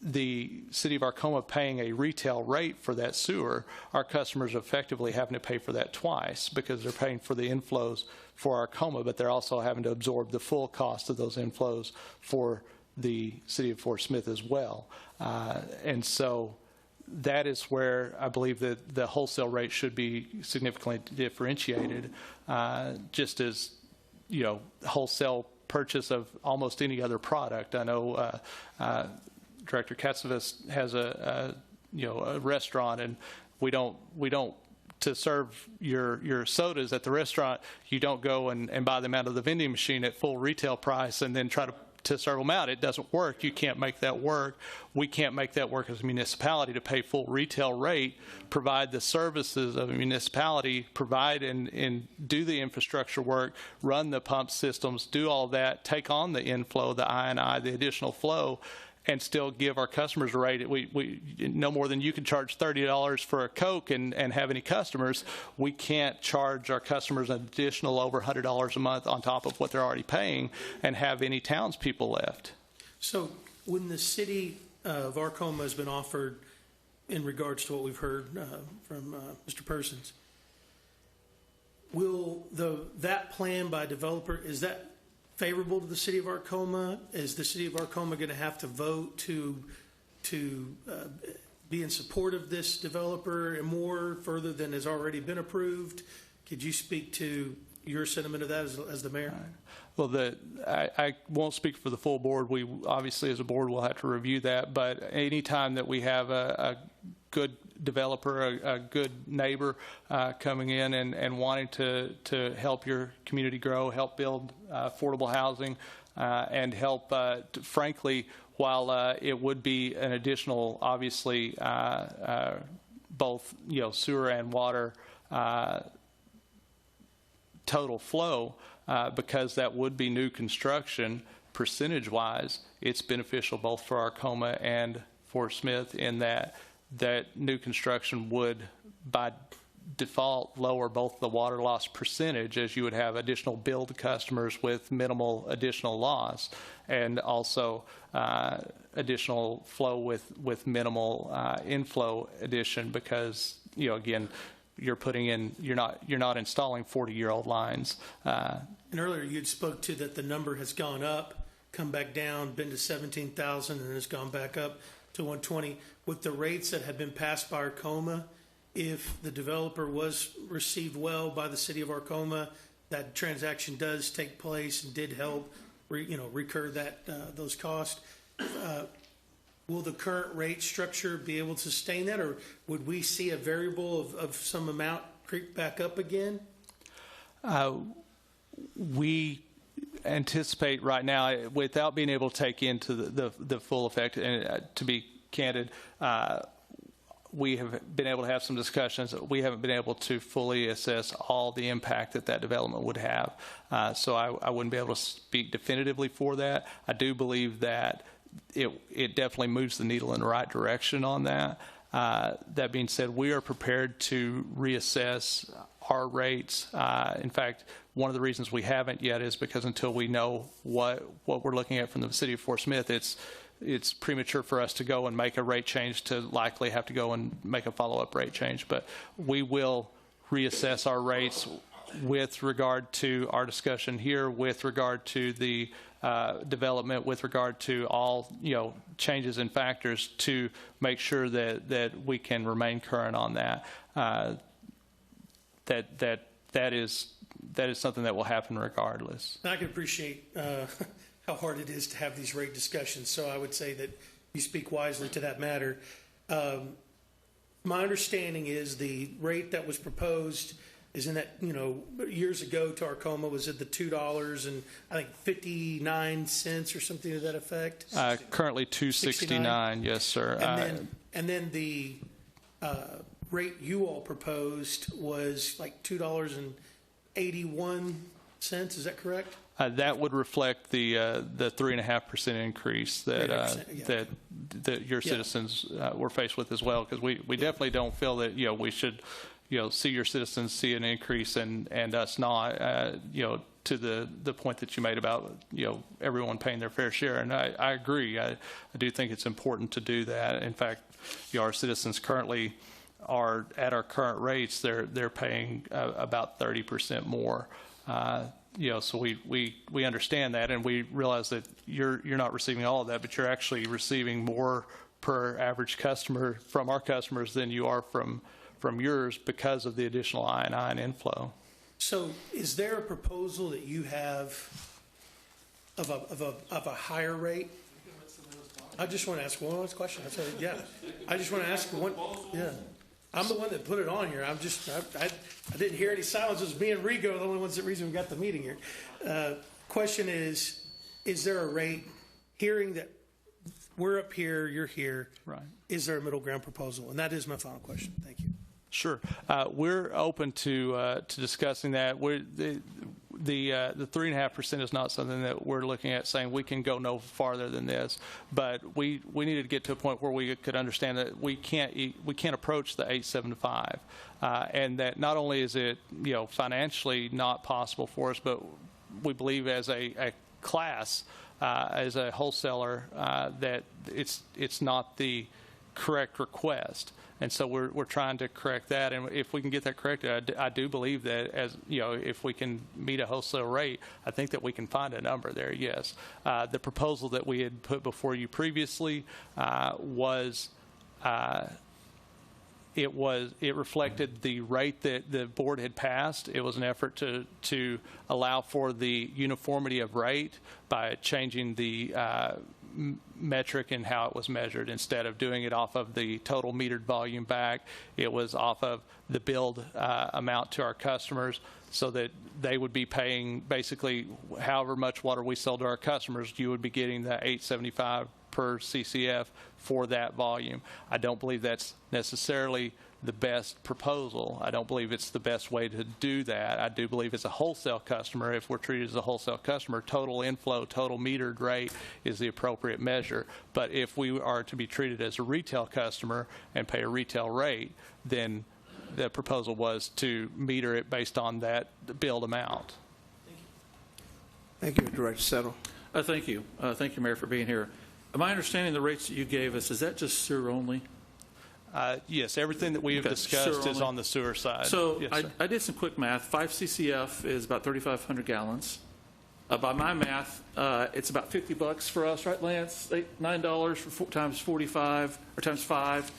the city of Arkoma paying a retail rate for that sewer, our customers are effectively having to pay for that twice, because they're paying for the inflows for Arkoma, but they're also having to absorb the full cost of those inflows for the city of Fort Smith as well. And so that is where I believe that the wholesale rate should be significantly differentiated, just as, wholesale purchase of almost any other product. I know Director Katsavas has a restaurant, and we don't to serve your sodas at the restaurant, you don't go and buy them out of the vending machine at full retail price and then try to serve them out. It doesn't work. You can't make that work. We can't make that work as a municipality to pay full retail rate, provide the services of a municipality, provide and do the infrastructure work, run the pump systems, do all that, take on the inflow, the INI, the additional flow, and still give our customers a rate. We no more than you can charge $30 for a Coke and have any customers. We can't charge our customers an additional over $100 a month on top of what they're already paying and have any townspeople left. So when the city of Arkoma has been offered, in regards to what we've heard from Mr. Persons, will that plan by developer, is that favorable to the city of Arkoma? Is the city of Arkoma going to have to vote to be in support of this developer and more further than has already been approved? Could you speak to your sentiment of that as the mayor? Well, I won't speak for the full board. We obviously, as a board, will have to review that. But any time that we have a good developer, a good neighbor coming in and wanting to help your community grow, help build affordable housing, and help, frankly, while it would be an additional, obviously, both sewer and water total flow, because that would be new construction, percentage-wise, it's beneficial both for Arkoma and Fort Smith in that new construction would, by default, lower both the water loss percentage, as you would have additional billed customers with minimal additional loss, and also additional flow with minimal inflow addition, because again, you're not installing 40-year-old lines. And earlier you had spoke to that the number has gone up, come back down, been to 17,000, and has gone back up to 120. With the rates that have been passed by Arkoma, if the developer was received well by the city of Arkoma, that transaction does take place and did help recur those costs. will the current rate structure be able to sustain that, or would we see a variable of some amount creep back up again? We anticipate right now, without being able to take into the full effect, and to be candid, we have been able to have some discussions. We haven't been able to fully assess all the impact that development would have. So I wouldn't be able to speak definitively for that. I do believe that it definitely moves the needle in the right direction on that. That being said, we are prepared to reassess our rates. In fact, one of the reasons we haven't yet is because until we know what we're looking at from the city of Fort Smith, it's premature for us to go and make a rate change, to likely have to go and make a follow-up rate change. But we will reassess our rates with regard to our discussion here, with regard to the development, with regard to all changes in factors, to make sure that we can remain current on that. That is something that will happen regardless. I can appreciate how hard it is to have these rate discussions, so I would say that you speak wisely to that matter. My understanding is the rate that was proposed is in that, years ago to Arkoma was at the $2 and I think 59 cents or something to that effect. Currently $2.69, yes, sir. And then the rate you all proposed was like $2.81. Is that correct? That would reflect the 3.5% increase that your citizens were faced with as well. Because we definitely don't feel that we should see your citizens see an increase and us not. To the point that you made about everyone paying their fair share, and I agree. I do think it's important to do that. In fact, our citizens currently are at our current rates. They're paying about 30% more. So we understand that, and we realize that you're not receiving all of that, but you're actually receiving more per average customer from our customers than you are from yours because of the additional I&I inflow. So is there a proposal that you have of a higher rate? I just want to ask one last question. I just want to ask one. Yeah. I'm the one that put it on here. I didn't hear any silence. It was me and Rigo, the only ones that reason we got the meeting here. Question is there a rate, hearing that we're up here, you're here, right? Is there a middle ground proposal? And that is my final question. Thank you. Sure. We're open to discussing that. The 3.5% is not something that we're looking at saying we can go no farther than this, but we needed to get to a point where we could understand that we can't approach the 8.75, and that not only is it financially not possible for us, but we believe as a class, as a wholesaler, that it's not the correct request. And so we're trying to correct that, and if we can get that corrected, I do believe that if we can meet a wholesale rate, I think that we can find a number there. Yes, the proposal that we had put before you previously was it reflected the rate that the board had passed. It was an effort to allow for the uniformity of rate by changing the metric and how it was measured. Instead of doing it off of the total metered volume back, it was off of the billed amount to our customers, so that they would be paying basically however much water we sold to our customers, you would be getting the $8.75 per CCF for that volume. I don't believe that's necessarily the best proposal. I don't believe it's the best way to do that. I do believe as a wholesale customer, if we're treated as a wholesale customer, total inflow, total metered rate is the appropriate measure. But if we are to be treated as a retail customer and pay a retail rate, then the proposal was to meter it based on that billed amount. Thank you, Director Settle. Thank you. Thank you, Mayor, for being here. My understanding the rates that you gave us, is that just sewer only? Yes, everything that we have discussed is on the sewer side. So yes, I did some quick math. 5 CCF is about 3,500 gallons. By my math, it's about $50 for us, right, Lance? $9 for times 45 or times 5,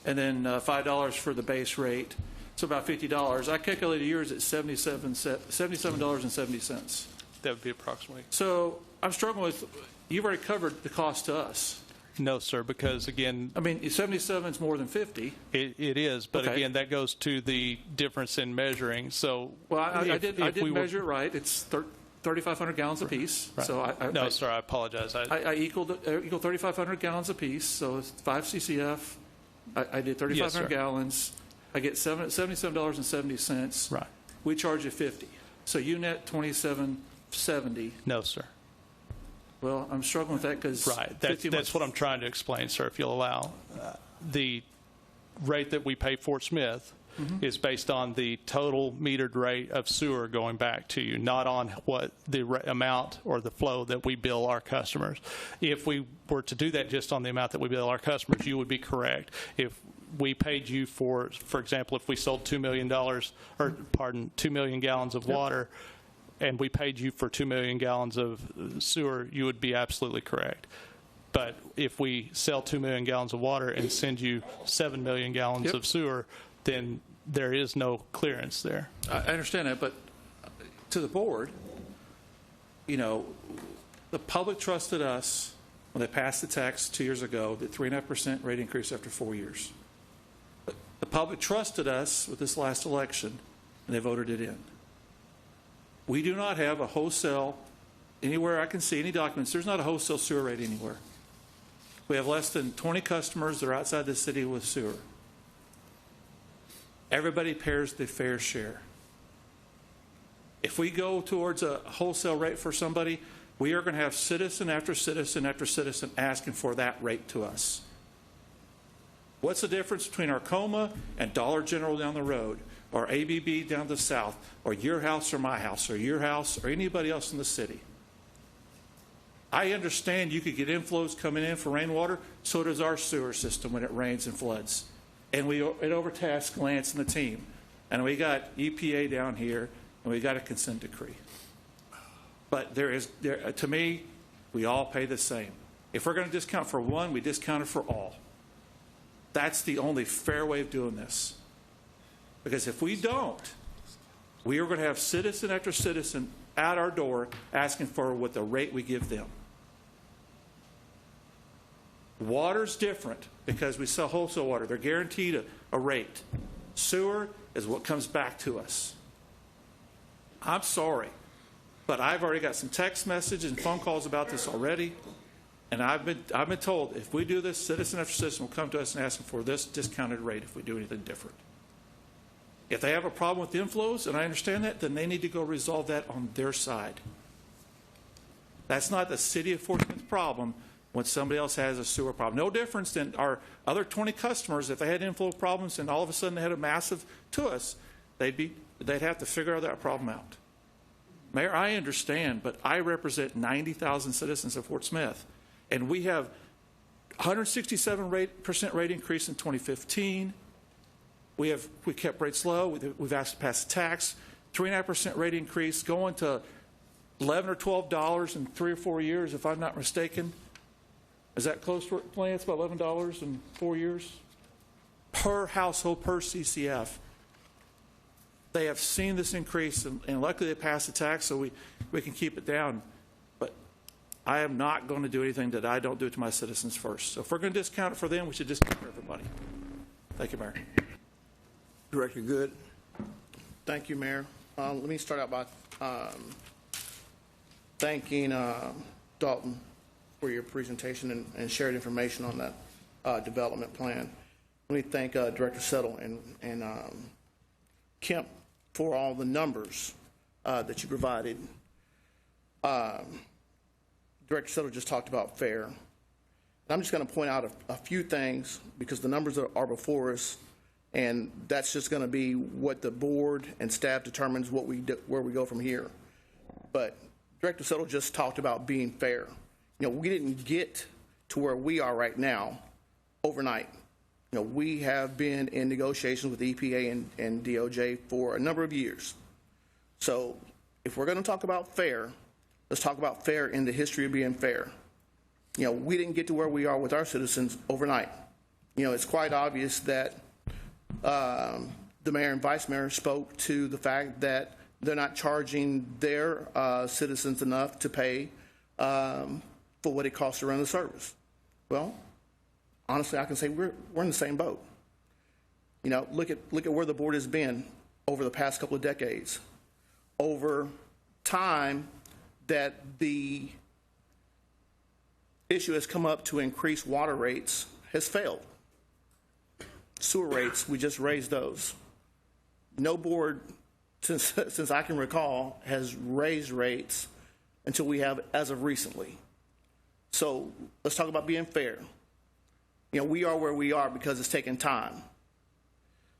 and then $5 for the base rate. So about $50. I calculated yours at $77.70. that would be approximately. So I'm struggling with. You've already covered the cost to us. No, sir, because again, I mean, 77 is more than 50. it is, but Okay. again, that goes to the difference in measuring. So, Well, I did we were- measure it right. It's 3,500 gallons apiece. Right. So No, sir, I apologize. I equal 3,500 gallons apiece, so it's 5 CCF. I did 3,500 sir. gallons. I get $77.70. Right. We charge you 50. So you net 27.70. No, sir. Well, I'm struggling with that because Right. That's what I'm trying to explain, sir, if you'll allow. The rate that we pay Fort Smith is based on the total metered rate of sewer going back to you, not on what the amount or the flow that we bill our customers. If we were to do that just on the amount that we bill our customers, you would be correct. If we paid you for example, if we sold $2 million, 2 million gallons of water, and we paid you for 2 million gallons of sewer, you would be absolutely correct. But if we sell 2 million gallons of water and send you 7 million gallons of sewer, then there is no clearance there. I understand that, but to the board, you know, the public trusted us when they passed the tax 2 years ago, the 3.5% rate increase after 4 years. The public trusted us with this last election, and they voted it in. We do not have a wholesale, anywhere I can see any documents, there's not a wholesale sewer rate anywhere. We have less than 20 customers that are outside the city with sewer. Everybody pays the fair share. If we go towards a wholesale rate for somebody, we are going to have citizen after citizen after citizen asking for that rate to us. What's the difference between Arkoma and Dollar General down the road, or ABB down the south, or your house or my house, or your house or anybody else in the city? I understand you could get inflows coming in for rainwater. So does our sewer system when it rains and floods. And it overtasks Lance and the team. And we got EPA down here, and we got a consent decree. But to me, we all pay the same. If we're going to discount for one, we discount it for all. That's the only fair way of doing this. Because if we don't, we are going to have citizen after citizen at our door asking for what the rate we give them. Water's different because we sell wholesale water. They're guaranteed a rate. Sewer is what comes back to us. I'm sorry, but I've already got some text messages and phone calls about this already, and I've been told if we do this, citizen after citizen will come to us and ask for this discounted rate if we do anything different. If they have a problem with the inflows, and I understand that, then they need to go resolve that on their side. That's not the city of Fort Smith's problem when somebody else has a sewer problem. No difference than our other 20 customers. If they had inflow problems and all of a sudden they had a massive to us, they'd have to figure that problem out. Mayor, I understand, but I represent 90,000 citizens of Fort Smith, and we have 167% rate increase in 2015. We kept rates low. We've asked to pass a tax, 3.5% rate increase, going to $11 or $12 in 3 or 4 years, if I'm not mistaken. Is that close to it, Plan? It's about $11 in 4 years per household, per CCF. They have seen this increase, and luckily they passed the tax, so we can keep it down. But I am not going to do anything that I don't do to my citizens first. So if we're going to discount it for them, we should discount it for everybody. Thank you, Mayor. Director Good. Thank you, Mayor. Let me start out by thanking Dalton for your presentation and shared information on that development plan. Let me thank Director Settle and Kemp for all the numbers that you provided. Director Settle just talked about fair. I'm just going to point out a few things because the numbers are before us, and that's just going to be what the board and staff determines where we go from here. But Director Settle just talked about being fair. You know, we didn't get to where we are right now overnight. You know, we have been in negotiations with EPA and DOJ for a number of years. So if we're going to talk about fair, let's talk about fair in the history of being fair. You know, we didn't get to where we are with our citizens overnight. You know, it's quite obvious that the mayor and vice mayor spoke to the fact that they're not charging their citizens enough to pay for what it costs to run the service. Well, honestly, I can say we're in the same boat. You know, look at where the board has been over the past couple of decades. Over time that the issue has come up to increase water rates has failed. Sewer rates, we just raised those. No board since I can recall has raised rates until we have as of recently. So let's talk about being fair. You know, we are where we are because it's taken time.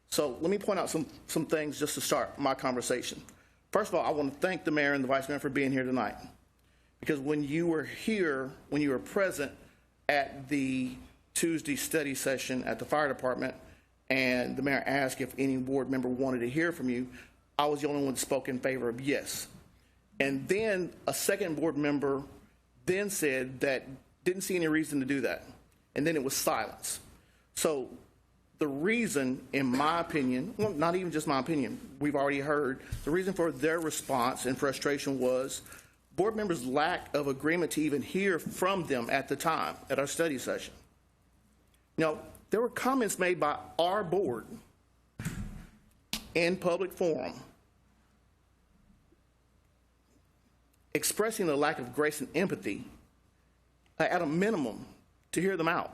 So let me point out some things just to start my conversation. First of all, I want to thank the mayor and the vice mayor for being here tonight. Because when you were here, when you were present at the Tuesday study session at the fire department, and the mayor asked if any board member wanted to hear from you, I was the only one that spoke in favor of yes. And then a second board member then said that didn't see any reason to do that. And then it was silence. So the reason, in my opinion, well, not even just my opinion, we've already heard, the reason for their response and frustration was board members' lack of agreement to even hear from them at the time at our study session. You know, there were comments made by our board in public forum expressing the lack of grace and empathy, at a minimum, to hear them out.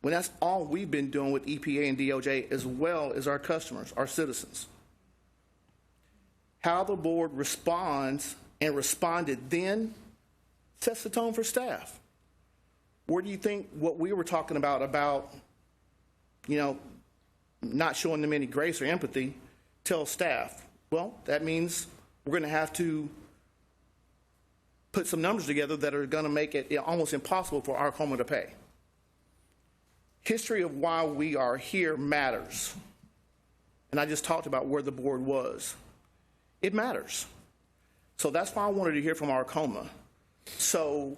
When that's all we've been doing with EPA and DOJ, as well as our customers, our citizens. How the board responds and responded then sets the tone for staff. Where do you think what we were talking about, you know, not showing them any grace or empathy, tells staff? Well, that means we're going to have to put some numbers together that are going to make it almost impossible for Arkoma to pay. History of why we are here matters. And I just talked about where the board was. It matters. So that's why I wanted to hear from Arkoma. So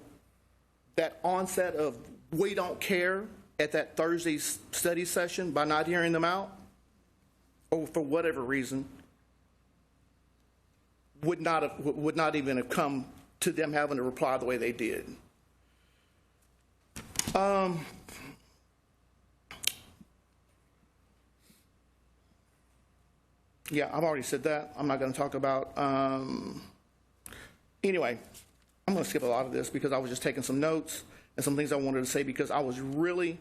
that onset of we don't care at that Thursday study session by not hearing them out, or for whatever reason, would not even have come to them having to reply the way they did. Yeah, I've already said that. I'm not going to talk about. Anyway, I'm going to skip a lot of this because I was just taking some notes and some things I wanted to say because I was really,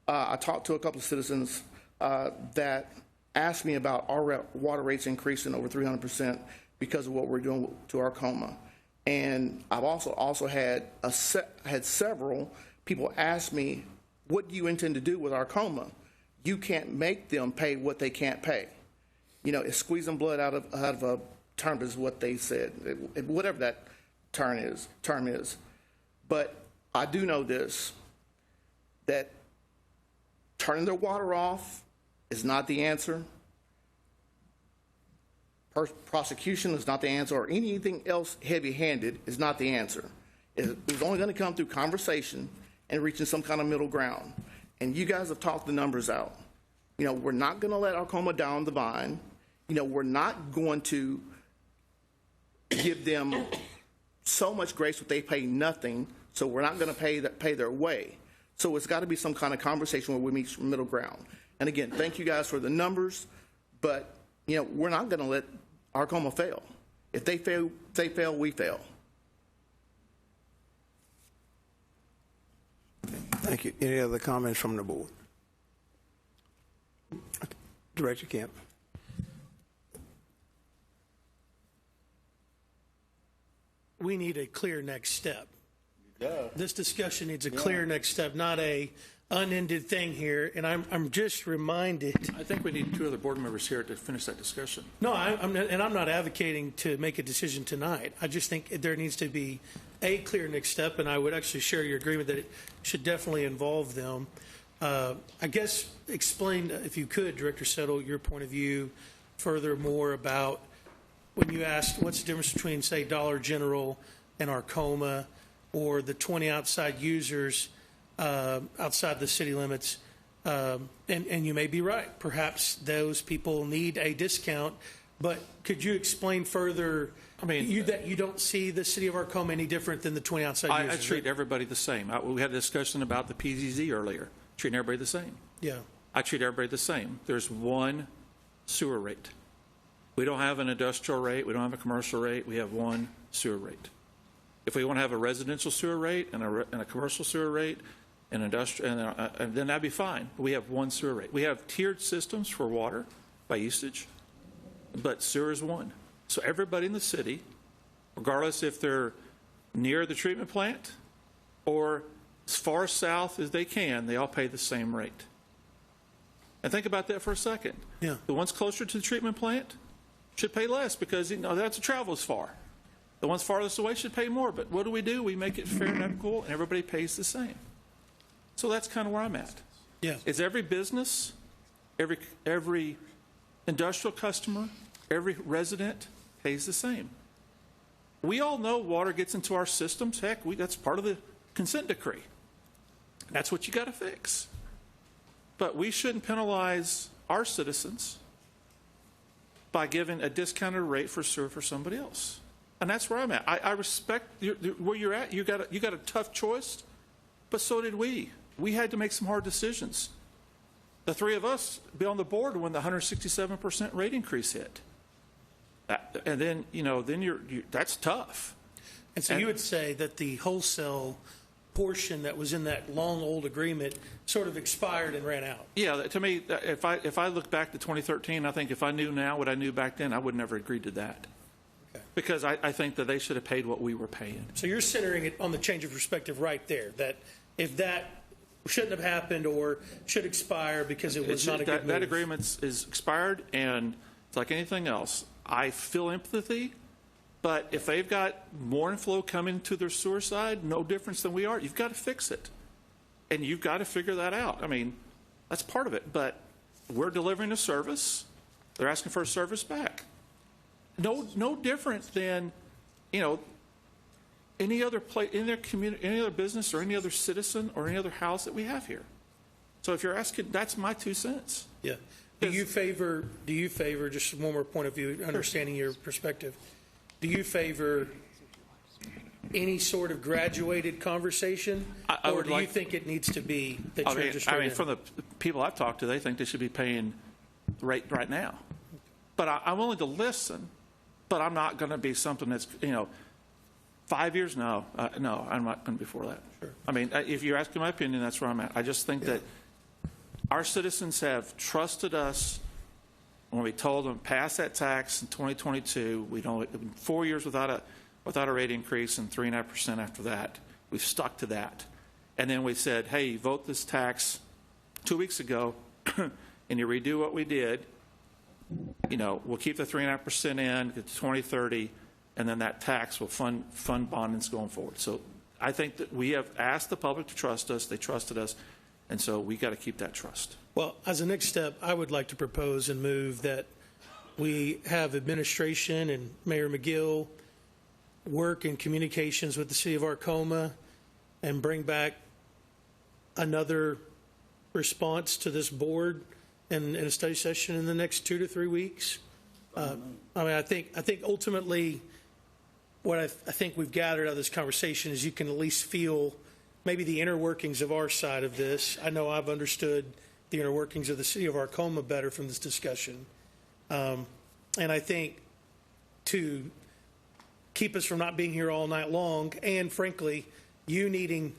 I talked to a couple of citizens that asked me about our water rates increasing over 300% because of what we're doing to Arkoma. And I've also had several people ask me, what do you intend to do with Arkoma? You can't make them pay what they can't pay. You know, it's squeezing blood out of a term is what they said, whatever that term is. But I do know this, that turning their water off is not the answer. Prosecution is not the answer, or anything else heavy-handed is not the answer. It's only going to come through conversation and reaching some kind of middle ground. And you guys have talked the numbers out. You know, we're not going to let Arkoma down the vine. You know, we're not going to give them so much grace that they pay nothing, so we're not going to pay their way. So it's got to be some kind of conversation where we meet middle ground. And again, thank you guys for the numbers, but you know, we're not going to let Arkoma fail. If they fail, we fail. Thank you. Any other comments from the board? Director Kemp. We need a clear next step. This discussion needs a clear next step, not a unended thing here. And I'm just reminded. I think we need two other board members here to finish that discussion. No, I'm not advocating to make a decision tonight. I just think there needs to be a clear next step, and I would actually share your agreement that it should definitely involve them. I guess explain, if you could, Director Settle, your point of view furthermore about when you asked what's the difference between, say, Dollar General and Arkoma, or the 20 outside users outside the city limits, and you may be right. Perhaps those people need a discount But could you explain further, that you don't see the city of Arkoma any different than the 20 outside I users? treat everybody the same. We had a discussion about the PZZ earlier. Treating everybody the same. Yeah. I treat everybody the same. There's one sewer rate. We don't have an industrial rate. We don't have a commercial rate. We have one sewer rate. If we want to have a residential sewer rate and a commercial sewer rate and industrial, and then that'd be fine. We have one sewer rate. We have tiered systems for water by usage, but sewer is one. So everybody in the city, regardless if they're near the treatment plant or as far south as they can, they all pay the same rate. And think about that for a second. Yeah. The ones closer to the treatment plant should pay less because they have to travel as far. The ones farthest away should pay more. But what do? We make it fair and equitable, and everybody pays the same. So that's kind of where I'm at. Yeah. Is every business, every industrial customer, every resident pays the same. We all know water gets into our systems. Heck, that's part of the consent decree. That's what you got to fix. But we shouldn't penalize our citizens by giving a discounted rate for sewer for somebody else. And that's where I'm at. I respect where you're at. You got a tough choice, but so did we. We had to make some hard decisions. The three of us be on the board when the 167% rate increase hit. And then, that's tough. And so you would say that the wholesale portion that was in that long old agreement sort of expired and ran out. Yeah, to me, if I look back to 2013, I think if I knew now what I knew back then, I would never agreed to that. Okay. Because I think that they should have paid what we were paying. So you're centering it on the change of perspective right there, that if that shouldn't have happened or should expire because it was not a good move. That agreement is expired, and it's like anything else. I feel empathy. But if they've got more inflow coming to their sewer side, no difference than we are, you've got to fix it. And you've got to figure that out. I mean, that's part of it. But we're delivering a service. They're asking for a service back. No different than, any other place in their community, any other business or any other citizen or any other house that we have here. So if you're asking, that's my 2 cents. Yeah. Do you favor, just one more point of view, understanding your perspective, do you favor any sort of graduated conversation, or do you think it needs to be that you're just from the people I've talked to, they think they should be paying rate right now. But I'm willing to listen, but I'm not going to be something that's, 5 years? No, I'm not going to be for that. Sure. I mean, if you're asking my opinion, that's where I'm at. I just think that our citizens have trusted us. When we told them pass that tax in 2022, 4 years without a rate increase and 3.5% after that. We've stuck to that. And then we said, hey, vote this tax 2 weeks ago, and you redo what we did. We'll keep the 3.5% in to 2030, and then that tax will fund bondings going forward. So I think that we have asked the public to trust us. They trusted us, and so we got to keep that trust. Well, as a next step, I would like to propose and move that we have administration and Mayor McGill work in communications with the city of Arkoma and bring back another response to this board in a study session in the next 2 to 3 weeks. I think ultimately what I think we've gathered out of this conversation is you can at least feel maybe the inner workings of our side of this. I know I've understood the inner workings of the city of Arkoma better from this discussion. And I think to keep us from not being here all night long, and frankly, you needing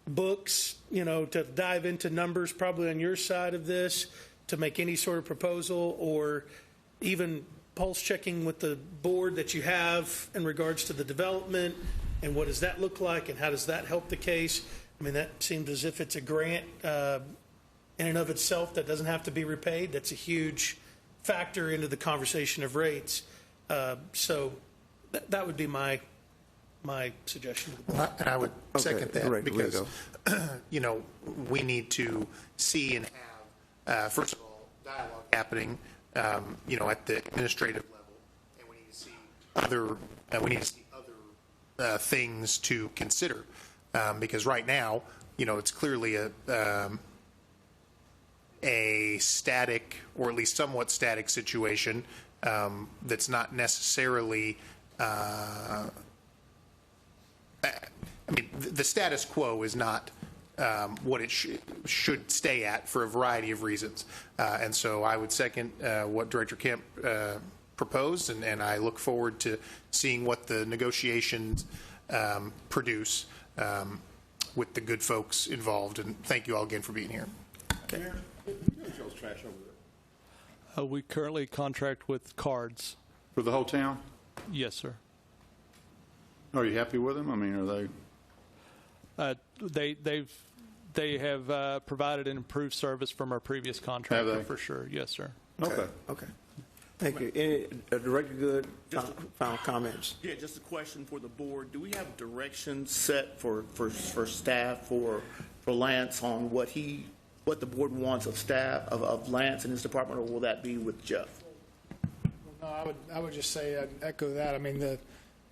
books, to dive into numbers probably on your side of this, to make any sort of proposal, or even pulse checking with the board that you have in regards to the development, and what does that look like, and how does that help the case? I mean, that seems as if it's a grant in and of itself that doesn't have to be repaid. That's a huge factor into the conversation of rates. So that would be my suggestion. And I would second that, right, because we need to see and have, first of all, dialogue happening, at the administrative level, and we need to see other things to consider, because right now, it's clearly a static, or at least somewhat static situation that's not necessarily, I mean, the status quo is not what it should stay at for a variety of reasons. And so I would second what Director Kemp proposed, and I look forward to seeing what the negotiations produce with the good folks involved. And thank you all again for being here. Okay. We currently contract with Cards. For the whole town? Yes, sir. Are you happy with them? I mean, are they? They have provided an improved service from our previous contractor. Have they? For sure. Yes, sir. Okay. Okay. Thank you. Any, Director Good, final comments? Yeah, just a question for the board. Do we have direction set for staff, for Lance on what the board wants of staff, of Lance and his department, or will that be with Jeff? No, I would just say, I'd echo that. I mean, the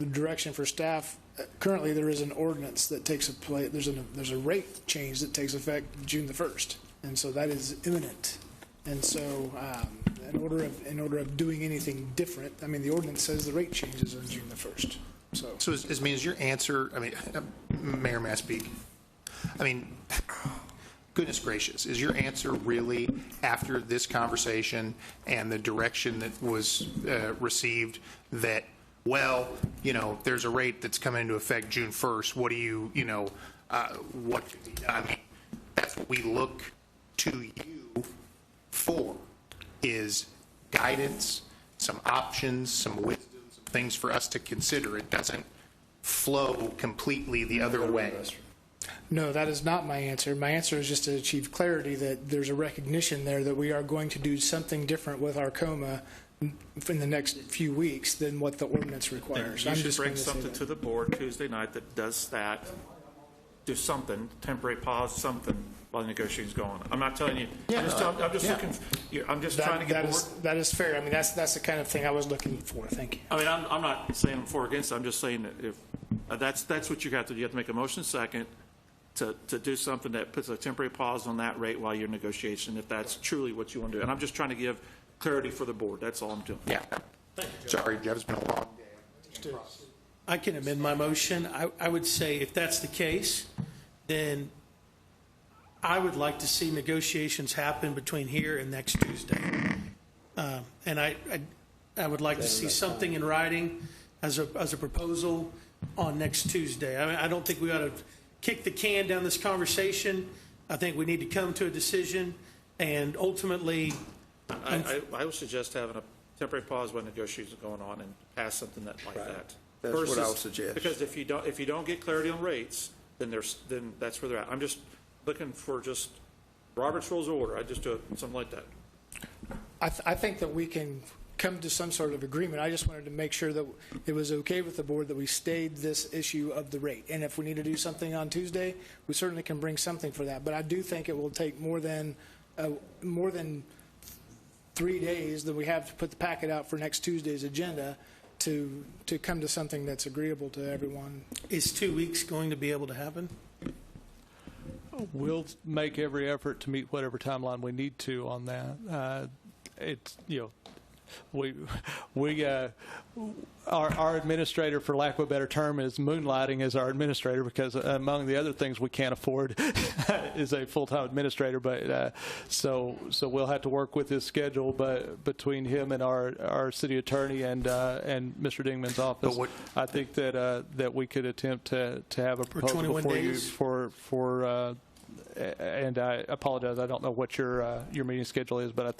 direction for staff, currently there is an ordinance that takes place, there's a rate change that takes effect June the 1st. And so that is imminent. And so in order of doing anything different, I mean, the ordinance says the rate changes on June the 1st. So is your answer, I mean, Mayor, may I speak? I mean, goodness gracious, is your answer really, after this conversation and the direction that was received, that, well, you know, there's a rate that's coming into effect June 1st, what do you, you know, what should be done? I mean, that's what we look to you for, is guidance, some options, some wisdom, some things for us to consider. It doesn't flow completely the other way. No, that is not my answer. My answer is just to achieve clarity that there's a recognition there that we are going to do something different with Arkoma in the next few weeks than what the ordinance requires. You should bring something to the board Tuesday night that does that. Do something, temporary pause, something while the negotiations go on. I'm not telling you. Yeah, I'm just looking. I'm just trying to get board. That is fair. I mean, that's the kind of thing I was looking for. Thank you. I mean, I'm not saying I'm for or against. I'm just saying that if that's what you have to do. You have to make a motion second to do something that puts a temporary pause on that rate while you're negotiating, if that's truly what you want to do. And I'm just trying to give clarity for the board. That's all I'm doing. Yeah. Sorry, Jeff, it's been a long day. I can amend my motion. I would say if that's the case, then I would like to see negotiations happen between here and next Tuesday. And I would like to see something in writing as a proposal on next Tuesday. I mean, I don't think we ought to kick the can down this conversation. I think we need to come to a decision, and ultimately, I would suggest having a temporary pause while negotiations are going on and pass something like that. That's what I would suggest. Because if you don't get clarity on rates, then that's where they're at. I'm just looking for just Robert's Rules of Order. I just do something like that. I think that we can come to some sort of agreement. I just wanted to make sure that it was okay with the board that we stayed this issue of the rate. And if we need to do something on Tuesday, we certainly can bring something for that. But I do think it will take more than 3 days that we have to put the packet out for next Tuesday's agenda to come to something that's agreeable to everyone. Is 2 weeks going to be able to happen? We'll make every effort to meet whatever timeline we need to on that. It's, you know, our administrator, for lack of a better term, is moonlighting as our administrator, because among the other things we can't afford is a full-time administrator. But so we'll have to work with his schedule. But between him and our city attorney and Mr. Dingman's office, I think that we could attempt to have a proposal before you for. And I apologize, I don't know what your meeting schedule is, but I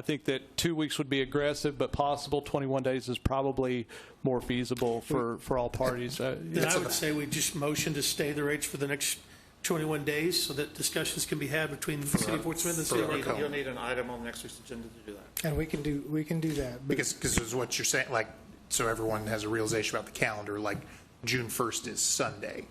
think that 2 weeks would be aggressive, but possible. 21 days is probably more feasible for all parties. Then I would say we just motion to stay the rates for the next 21 days so that discussions can be had between the city of Fort Smith and the city of Arkoma. You'll need an item on next week's agenda to do that. And we can do that. Because it's what you're saying, like, so everyone has a realization about the calendar, like June 1st is Sunday.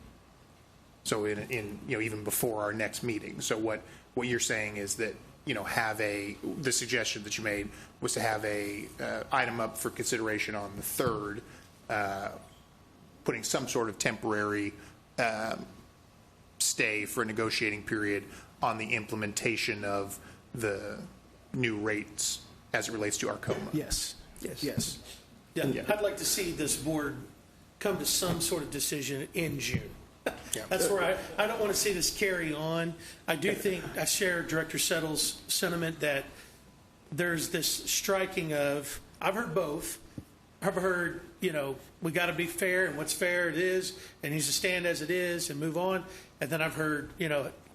So in you know, even before our next meeting. So what you're saying is that, you know, the suggestion that you made was to have a item up for consideration on the 3rd, putting some sort of temporary stay for a negotiating period on the implementation of the new rates as it relates to Arkoma. Yes. Yes. Yes. Yeah, I'd like to see this board come to some sort of decision in June. That's where I don't want to see this carry on. I do think I share Director Settle's sentiment that there's this striking of, I've heard both. I've heard, we got to be fair, and what's fair it is, and needs to stand as it is and move on. And then I've heard,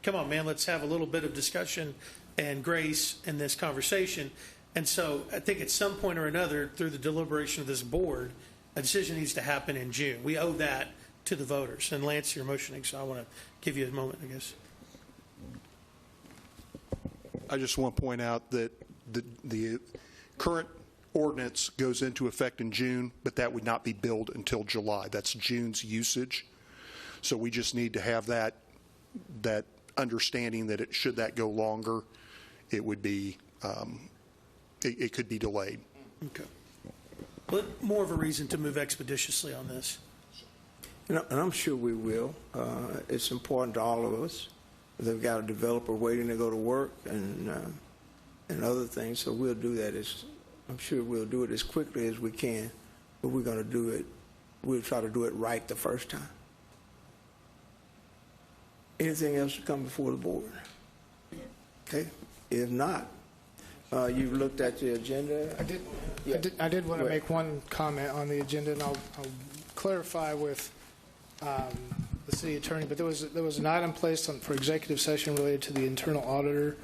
come on, man, let's have a little bit of discussion and grace in this conversation. And so I think at some point or another, through the deliberation of this board, a decision needs to happen in June. We owe that to the voters. And Lance, you're motioning, so I want to give you a moment, I guess. I just want to point out that the current ordinance goes into effect in June, but that would not be billed until July. That's June's usage. So we just need to have that understanding that should that go longer, it would be it could be delayed. Okay. But more of a reason to move expeditiously on this. And I'm sure we will. It's important to all of us. They've got a developer waiting to go to work and other things, so we'll do that. I'm sure we'll do it as quickly as we can, but we're going to do it. We'll try to do it right the first time. Anything else to come before the board? Okay. If not, you've looked at the agenda. I did want to make one comment on the agenda, and I'll clarify with the city attorney. But there was an item placed for executive session related to the internal auditor,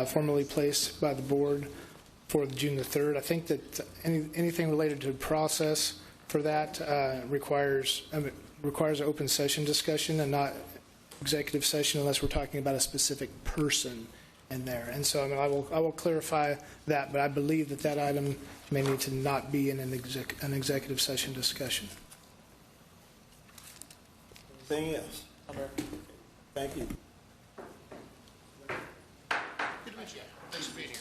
formally placed by the board for June the 3rd. I think that anything related to process for that requires an open session discussion and not executive session unless we're talking about a specific person in there. And so I will clarify that, but I believe that item may need to not be in an executive session discussion. Anything else? Thank you. Good to meet you. Thanks for being here.